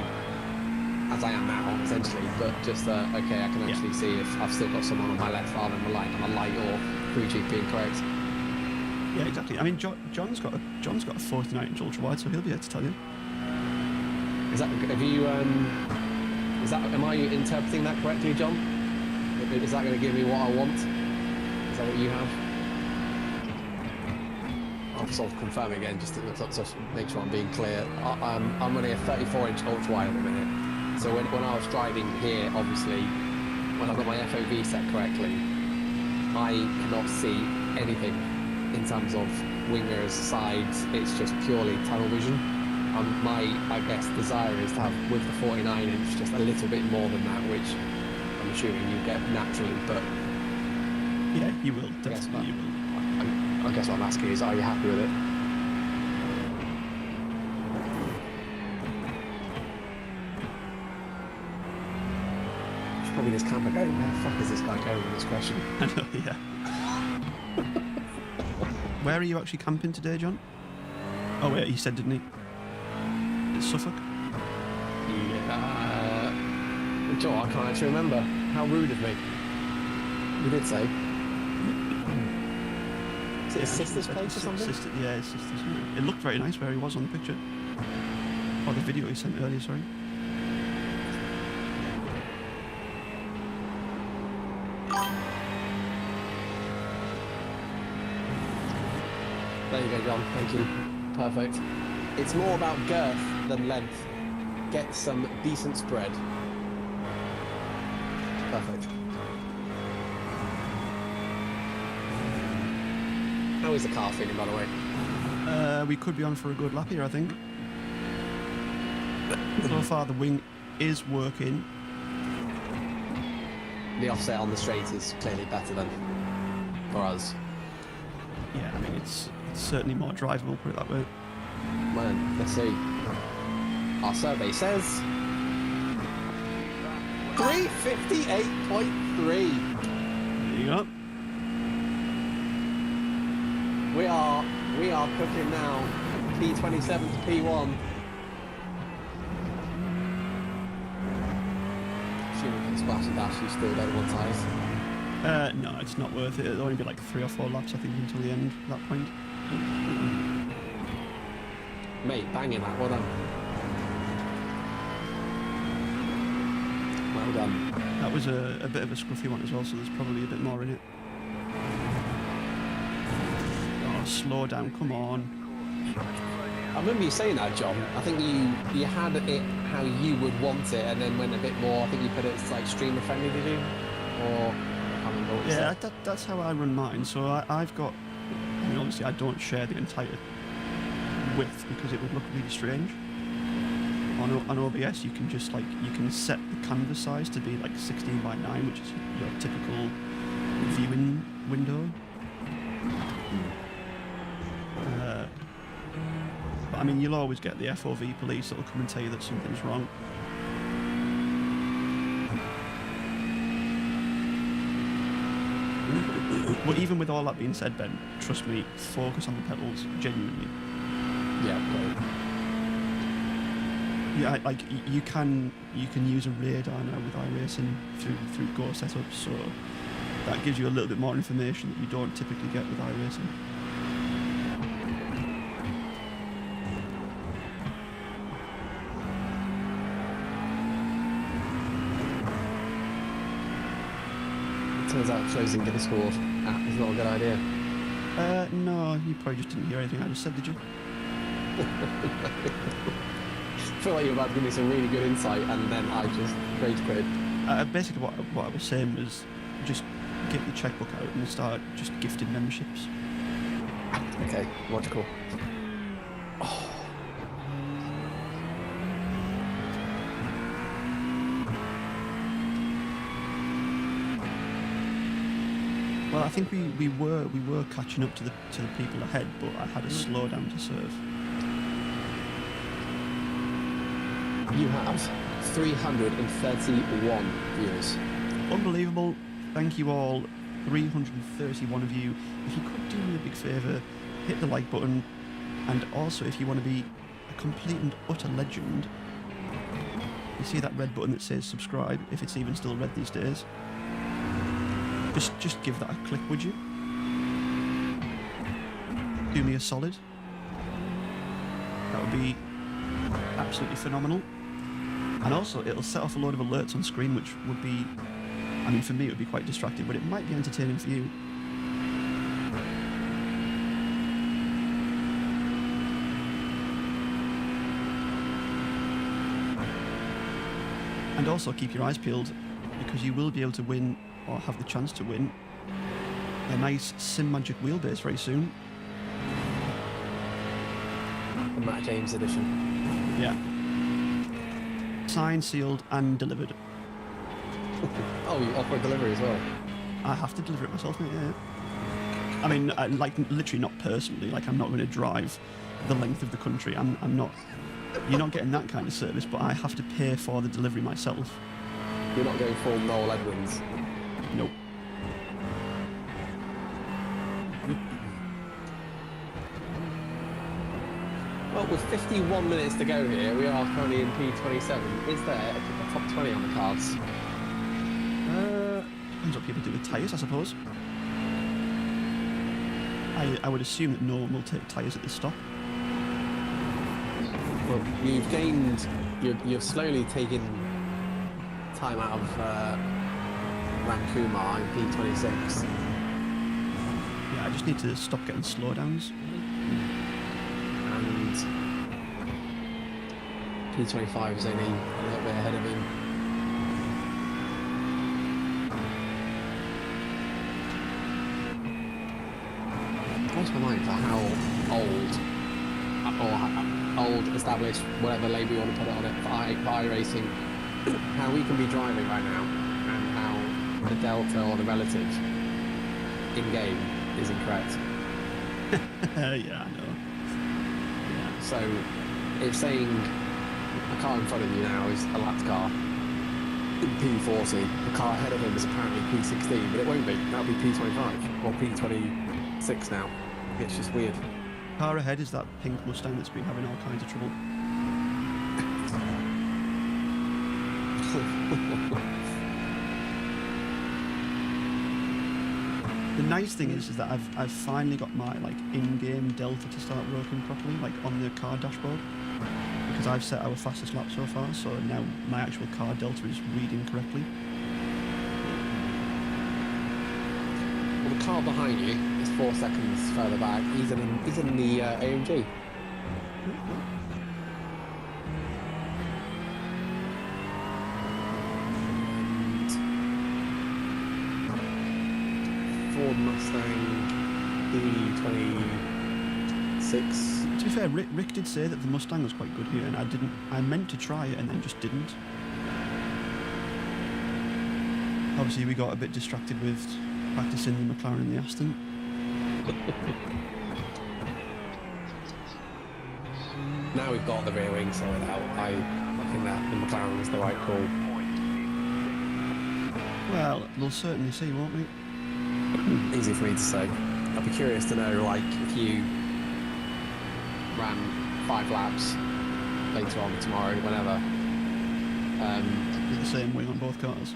as I am now, essentially, but just okay, I can actually see if I've still got someone on my left rather than relying on a light or crew chief being correct. Yeah, exactly. I mean, John's got a 49-inch ultra wide, so he'll be able to tell you. Is that am I interpreting that correctly, John? Is that going to give me what I want? Is that what you have? I'll sort of confirm again, just to make sure I'm being clear. I'm running a 34-inch ultra wide at the minute. So when I was driving here, obviously, when I got my FOV set correctly, I cannot see anything in terms of wing mirrors, sides. It's just purely tunnel vision. My, I guess, desire is to have, with the 49-inch, just a little bit more than that, which I'm assuming you get naturally, but Yeah, you will. Definitely you will. I guess what I'm asking is, are you happy with it? Should probably this camera going, where the fuck is this guy going with this question? I know, yeah. Where are you actually camping today, John? Oh wait, he said, didn't he? It's Suffolk? Yeah. Joe, I can't actually remember. How rude of me. You did say. Is it his sister's place or something? Yeah, his sister's. It looked very nice where he was on the picture. Or the video he sent earlier, sorry. There you go, John. Thank you. Perfect. It's more about girth than length. Get some decent spread. Perfect. How is the car feeling, by the way? We could be on for a good lap here, I think. So far, the wing is working. The offset on the straight is clearly better than for us. Yeah, I mean, it's certainly more drivable, put it that way. Man, let's see. Our survey says 358.3. There you go. We are cooking now. P27 to P1. Assuming for the splash and dash, you still don't want tyres. No, it's not worth it. It'll only be like 3 or 4 laps, I think, until the end at that point. Mate, banging that. Well done. Well done. That was a bit of a scruffy one as well, so there's probably a bit more in it. Oh, slow down, come on. I remember you saying that, John. I think you had it how you would want it, and then went a bit more. I think you put it as like streamer friendly, did you? Or I can't remember what you Yeah, said. that's how I run mine. So I've got. I mean, obviously, I don't share the entire width because it would look really strange. On OBS, you can just you can set the canvas size to be like 16:9, which is your typical viewing window. But I mean, you'll always get the FOV police that'll come and tell you that something's wrong. But even with all that being said, Ben, trust me, focus on the pedals, genuinely. Yeah, Yeah, like you can use a radar now with iRacing through Go setups, so that gives you a little bit more information that you don't typically get with iRacing. turns out closing the Discord app is not a good idea. No, you probably just didn't hear anything I just said, did you? I feel like you're about to give me some really good insight, and then I just rage quit. Basically, what I was saying was just get your checkbook out and start just gifting memberships. Okay, logical. Oh. Well, I think we were catching up to the people ahead, but I had a slowdown to serve. You have 331 viewers. Unbelievable. Thank you all. 331 of you. If you could do me a big favour, hit the like button, and also if you want to be a complete and utter legend, you see that red button that says subscribe, if it's even still red these days. Just give that a click, would you? Do me a solid. That would be absolutely phenomenal. And also, it'll set off a load of alerts on screen, which would be, I mean, for me, it would be quite distracting, but it might be entertaining for you. And also, keep your eyes peeled, because you will be able to win, or have the chance to win, a nice Sim Magic wheelbase very soon. The Matt James edition. Yeah. Signed, sealed, and delivered. Oh, you offer a delivery as well? I have to deliver it myself, mate. Yeah. I mean, like literally not personally. Like I'm not going to drive the length of the country. I'm not. You're not getting that kind of service, but I have to pay for the delivery myself. You're not going full Noel Edmonds. Nope. Well, with 51 minutes to go here, we are currently in P27. Is there a top 20 on the cards? Depends what people do with tyres, I suppose. I would assume that no one will take tyres at the stop. Well, you've gained, you've slowly taken time out of Ramkumar in P26. Yeah, I just need to stop getting slowdowns. And P25 is only a little bit ahead of him. What's my mind for how old or how old, established, whatever label you want to put it on it, for iRacing, how we can be driving right now and how the delta or the relative in game is incorrect. Yeah, I know. Yeah. So it's saying the car in front of you now is a lapped car in P40. The car ahead of him is apparently P16, but it won't be. That'll be P25 or P26 now. It's just weird. Car ahead is that pink Mustang that's been having all kinds of trouble. The nice thing is that I've finally got my like in-game delta to start working properly, like on the car dashboard, because I've set our fastest lap so far. So now my actual car delta is reading correctly. Well, the car behind you is 4 seconds further back. He's in the AMG. Ford Mustang E26. To be fair, Rick did say that the Mustang was quite good here, and I meant to try it and then just didn't. Obviously, we got a bit distracted with practicing the McLaren and the Aston. Now we've got the rear wing sorted out. I think that the McLaren was the right call. Well, we'll certainly see, won't we? Easy for me to say. I'd be curious to know, like, if you ran 5 laps later on tomorrow, whenever. With the same wing on both cars.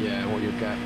Yeah, what you'd get.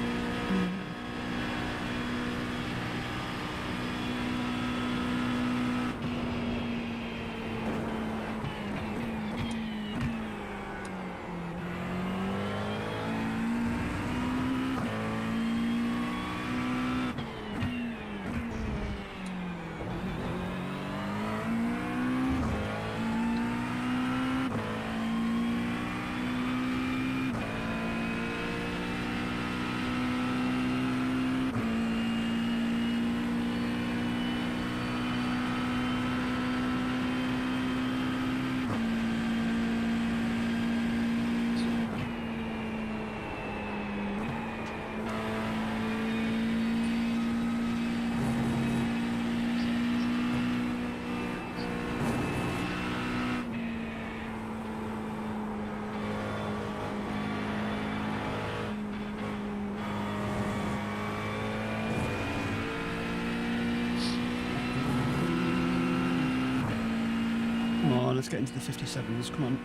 Come on, let's get into the 57s. Come on.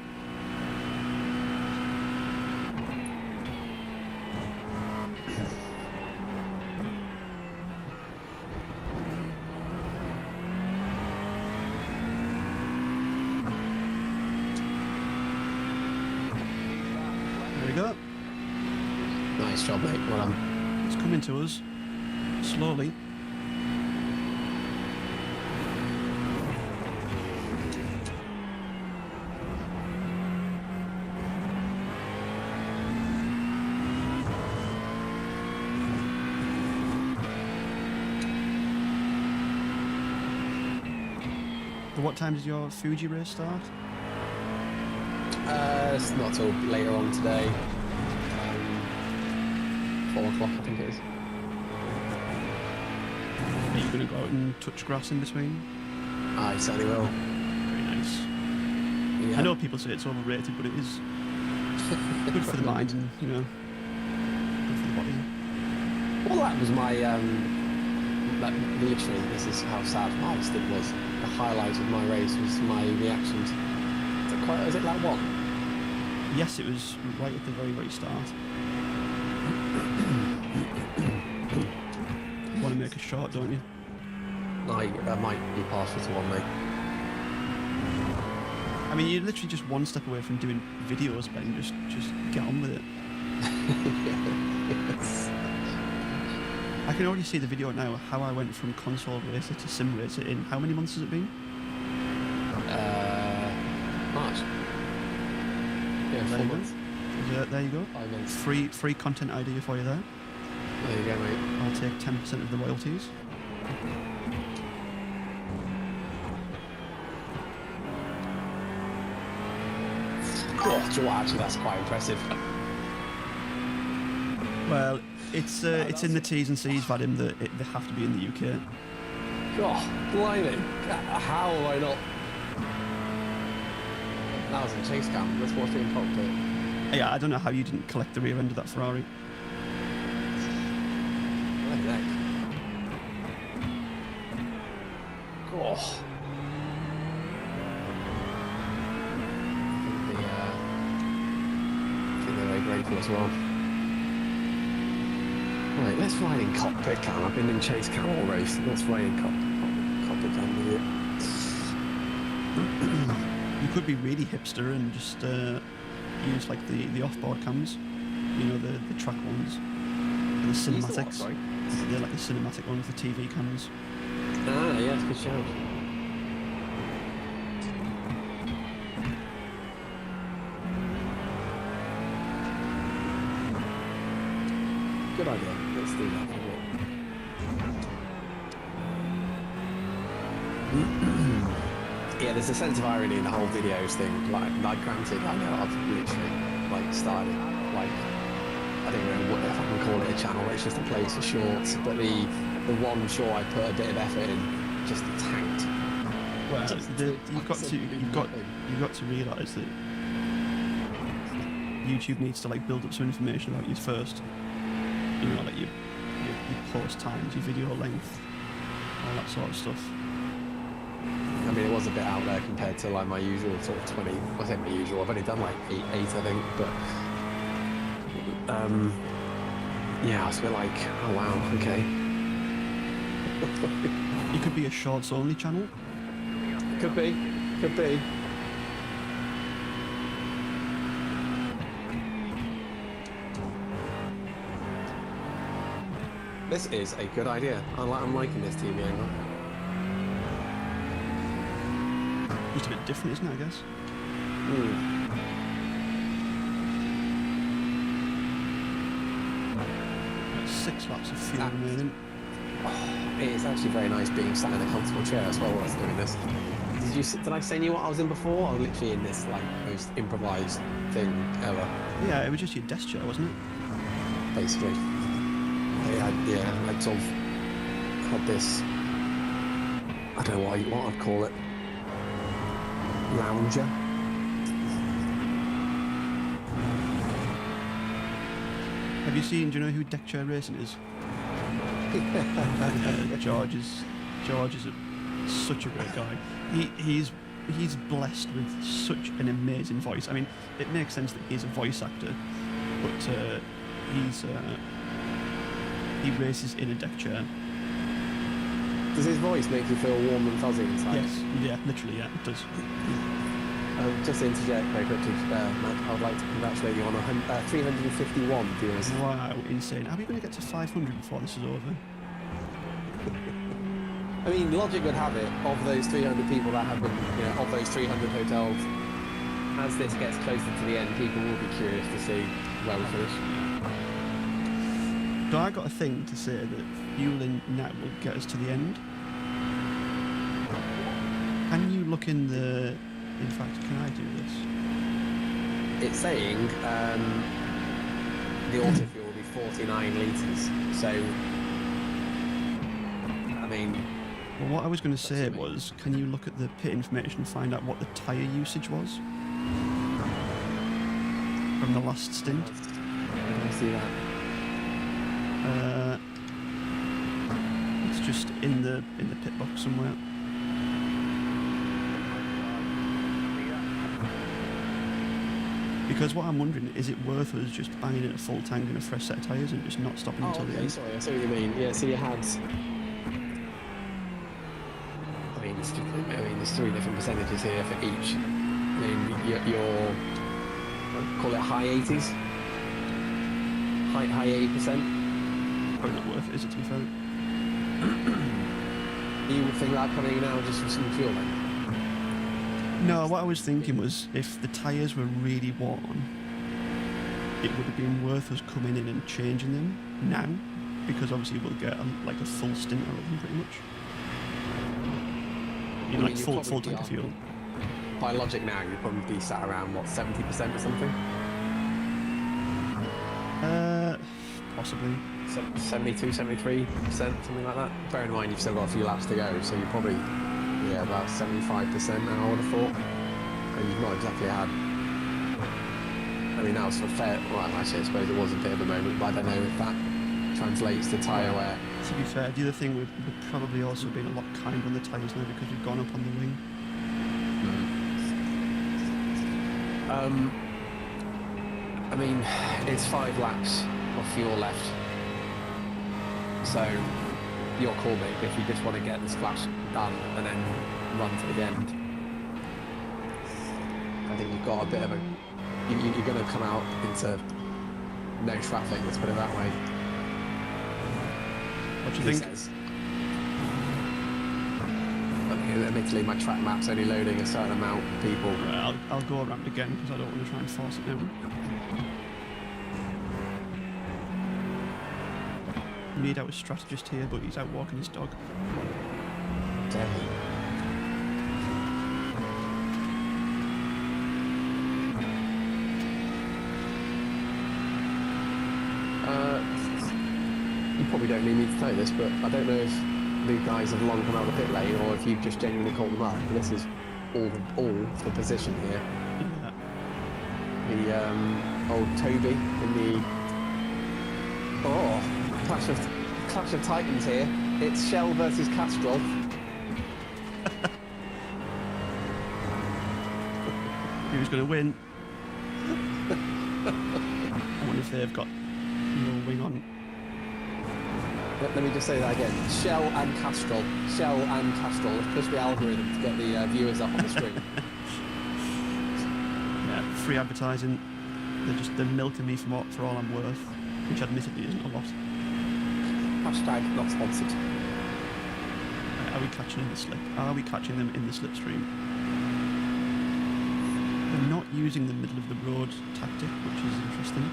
There we go. Nice job, mate. Well done. It's coming to us. Slowly. What time does your Fuji race start? It's not till later on today. 4 o'clock, I think it is. going to go out and touch grass in between? I certainly will. Very nice. Yeah. I know people say it's overrated, but it is good for the mind and, you know, good for the body. Well, that was my, literally, this is how sad my stint was. The highlight of my race was my reactions. Is it lap 1? Yes, it was right at the very, very start. You want to make a shot, don't you? I might be partial to one, mate. I mean, you're literally just one step away from doing videos, Ben. Just get on with it. Yes. I can already see the video now, how I went from console racer to sim racer in how many months has it been? March. Yeah, 4 months. There you go. 5 months. Free content idea for you there. There you go, mate. I'll take 10% of the royalties. Oh, actually, that's quite impressive. Well, it's in the T's and C's, Vadim, that they have to be in the UK. God, blimey. How have I not... That was in chase cam. Let's watch it in cockpit. Yeah, I don't know how you didn't collect the rear end of that Ferrari. What the heck? God. I think they're very grateful as well. Right, let's ride in cockpit cam. I've been in chase cam all race. Let's ride in cockpit cam with it. You could be really hipster and just use like the off-board cams, you know, the track ones, the cinematics. They're like the cinematic ones, the TV cams. Ah, yeah, it's a good shout. Good idea. Let's do that for a bit. Yeah, there's a sense of irony in the whole videos thing. Like granted, I know I've literally started I don't know what if I can call it a channel. It's just a place for shorts. But the one short I put a bit of effort in just tanked. Well, you've got to realise that YouTube needs to like build up some information about you first. You know, like your post times, your video length, all that sort of stuff. I mean, it was a bit out there compared to like my usual sort of 20. I say my usual. I've only done like eight, I think. But yeah, I was a bit like, oh wow, okay. You could be a shorts only channel. Could be. This is a good idea. I'm liking this TV angle. Just a bit different, isn't it, I guess? Mm. 6 laps of fuel remaining. Oh, it is actually very nice being sat in a comfortable chair as well while I was doing this. Did I send you what I was in before? I was literally in this like most improvised thing ever. Yeah, it was just your desk chair, wasn't it? Basically. I sort of had this, I don't know what I'd call it, lounger. Have you seen, do you know who Deck Chair Racing is? George is such a great guy. He's blessed with such an amazing voice. I mean, it makes sense that he's a voice actor, but he races in a deck chair. Does his voice make you feel warm and fuzzy inside? Yes, yeah, literally, yeah, it does. Just to interject very quickly, Matt, I would like to congratulate you on 351 viewers. Wow, insane. Are we going to get to 500 before this is over? I mean, logic would have it, of those 300 people that have been, of those 300 hotels, as this gets closer to the end, people will be curious to see where we finish. So I got a thing to say that fueling now will get us to the end. Can you look in the... In fact, can I do this? It's saying the auto fuel will be 49 litres, so I mean, Well, what I was going to say That's amazing. was, can you look at the pit information and find out what the tyre usage was from the last stint? where do I see that? It's just in the pit box somewhere. Because what I'm wondering, is it worth us just banging in a full tank and a fresh set of tyres and just not stopping Oh, until the okay, end? sorry, I see what you mean. Yeah, so you had. I mean, there's 3 different percentages here for each. I mean, you're call it high 80s, high 80%. Probably not worth it, is it, to be fair? You would think that coming now just for some fuel then? No, what I was thinking was, if the tyres were really worn, it would have been worth us coming in and changing them now, because obviously we'll get a full stint out of them pretty much. You know, like you'll full probably tank of be fuel. By logic now, you'd probably be sat around, what, 70% or something? Possibly. 72, 73%, something like that. Bear in mind you've still got a few laps to go, so you're probably, about 75% now, I would have thought. And you've not exactly had... I mean, that was a fair... Well, actually, I suppose it was a bit of a moment, but I don't know if that translates to tyre wear. To be fair, the other thing, we've probably also been a lot kinder on the tyres now because we've gone up on the wing. I mean, it's 5 laps of fuel left. So, your call, mate, if you just want to get the splash done and then run to the end. I think you've got a bit of a... You're going to come out into no traffic, let's put it that way. What do you think? I mean, admittedly, my track map's only loading a certain amount of people. Right, I'll go around again because I don't want to try and force it now. Made out a strategist here, but he's out walking his dog. Damn. You probably don't need me to tell you this, but I don't know if the guys have long come out of the pit lane or if you've just genuinely called them up. This is all the position here. Yeah. The old Toby in the Clash of Titans here. It's Shell versus Castrol. Who's going to win? I wonder if they've got no wing on. Let me just say that again. Shell and Castrol. Shell and Castrol. Let's push the algorithm to get the viewers up on the screen. Yeah, free advertising. They're milking me for all I'm worth, which admittedly isn't a lot. Hashtag not sponsored. Are we catching in the slip? Are we catching them in the slipstream? They're not using the middle of the road tactic, which is interesting.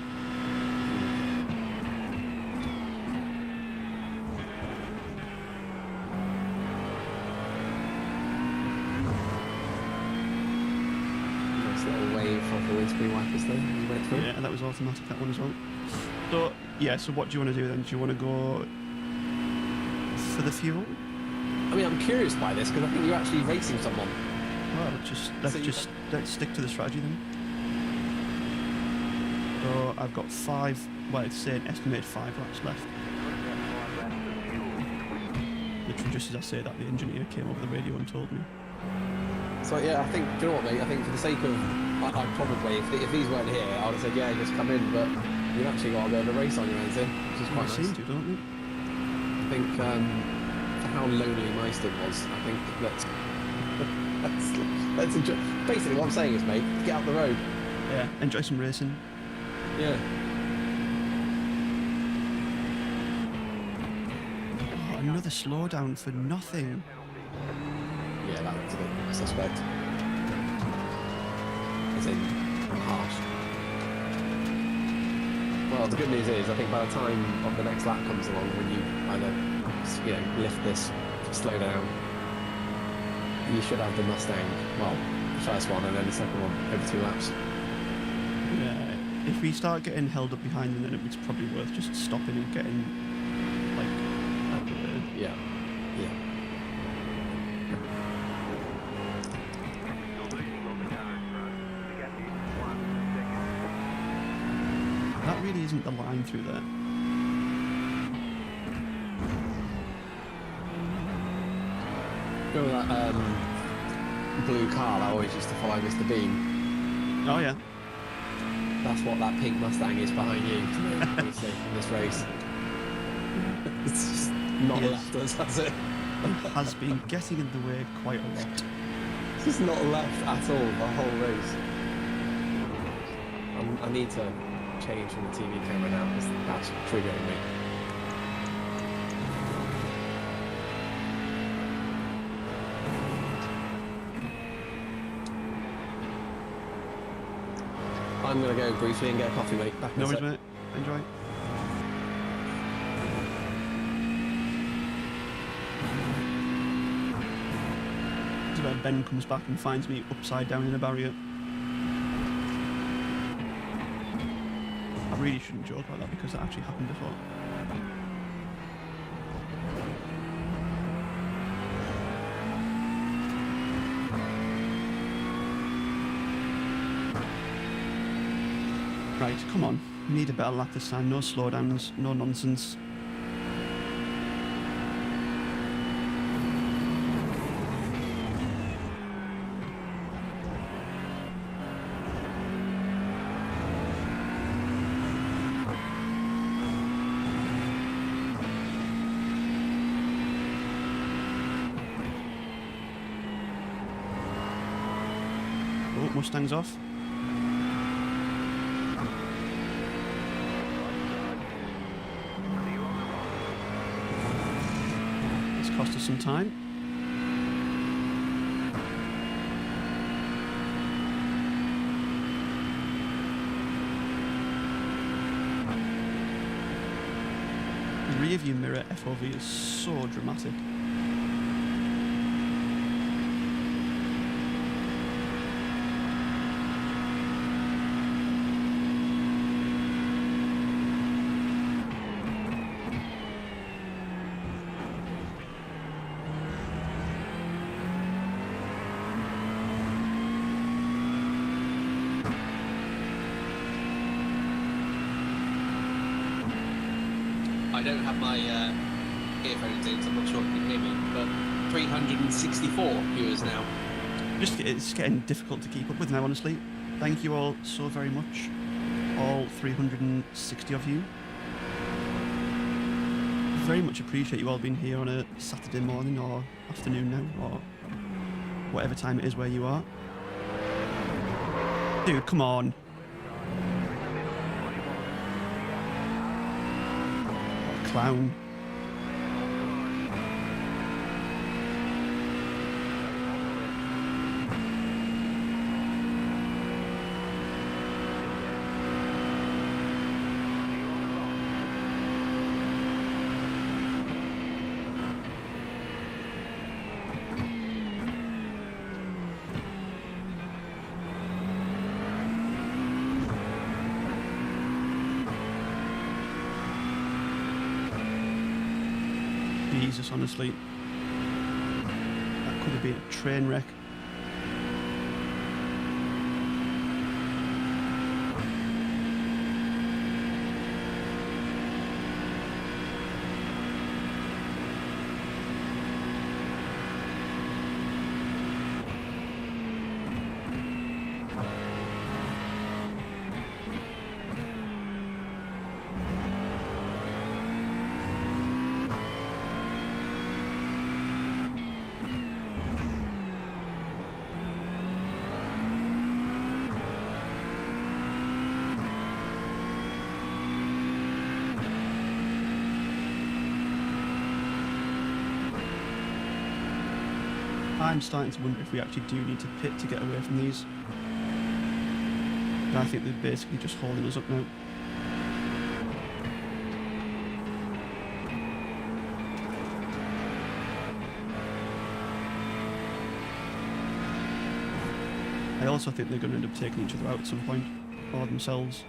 Nice little wave of the windscreen wipers there. You went through. Yeah, and that was automatic, that one as well. So, yeah, so what do you want to do then? Do you want to go for the fuel? I mean, I'm curious by this because I think you're actually racing someone. Well, let's stick to the strategy then. So I've got 5, well, it's saying estimated 5 laps left. Literally just as I say that, the engineer came over the radio and told me. So yeah, I think, do you know what, mate? I think for the sake of, I'd probably, if these weren't here, I would have said, yeah, just come in, but you've actually got a bit of a race on your hands here, which is quite nice. Seem to, don't we? I think, for how lonely my stint was, I think let's enjoy. Basically, what I'm saying is, mate, get out the road. Yeah, enjoy some racing. Yeah. Oh, another slowdown for nothing. Yeah, that was a bit suspect. As in, harsh. Well, the good news is, I think by the time of the next lap comes along, when you either, lift this, slow down, you should have the Mustang, well, the first one and then the second one over 2 laps. Yeah, if we start getting held up behind them, then it's probably worth just stopping and getting, like, out the way. Yeah, yeah. really isn't the line through there. Remember that blue car that always used to follow Mr. Bean? Oh yeah. That's what that pink Mustang is behind you, to me, obviously, in this race. It's just not Yes. left us, has it? It has been getting in the way quite a lot. It's just not left at all, the whole race. I need to change from the TV camera now, because that's triggering me. I'm going to go briefly and get a coffee, mate. Back in No a worries, sec. mate. Enjoy. This is where Ben comes back and finds me upside down in a barrier. I really shouldn't joke about that because that actually happened before. Right, come on. We need a better lap this time. No slowdowns, no nonsense. Oh, Mustang's off. It's cost us some time. The rear view mirror FOV is so dramatic. I don't have my earphones in, so I'm not sure if you can hear me, but 364 viewers now. It's getting difficult to keep up with now, honestly. Thank you all so very much. All 360 of you. Very much appreciate you all being here on a Saturday morning or afternoon now, or whatever time it is where you are. Dude, come on. Clown. Jesus, honestly. That could have been a train wreck. I'm starting to wonder if we actually do need to pit to get away from these. But I think they're basically just holding us up now. I also think they're going to end up taking each other out at some point, or themselves.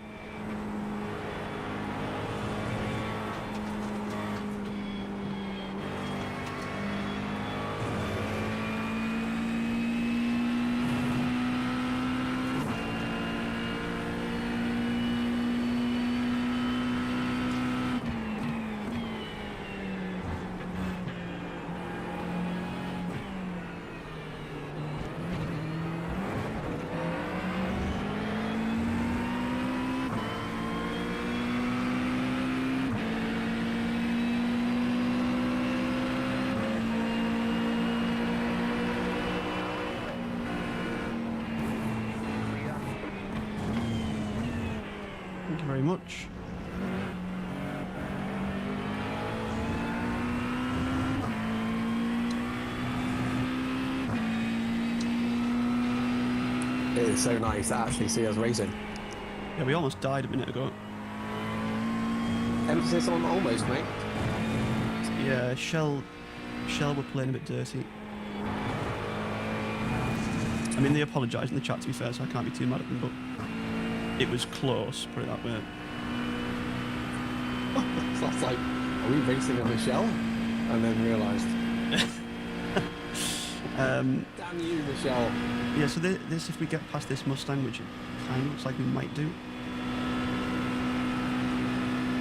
very much. It is so nice to actually see us racing. Yeah, we almost died a minute ago. Emphasis on almost, mate. Yeah, Shell were playing a bit dirty. I mean, they apologised in the chat, to be fair, so I can't be too mad at them, but it was close, put it that way. So I was like, are we racing on the Michelle? And then realised. Damn you, Michelle. Yeah, so this, if we get past this Mustang, which it kind of looks like we might do,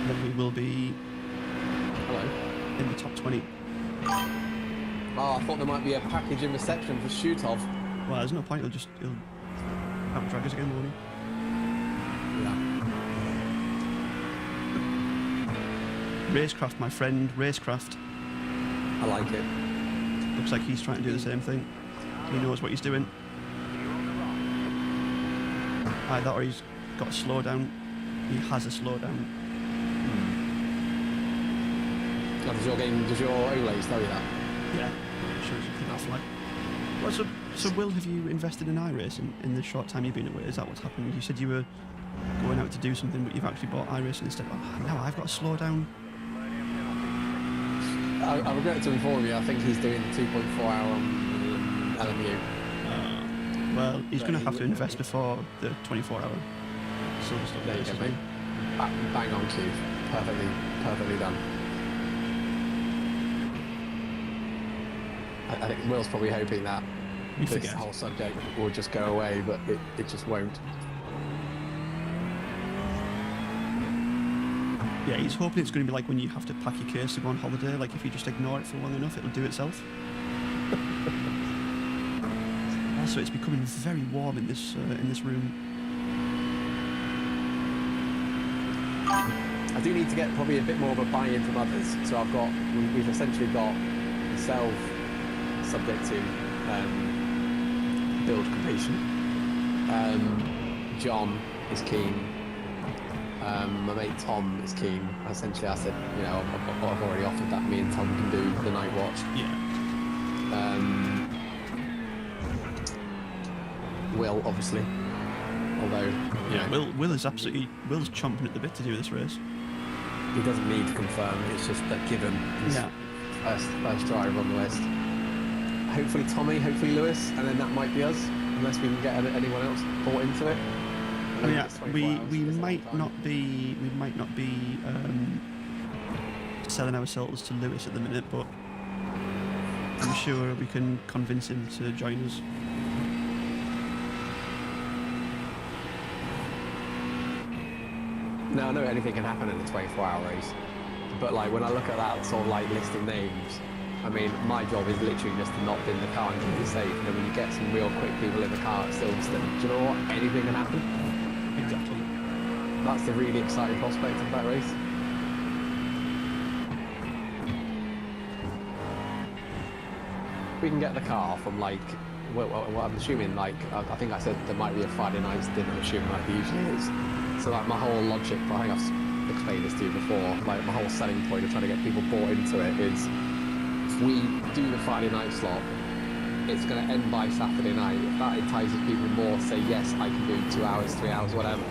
then we will be Hello. in the top 20. Oh, I thought there might be a package in reception for Shootov. Well, there's no point, he'll outdrag us again, won't he? Yeah. Racecraft, my friend, Racecraft. I like it. Looks like he's trying to do the same thing. He knows what he's doing. Either that or he's got a slowdown. He has a slowdown. Oh, does your overlays tell you that? Yeah. Shows you that flight. Well, so Will, have you invested in iRacing in the short time you've been away? Is that what's happened? You said you were going out to do something, but you've actually bought iRacing instead. Oh, no, I've got a slowdown. I regret to inform you, I think he's doing 2.4 hour on LMU. Well, he's going to have to invest before the 24-hour silver stuff. There you go, mate. Bang on cue. Perfectly done. I think Will's probably hoping that this whole subject will just go away, but it just won't. Yeah, he's hoping it's going to be like when you have to pack your case to go on holiday. Like if you just ignore it for long enough, it'll do itself. Also, it's becoming very warm in this room. I do need to get probably a bit more of a buy-in from others. So we've essentially got myself subject to build completion. John is keen. My mate Tom is keen. Essentially, I said, you know, I've already offered that me and Tom can do the night watch. Yeah. Will, obviously. Although, yeah, Will's chomping at the bit to do this race. He doesn't need to confirm. It's just a given. He's first driver on the list. Hopefully Tommy, hopefully Lewis, and then that might be us, unless we can get anyone else bought into it. Yeah, we might not be selling ourselves to Lewis at the minute, but I'm sure we can convince him to join us. Now I know anything can happen in a 24-hour race, but like when I look at that sort of like list of names, I mean, my job is literally just to not bin the car and keep it safe. And then when you get some real quick people in the car at Silverstone, do you know what? Anything can happen. Exactly. That's the really exciting prospect of that race. We can get the car from like, well, I'm assuming like, I think I said there might be a Friday night's dinner, assuming like there usually is. So like my whole logic, I think I've explained this to you before, like my whole selling point of trying to get people bought into it is, if we do the Friday night slot, it's going to end by Saturday night. If that entices people more, say yes, I can do 2 hours, 3 hours, whatever.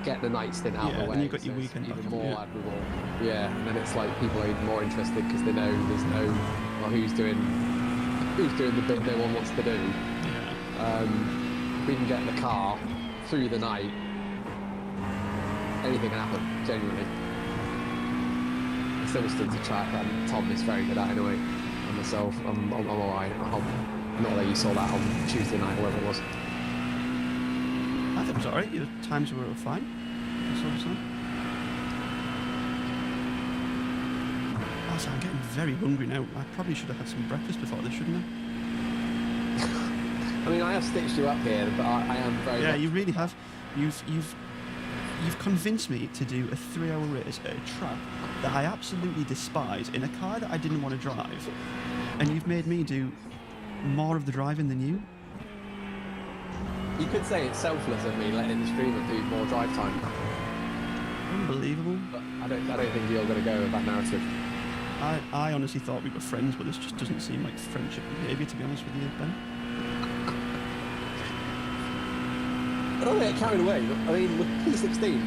Get the night stint out of the way. And you've got your weekend even back, more yeah. admirable. Yeah, and then it's like people are even more interested because they know there's no, well, who's doing the bit no one wants to do. Yeah. We can get in the car through the night. Anything can happen, genuinely. Silverstone's a track that Tom is very good at anyway. And myself, I'm alright. Not that you saw that on Tuesday night or whatever it was. I think it was alright. Your times were fine. Also, I'm getting very hungry now. I probably should have had some breakfast before this, shouldn't I? I mean, I have stitched you up here, but I am very... Yeah, you really have. You've convinced me to do a 3-hour race at a track that I absolutely despise in a car that I didn't want to drive, and you've made me do more of the driving than you. You could say it's selfless of me letting the streamer do more drive time. Unbelievable. But I don't think you're going to go with that narrative. I honestly thought we were friends, but this just doesn't seem like friendship behaviour, to be honest with you, Ben. I don't get carried away. I mean, with P16.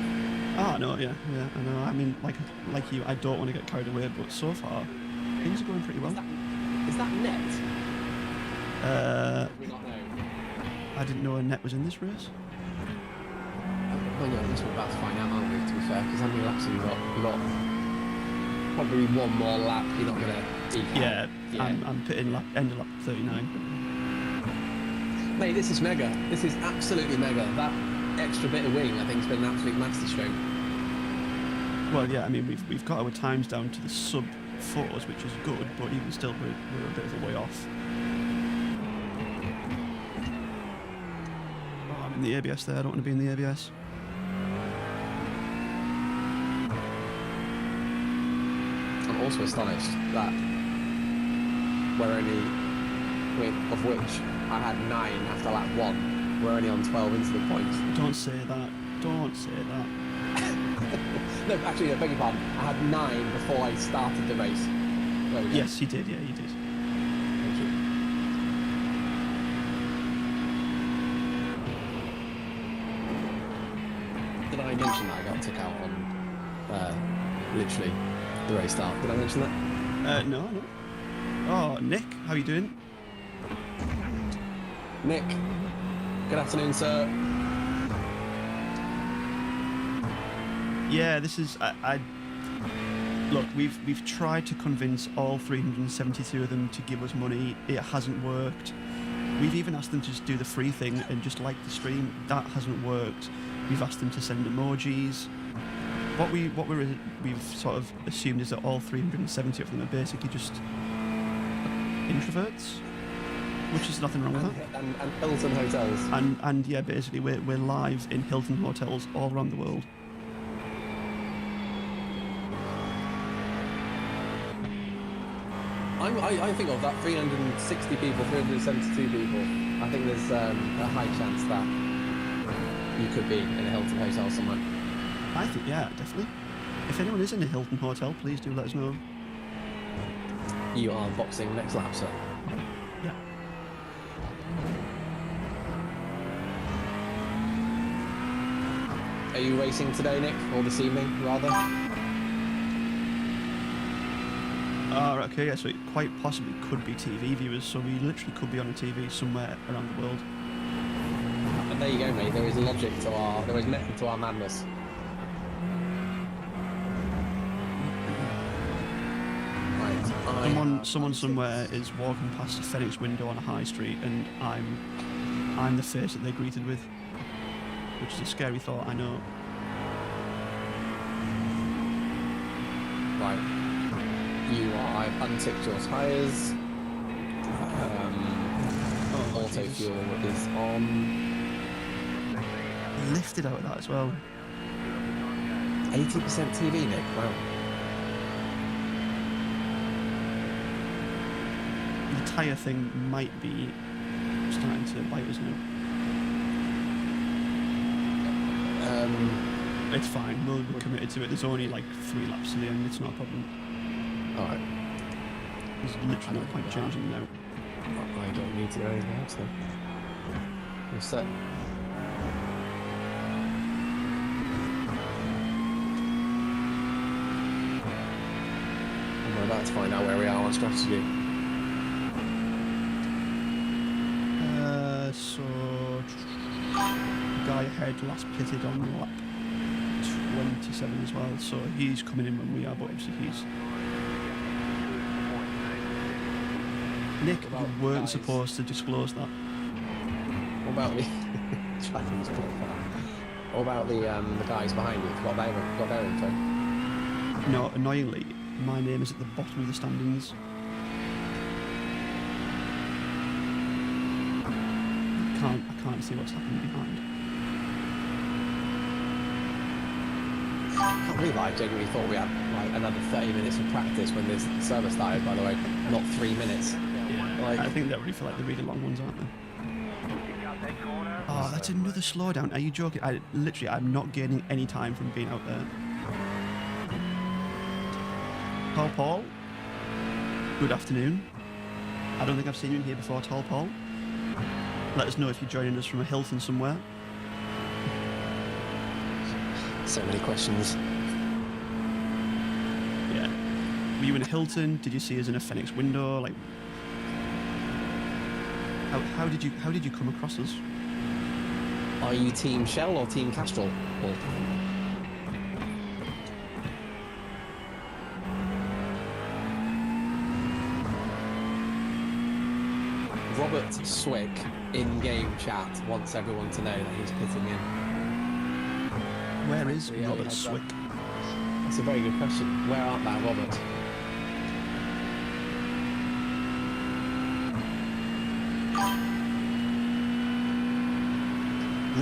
Ah, no, yeah, I know. I mean, like you, I don't want to get carried away, but so far, things are going pretty well. Is that net? We not know. I didn't know a net was in this race. Well, yeah, I guess we're about to find out, aren't we, to be fair? Because how many laps have you got? You've got probably one more lap. You're not going to eke out. Yeah, I'm pitting end of lap 39. Mate, this is mega. This is absolutely mega. That extra bit of wing, I think, has been an absolute masterstroke. Well, yeah, I mean, we've got our times down to the sub 4s, which is good, but even still, we're a bit of a way off. Oh, I'm in the ABS there. I don't want to be in the ABS. I'm also astonished that we're only, of which I had 9 after lap 1. We're only on 12 into the points. Don't say that. Don't say that. No, actually, I beg your pardon. I had 9 before I started the race. There we go. Yes, you did. Yeah, you did. Thank you. Did I mention that I got took out on literally the race start? Did I mention that? No. Oh, Nick, how you doing? Nick, good afternoon, sir. Yeah, this is. Look, we've tried to convince all 372 of them to give us money. It hasn't worked. We've even asked them to just do the free thing and just like the stream. That hasn't worked. We've asked them to send emojis. What we've sort of assumed is that all 370 of them are basically just introverts, which is nothing wrong with that. And Hilton hotels. And yeah, basically we're live in Hilton hotels all around the world. I think of that 360 people, 372 people. I think there's a high chance that you could be in a Hilton hotel somewhere. I think, yeah, definitely. If anyone is in a Hilton hotel, please do let us know. You are boxing next lap, sir. Yeah. Are you racing today, Nick, or this evening, rather? Okay, yeah, so it quite possibly could be TV viewers, so we literally could be on a TV somewhere around the world. And there you go, mate. There is logic to there is method to our madness. Right. Someone somewhere is walking past a Phoenix window on a high street, and I'm the face that they're greeted with, which is a scary thought, I know. Right. I've unticked your tyres. Auto fuel is on. Lifted out of that as well. 80% TV, Nick. Wow. The tyre thing might be starting to bite us now. It's fine. We're committed to it. There's only like 3 laps to the end. It's not a problem. Alright. There's literally no point changing now. I don't need to do anything else then. We're set. And we're about to find out where we are on strategy. So the guy ahead last pitted on lap 27 as well, so he's coming in when we are, but obviously he's... Nick, you weren't supposed to disclose that. What about the What about the guys behind you? Got their info? No, annoyingly, my name is at the bottom of the standings. I can't see what's happening behind. I can't believe I genuinely thought we had like another 30 minutes of practice when this server started, by the way, not 3 minutes. Yeah, like, I think they already feel like they're really long ones, aren't they? Oh, that's another slowdown. Are you joking? I'm not gaining any time from being out there. Tall Paul. Good afternoon. I don't think I've seen you in here before, Tall Paul. Let us know if you're joining us from a Hilton somewhere. So many questions. Yeah. Were you in a Hilton? Did you see us in a Phoenix window? Like, how did you come across us? Are you Team Shell or Team Castrol? Paul? Robert Swick in-game chat wants everyone to know that he's pitting in. Where is Yeah, Robert heads up. Swick? That's a very good question. Where art thou, Robert?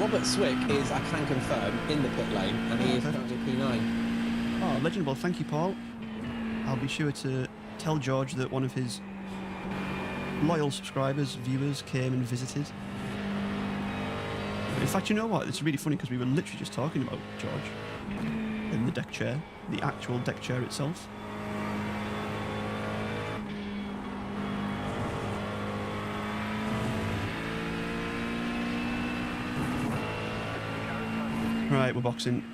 Robert Swick is, I can confirm, in the pit lane, and he is currently P9. Oh, legend. Well, thank you, Paul. I'll be sure to tell George that one of his loyal subscribers, viewers, came and visited. In fact, you know what? It's really funny because we were literally just talking about George in the deck chair, the actual deck chair itself. Right, we're boxing.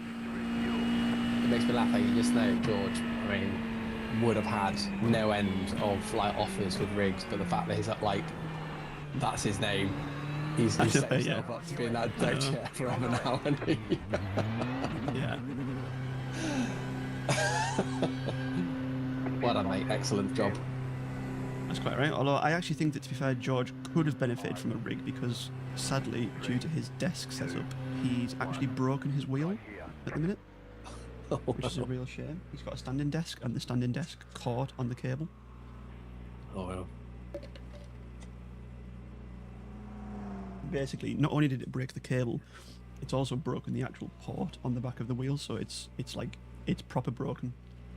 It makes me laugh how you just know George, I mean, would have had no end of like offers with rigs, but the fact that he's like, that's his name. He's I know, set himself yeah. up to be in that deck chair forever now, and he? Yeah. Well done, mate. Excellent job. That's quite right. Although I actually think that, to be fair, George could have benefited from a rig because, sadly, due to his desk setup, he's actually broken his wheel at the minute, which is a real shame. He's got a standing desk, and the standing desk caught on the cable. Oh well. Basically, not only did it break the cable, it's also broken the actual port on the back of the wheel, so it's proper broken,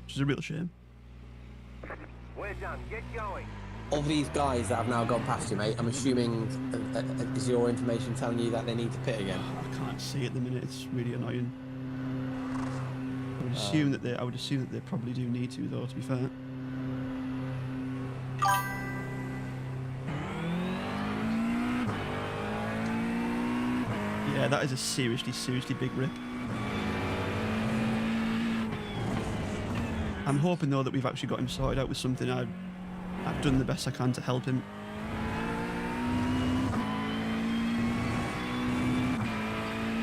which is a real shame. We're done. Get going. Of these guys that have now gone past you, mate, I'm assuming is your information telling you that they need to pit again? I can't see at the minute. It's really annoying. I would assume that they probably do need to, though. To be fair. Yeah, that is a seriously big rip. I'm hoping though that we've actually got him sorted out with something. I've done the best I can to help him.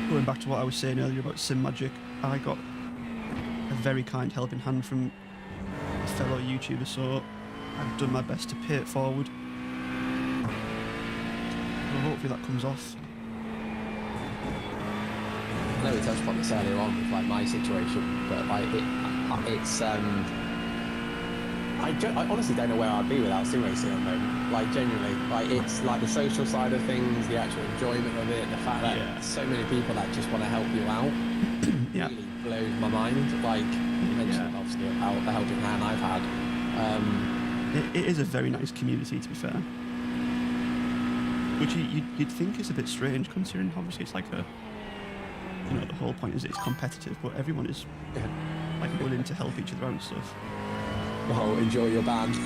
Going back to what I was saying earlier about Sim Magic, I got a very kind helping hand from a fellow YouTuber, so I've done my best to pay it forward. Well, hopefully that comes off. I know we touched upon this earlier on with like my situation, but like it's I honestly don't know where I'd be without sim racing at the moment. Like genuinely, like it's like the social side of things, the actual enjoyment of it, the fact that so many people that just want to help you out Yeah. really blows my mind. Like you mentioned obviously about the helping hand I've had. It is a very nice community, to be fair. Which you'd think is a bit strange, considering obviously it's like a, you know, the whole point is it's competitive, but everyone is like willing to help each other out and stuff. Oh, enjoy your band.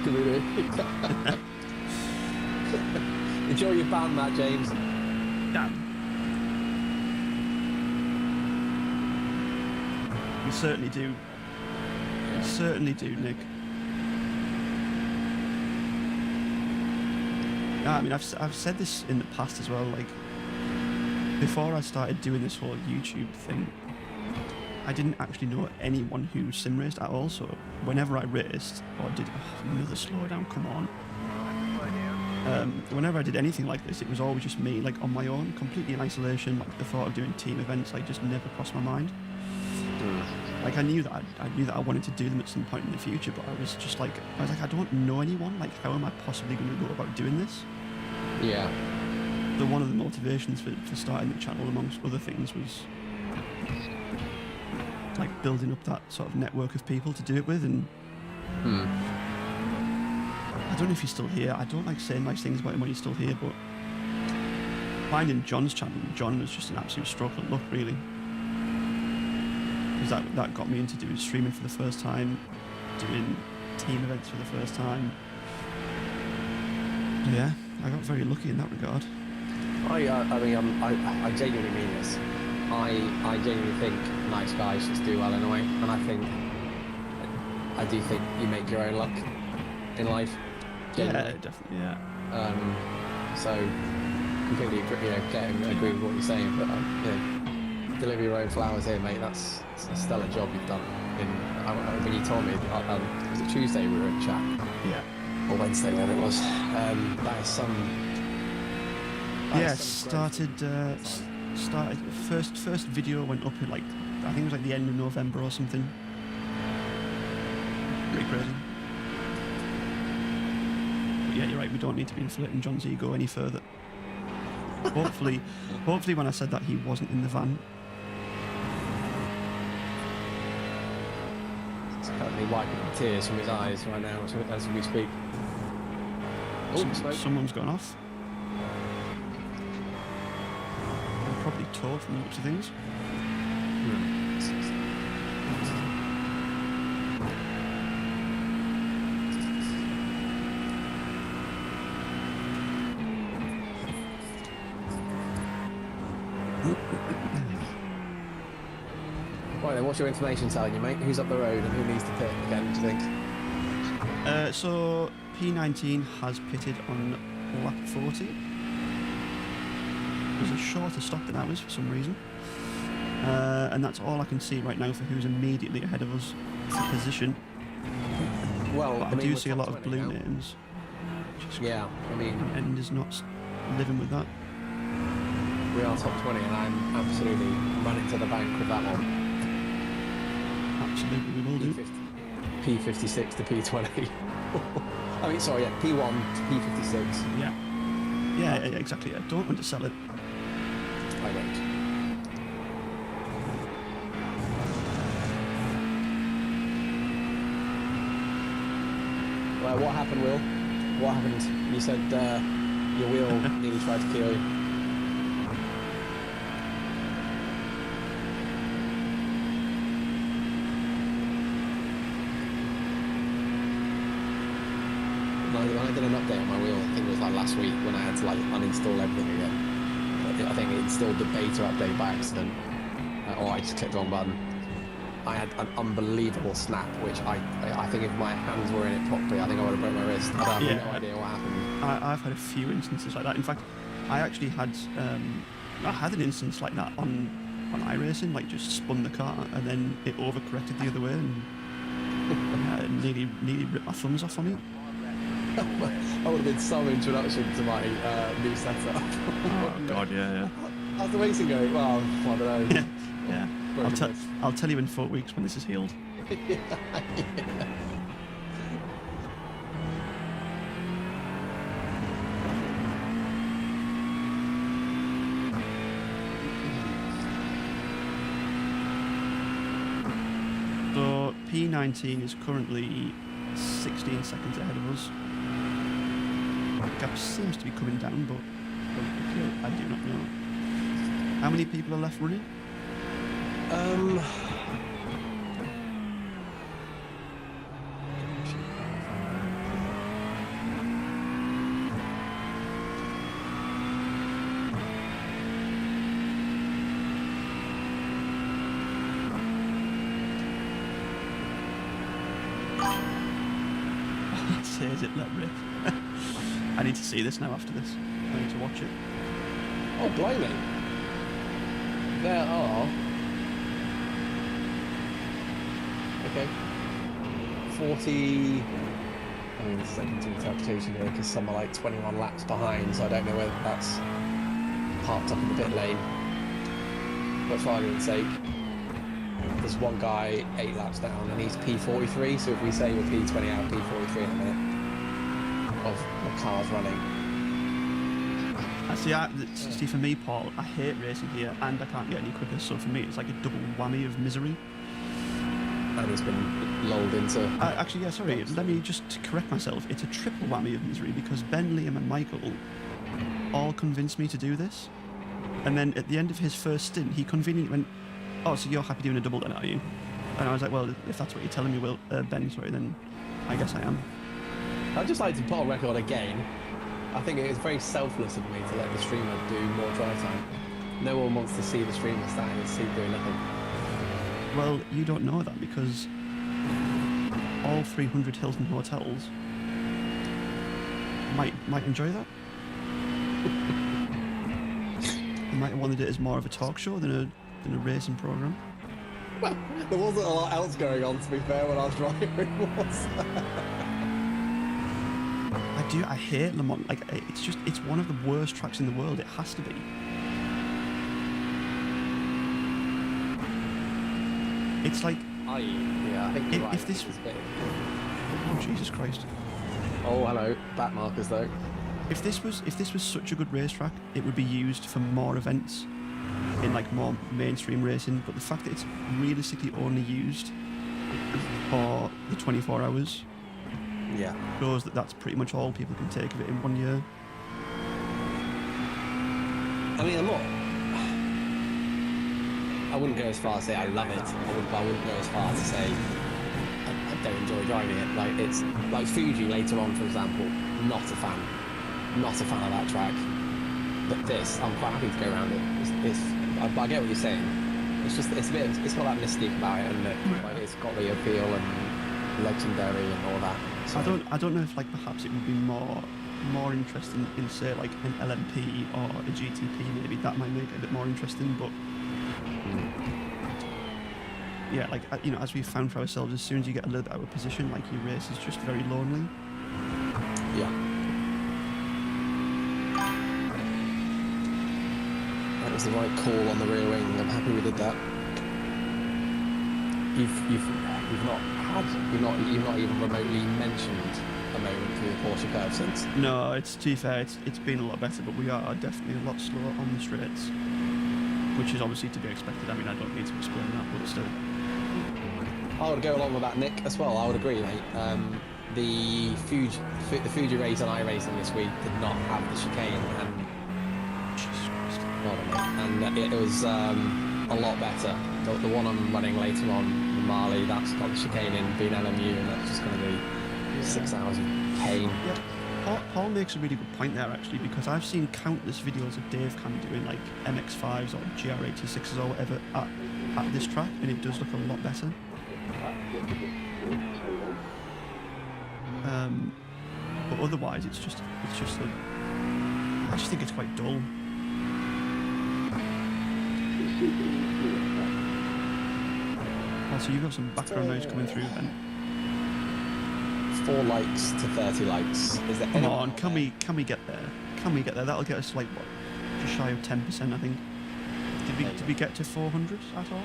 Really. Enjoy your band, Matt James. Damn. We certainly do. We certainly do, Nick. Yeah, I mean, I've said this in the past as well. Like, before I started doing this whole YouTube thing, I didn't actually know anyone who sim raced at all. So whenever I raced or did another slowdown, come on. Whenever I did anything like this, it was always just me, like on my own, completely in isolation. Like the thought of doing team events, like just never crossed my mind. Like I knew that I wanted to do them at some point in the future, but I was like, I don't know anyone. Like, how am I possibly going to go about doing this? Yeah. So one of the motivations for starting the channel, amongst other things, was like building up that sort of network of people to do it with. And I don't know if he's still here. I don't like saying nice things about him when he's still here, but finding John's channel, John was just an absolute stroke of luck, really. Because that got me into doing streaming for the first time. doing team events for the first time. Yeah, I got very lucky in that regard. I genuinely mean this. I genuinely think nice guys just do well anyway, and I do think you make your own luck in life. Genuinely. Yeah, definitely. Yeah. So completely agree with what you're saying, but deliver your own flowers here, mate. That's a stellar job you've done. When you told me, was it Tuesday we were in chat? Yeah. Or Wednesday, whatever it was. That is some. Yeah, started first video went up in like, I think it was like the end of November or something. Pretty crazy. But yeah, you're right, we don't need to be inflating John's ego any further. Hopefully when I said that he wasn't in the van. He's currently wiping tears from his eyes right now as we speak. Oh, smoke. Someone's gone off. Probably towed from the looks of things. Right then, what's your information telling you, mate? Who's up the road and who needs to pit again, do you think? So P19 has pitted on lap 40. It was a shorter stop than ours for some reason. And that's all I can see right now for who's immediately ahead of us for position. Well, but I do see a lot of blue names. Yeah, I mean... And is not living with that. We are top 20 and I'm absolutely running to the bank with that one. Absolutely, we will do. P56 to P20. I mean, sorry, yeah, P1 to P56. Yeah. Yeah, exactly. I don't want to sell it. I won't. Well, what happened, Will? What happened? You said your wheel nearly tried to kill you. When I did an update on my wheel, I think it was like last week when I had to like uninstall everything again. I think it installed the beta update by accident, or I just clicked the wrong button. I had an unbelievable snap, which I think if my hands were in it properly, I think I would have broke my wrist. I have no idea what happened. I've had a few instances like that. In fact, I actually had an instance like that on iRacing, like just spun the car and then it overcorrected the other way and nearly ripped my thumbs off on it. That would have been some introduction to my new setup. Oh god, yeah. How's the racing going? Well, I don't know. Yeah. I'll tell you in 4 weeks when this is healed. Yeah. So P19 is currently 16 seconds ahead of us. The gap seems to be coming down, but I do not know. How many people are left running? Says it let rip. I need to see this now after this. I need to watch it. Oh, blimey. There are... Okay. 40... I mean, it's second to interpretation here because some are like 21 laps behind, so I don't know whether that's parked up in the pit lane. But for argument's sake, there's one guy 8 laps down and he's P43, so if we say we're P20 out, P43 in a minute of cars running. See, for me, Paul, I hate racing here and I can't get any quicker, so for me it's like a double whammy of misery. And it's been lulled into... Actually, yeah, sorry, let me just correct myself. It's a triple whammy of misery because Ben, Liam and Michael all convinced me to do this. And then at the end of his first stint, he conveniently went, oh, so you're happy doing a double then, are you? And I was like, well, if that's what you're telling me, Ben, sorry, then I guess I am. I'd just like to put on record again. I think it is very selfless of me to let the streamer do more drive time. No one wants to see the streamer standing in his seat doing nothing. Well, you don't know that because all 300 Hilton hotels might enjoy that. They might have wanted it as more of a talk show than a racing program. Well, there wasn't a lot else going on, to be fair, when I was driving. I hate Le Mans. Like, it's one of the worst tracks in the world. It has to be. It's like, I think you're right. if this, oh Jesus Christ! Oh, hello, back markers though. If this was such a good racetrack, it would be used for more events in like more mainstream racing. But the fact that it's realistically only used for the 24 hours, yeah, shows that that's pretty much all people can take of it in 1 year. I mean, look, I wouldn't go as far as say I love it. I wouldn't go as far to say I don't enjoy driving it. Like, it's like Fuji later on, for example. Not a fan of that track. But this, I'm quite happy to go around it. I get what you're saying. It's just it's got that mystique about it, and like, it's got the appeal and legendary and all that. So, I don't know if like perhaps it would be more interesting in say like an LMP or a GTP. Maybe that might make it a bit more interesting, but. Yeah, like, you know, as we've found for ourselves, as soon as you get a little bit out of position, like, your race is just very lonely. Yeah. That was the right call on the rear wing. I'm happy we did that. You've not even remotely mentioned a moment through the Porsche curve since. No, to be fair, it's been a lot better, but we are definitely a lot slower on the straights, which is obviously to be expected. I mean, I don't need to explain that, but still. I would go along with that, Nick, as well. I would agree, mate. The Fuji race on iRacing this week did not have the chicane, and it was a lot better. The one I'm running later on, the Marley, that's got the chicane in, being LMU, and that's just going to be 6 hours of pain. Yeah. Paul makes a really good point there, actually, because I've seen countless videos of Dave Cam doing like MX-5s or GR86s or whatever at this track, and it does look a lot better. But otherwise, I just think it's quite dull. Also, you've got some background noise coming through then. 4 likes to 30 likes. Is there Come on, can we get there? Can we get there? That'll get us like what, just shy of 10%, I think. Did we get to 400 at all?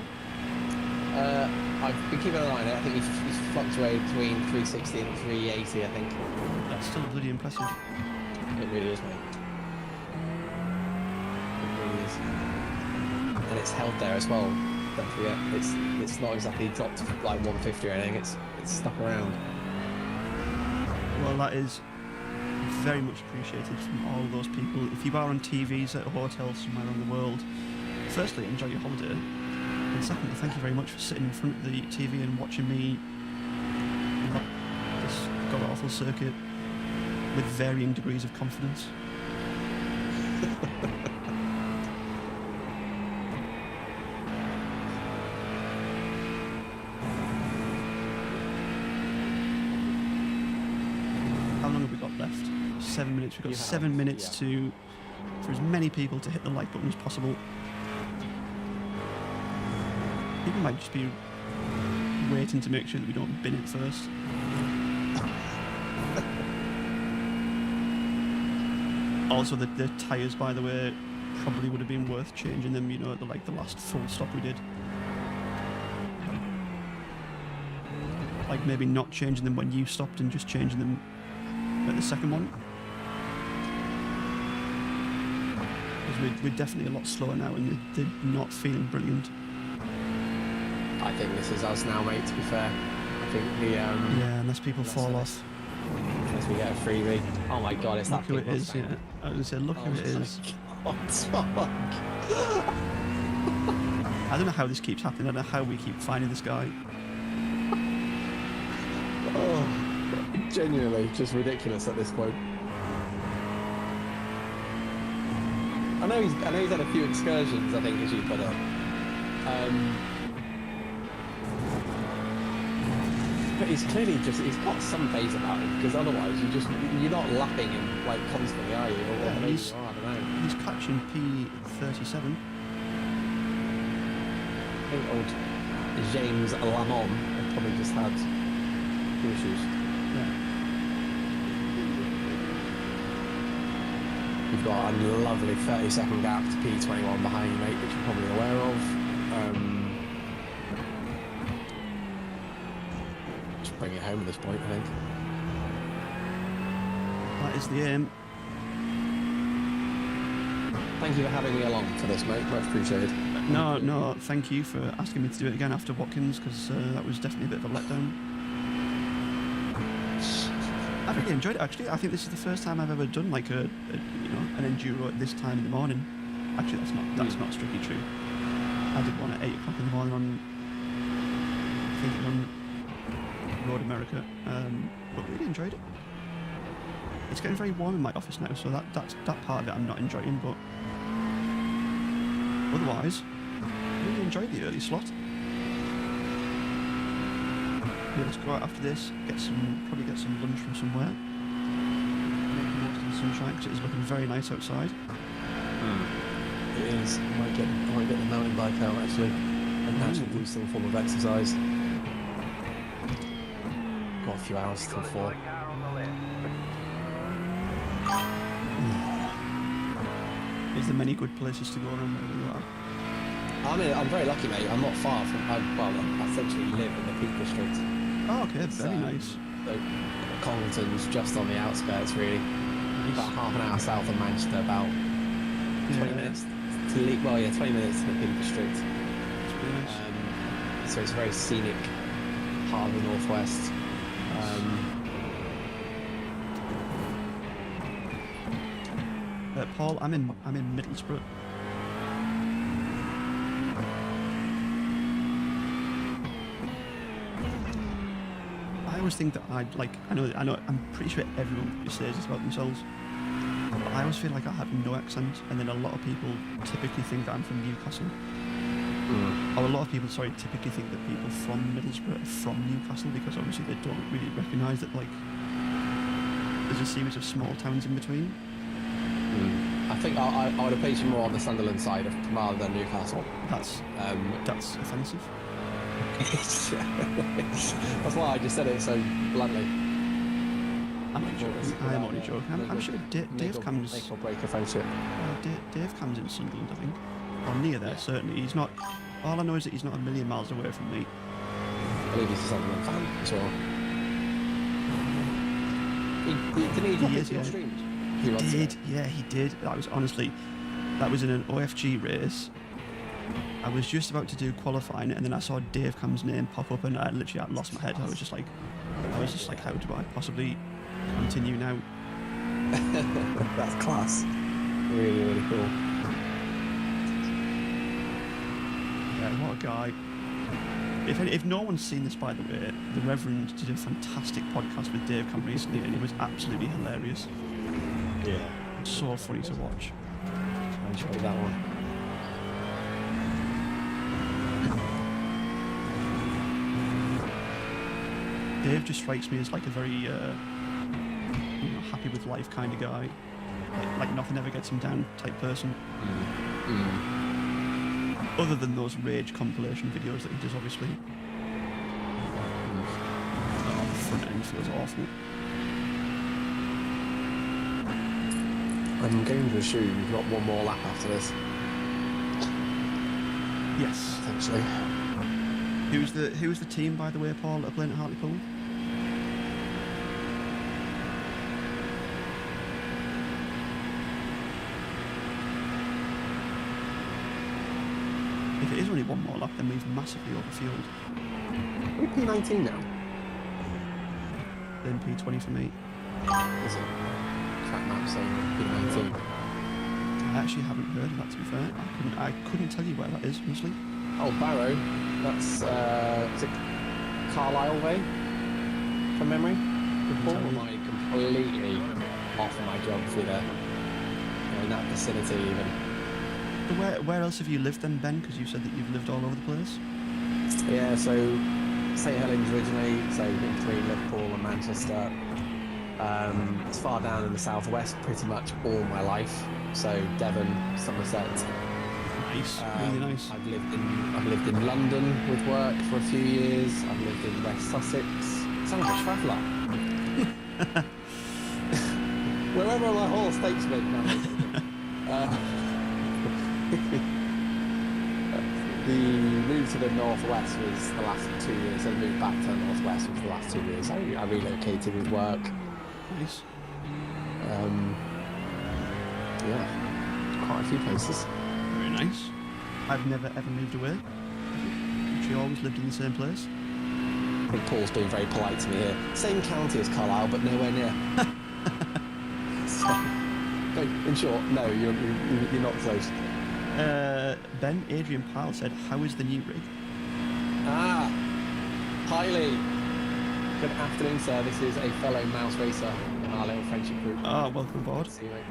I've been keeping an eye on it. I think he's fluctuated between 360 and 380, I think. That's still bloody impressive. It really is, mate. It really is. And it's held there as well. Don't forget, it's not exactly dropped to like 150 or anything. It's stuck around. Well, that is very much appreciated from all those people. If you are on TVs at a hotel somewhere around the world, firstly, enjoy your holiday. And secondly, thank you very much for sitting in front of the TV and watching me this god-awful circuit with varying degrees of confidence. How long have we got left? 7 minutes. We've got 7 minutes for as many people to hit the like button as possible. People might just be waiting to make sure that we don't bin it first. Also, the tyres, by the way, probably would have been worth changing them, you know, at the last full stop we did. Like, maybe not changing them when you stopped and just changing them at the second one. Because we're definitely a lot slower now and they're not feeling brilliant. I think this is us now, mate, to be fair. I think the... yeah, unless people fall off. Unless we get a freebie. Oh my god, it's Look that who big it is, Mustang. yeah. I was going to say, look who it is. I don't know how this keeps happening. I don't know how we keep finding this guy. Oh, genuinely, just ridiculous at this point. I know he's had a few excursions, I think, as you put it. But he's clearly he's got some phase about him, because otherwise you're not lapping him like constantly, are you? Or maybe he's, you are, I don't know. he's catching P37. I think old James Lamont had probably just had issues. Yeah. You've got a lovely 30-second gap to P21 behind you, mate, which you're probably aware of. Just bring it home at this point, I think. That is the aim. Thank you for having me along for this, mate. Much appreciated. No, thank you for asking me to do it again after Watkins, because that was definitely a bit of a letdown. I really enjoyed it, actually. I think this is the first time I've ever done like an enduro at this time in the morning. Actually, that's not strictly true. I did one at 8 o'clock in the morning on, I think it was on Road America, but really enjoyed it. It's getting very warm in my office now, so that part of it I'm not enjoying, but otherwise, really enjoyed the early slot. Yeah, let's go out after this, probably get some lunch from somewhere. Make the most of the sunshine, because it is looking very nice outside. It is. I might get the mountain bike out, actually, and actually do some form of exercise. Got a few hours till 4. Is there many good places to go around where you are? I'm very lucky, mate. I'm not far from. I essentially live in the Peak District. Oh, okay, very nice. So Congleton's just on the outskirts, really. About half an hour south of Manchester, about 20 minutes to leave. Well, yeah, 20 minutes to the Peak District. That's really nice. So it's a very scenic part of the northwest. Paul, I'm in Middlesbrough. I always think that I know, I'm pretty sure everyone says this about themselves, but I always feel like I have no accent, and then a lot of people typically think that I'm from Newcastle. Or a lot of people, typically think that people from Middlesbrough are from Newcastle, because obviously they don't really recognise that, like, there's a series of small towns in between. I think I would have placed you more on the Sunderland side rather than Newcastle. That's offensive. That's why I just said it so bluntly. I'm only joking. I am only joking. I'm sure Dave comes. Make or break a friendship. Dave comes in Sunderland, I think, or near there. Certainly, he's not. All I know is that he's not a million miles away from me. I believe he's a Sunderland fan as well. Did he drop into your streams? He did. That was in an OFG race. I was just about to do qualifying, and then I saw Dave Cam's name pop up, and I lost my head. I was just like, how do I possibly continue now? That's class. Really, really cool. Yeah, what a guy. If no one's seen this, by the way, the Reverend did a fantastic podcast with Dave Cam recently, and it was absolutely hilarious. Yeah. So funny to watch. I enjoyed that one. Dave just strikes me as like a very happy with life kind of guy. Like nothing ever gets him down type person. Other than those rage compilation videos that he does, obviously. Oh, the front end feels awful. I'm going to assume you've got one more lap after this. Yes. Potentially. Who's the team, by the way, Paul, that are playing at Hartlepool? If it is only one more lap, then we've massively overfueled. We're P19 now. Then P20 for me. Is it? Track map saying P19. I actually haven't heard of that, to be fair. I couldn't tell you where that is, honestly. Oh, Barrow. That's is it Carlisle way? From memory. Or tell am you. I completely off my geography there? Or in that vicinity even. But where else have you lived then, Ben? Because you said that you've lived all over the place. Yeah, so St Helens originally, so in between Liverpool and Manchester. As far down in the southwest, pretty much all my life. So Devon, Somerset. Nice, really nice. I've lived in London with work for a few years. I've lived in West Sussex. Sound like a traveller. Wherever my horse takes me. The move to the northwest was the last 2 years. So the move back to the northwest was the last 2 years. I relocated with work. Nice. Yeah, quite a few places. Very nice. I've never ever moved away. She always lived in the same place. I think Paul's being very polite to me here. Same county as Carlisle, but nowhere near. So, in short, no, you're not close. Ben, Adrian Pyle said, "How is the new rig?" Highly. Good afternoon, sir. This is a fellow mouse racer in our little friendship group. Ah, welcome aboard. See you, mate.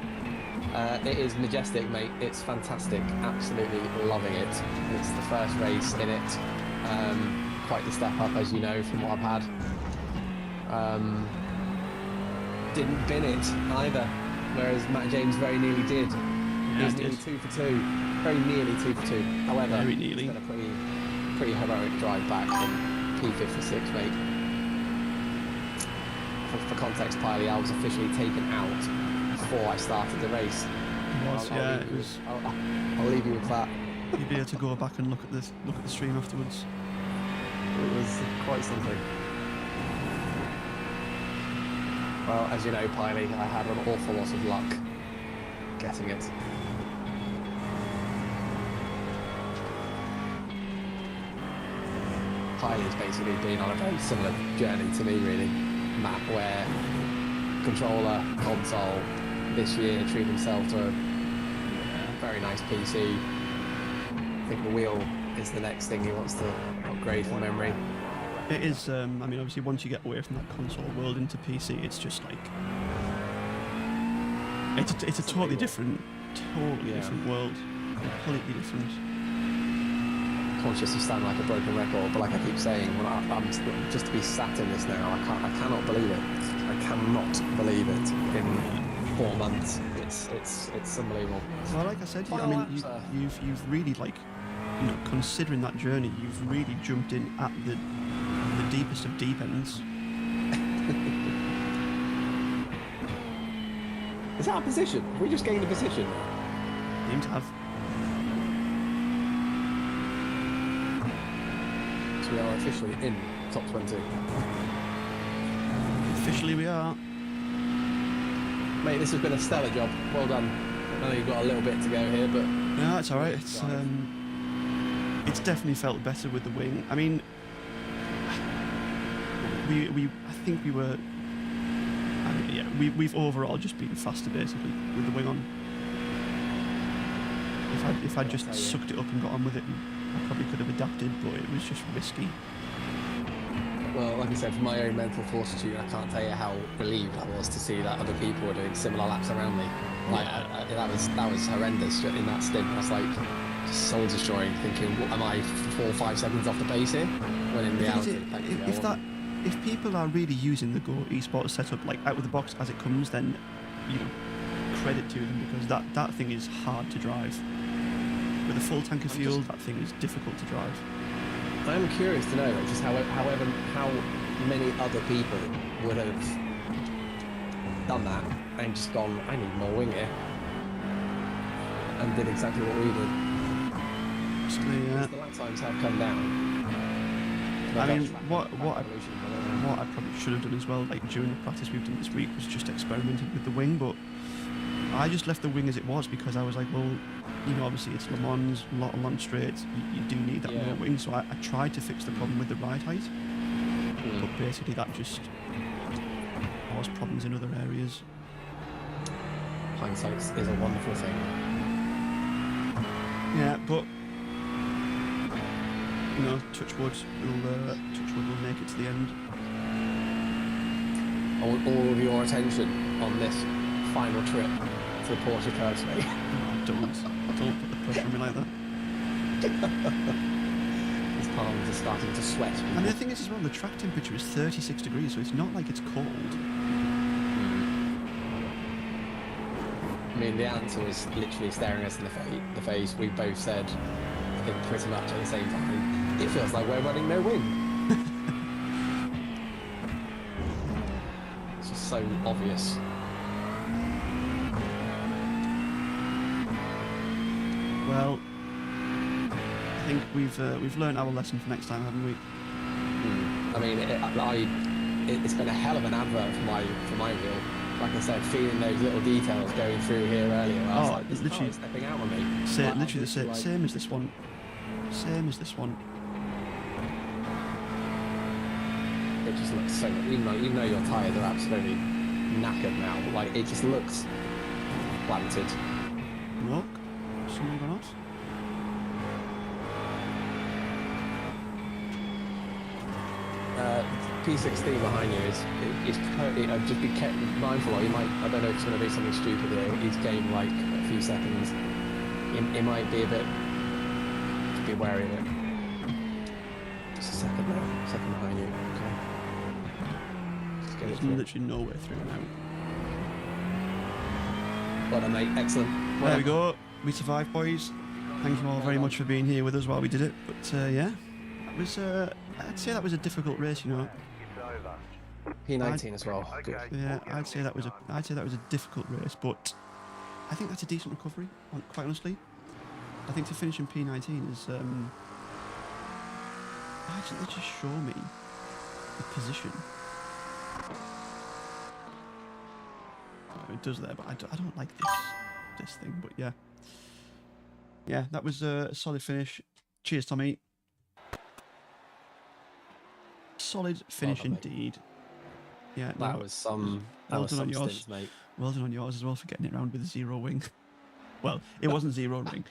It is majestic, mate. It's fantastic. Absolutely loving it. It's the first race in it. Quite the step up, as you know, from what I've had. Didn't bin it either, whereas Matt James very nearly did. He was nearly 2 for 2. Very nearly 2 for 2. However, Very nearly. it's been a pretty heroic drive back from P56, mate. For context, Piley, I was officially taken out before I started the race. I'll leave you with that. You'll be able to go back and look at the stream afterwards. It was quite something. Well, as you know, Piley, I had an awful lot of luck getting it. Piley's basically been on a very similar journey to me, really, Matt, where controller, console, this year treated himself to a very nice PC. I think the wheel is the next thing he wants to upgrade from memory. It is, I mean, obviously once you get away from that console world into PC, it's just like, it's a totally different world, completely different. Conscious of sounding like a broken record, but like I keep saying, when I'm just to be sat in this now, I cannot believe it. I cannot believe it. In 4 months, it's unbelievable. Well, like I said, I mean, you've really, like, you know, considering that journey, you've really jumped in at the deepest of deep ends. Is that a position? Have we just gained a position? Seem to have. So we are officially in top 20. Officially we are. Mate, this has been a stellar job. Well done. I know you've got a little bit to go here, but... No, it's alright. It's definitely felt better with the wing. I mean, I think we were... I mean, yeah, we've overall just been faster, basically, with the wing on. If I'd just sucked it up and got on with it, I probably could have adapted, but it was just risky. Well, like I said, for my own mental fortitude, I can't tell you how relieved I was to see that other people were doing similar laps around me. Like, that was horrendous in that stint. I was like, just soul destroying, thinking, am I 4 or 5 seconds off the pace here? When in reality, if people are really using the Go eSports setup like out of the box as it comes, then you know, credit to them, because that thing is hard to drive. With a full tank of fuel, that thing is difficult to drive. I'm curious to know just how many other people would have done that and just gone, I need more wing here, and did exactly what we did. Yeah. The lap times have come down. I mean, what I probably should have done as well, like during the practice we've done this week, was just experimented with the wing, but I just left the wing as it was because I was like, well, you know, obviously it's Le Mans, a lot of long straights, you do need that more wing, so I tried to fix the problem with the ride height, but basically that just caused problems in other areas. Hindsight is a wonderful thing. Yeah, but you know, touch wood, we'll make it to the end. I want all of your attention on this final trip to the Porsche curves, mate. Oh, don't put the pressure on me like that. His palms are starting to sweat. And the thing is as well, the track temperature is 36 degrees, so it's not like it's cold. I mean, the answer was literally staring us in the face. We both said, I think pretty much at the same time, it feels like we're running no wing. It's just so obvious. Well, I think we've learned our lesson for next time, haven't we? I mean, it's been a hell of an advert for my reel. Like I said, feeling those little details going through here earlier. I was like, this literally car is stepping out on me. Literally the same, same as this one. Same as this one. It just looks so, even though your tyres are absolutely knackered now, like it just looks planted. Look, someone gone off. P16 behind you is just be kept mindful. He might, I don't know if it's going to be something stupid here. He's gained like a few seconds. It might be a bit. Just be wary of it. Just a second there, second behind you. Okay. Just get it There's through. literally nowhere through now. Well done, mate. Excellent. Well There we done. go. We survived, boys. Thank you all very much for being here with us while we did it. But yeah, that was. I'd say that was a difficult race, you know. It's over. P19 as well. Good. Okay. Yeah, I'd say that was a difficult race, but I think that's a decent recovery. Quite honestly, I think to finish in P19 is actually they just show me the position. It does there, but I don't like this thing. But yeah, that was a solid finish. Cheers, Tommy. Solid finish Well done, mate. indeed. Yeah, That no, was some. well That was done on some yours. stints, mate. Well done on yours as well for getting it around with zero wing. Well, it wasn't zero wing.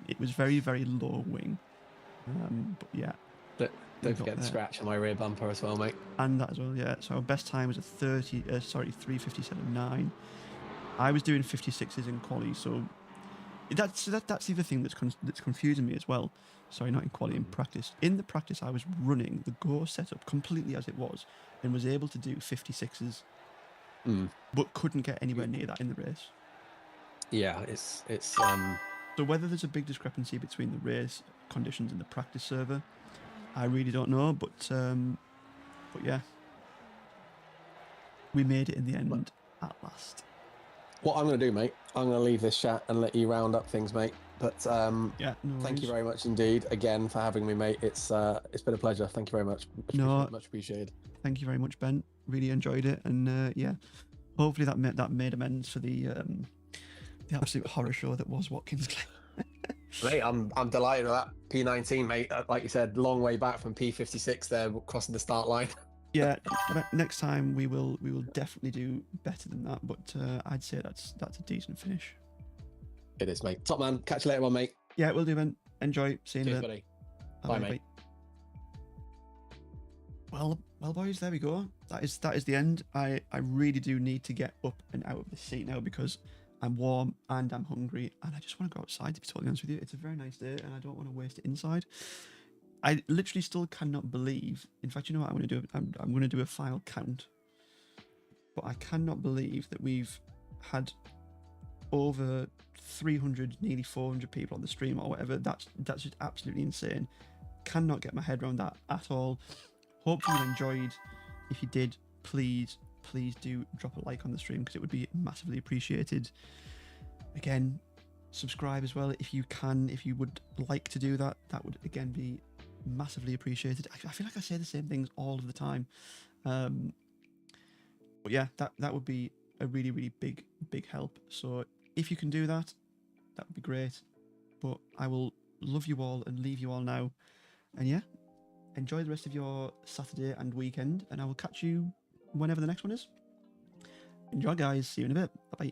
It was very, very low wing. But yeah. Don't got forget the there. scratch on my rear bumper as well, mate. And that as well, yeah. So our best time was a 3:57.9. I was doing 56s in quali, so that's the other thing that's confusing me as well. Sorry, not in quali, in practice. In the practice, I was running the Go setup completely as it was, and was able to do 56s, but couldn't get anywhere near that in the race. Yeah, it's So whether there's a big discrepancy between the race conditions and the practice server, I really don't know. But yeah, we made it in the end at last. what I'm going to do, mate. I'm going to leave this chat and let you round up things, mate. But Yeah, no thank you worries. very much indeed again for having me, mate. It's been a pleasure. Thank you very much. Much appreciated. Thank you very much, Ben. Really enjoyed it, and yeah, hopefully that made amends for the absolute horror show that was Watkins Glen. Mate, I'm delighted with that P19, mate. Like you said, long way back from P56 there, crossing the start line. Yeah, next time we will definitely do better than that. But I'd say that's a decent finish. It is, mate. Top man. Catch you later on, mate. Yeah, we'll do, Ben. Enjoy. See you in a Cheers, bit. buddy. Bye, mate. Well, boys, there we go. That is the end. I really do need to get up and out of the seat now because I'm warm and I'm hungry and I just want to go outside, to be totally honest with you. It's a very nice day and I don't want to waste it inside. I literally still cannot believe. In fact, you know what I'm going to do? I'm going to do a final count. But I cannot believe that we've had over 300, nearly 400 people on the stream or whatever. That's just absolutely insane. Cannot get my head around that at all. Hopefully you enjoyed. If you did, please do drop a like on the stream because it would be massively appreciated. Again, subscribe as well if you can. If you would like to do that, that would again be massively appreciated. I feel like I say the same things all of the time. But yeah, that would be a really, really big help. So if you can do that, that would be great. But I will love you all and leave you all now. And yeah, enjoy the rest of your Saturday and weekend. And I will catch you whenever the next one is. Enjoy, guys. See you in a bit. Bye-bye.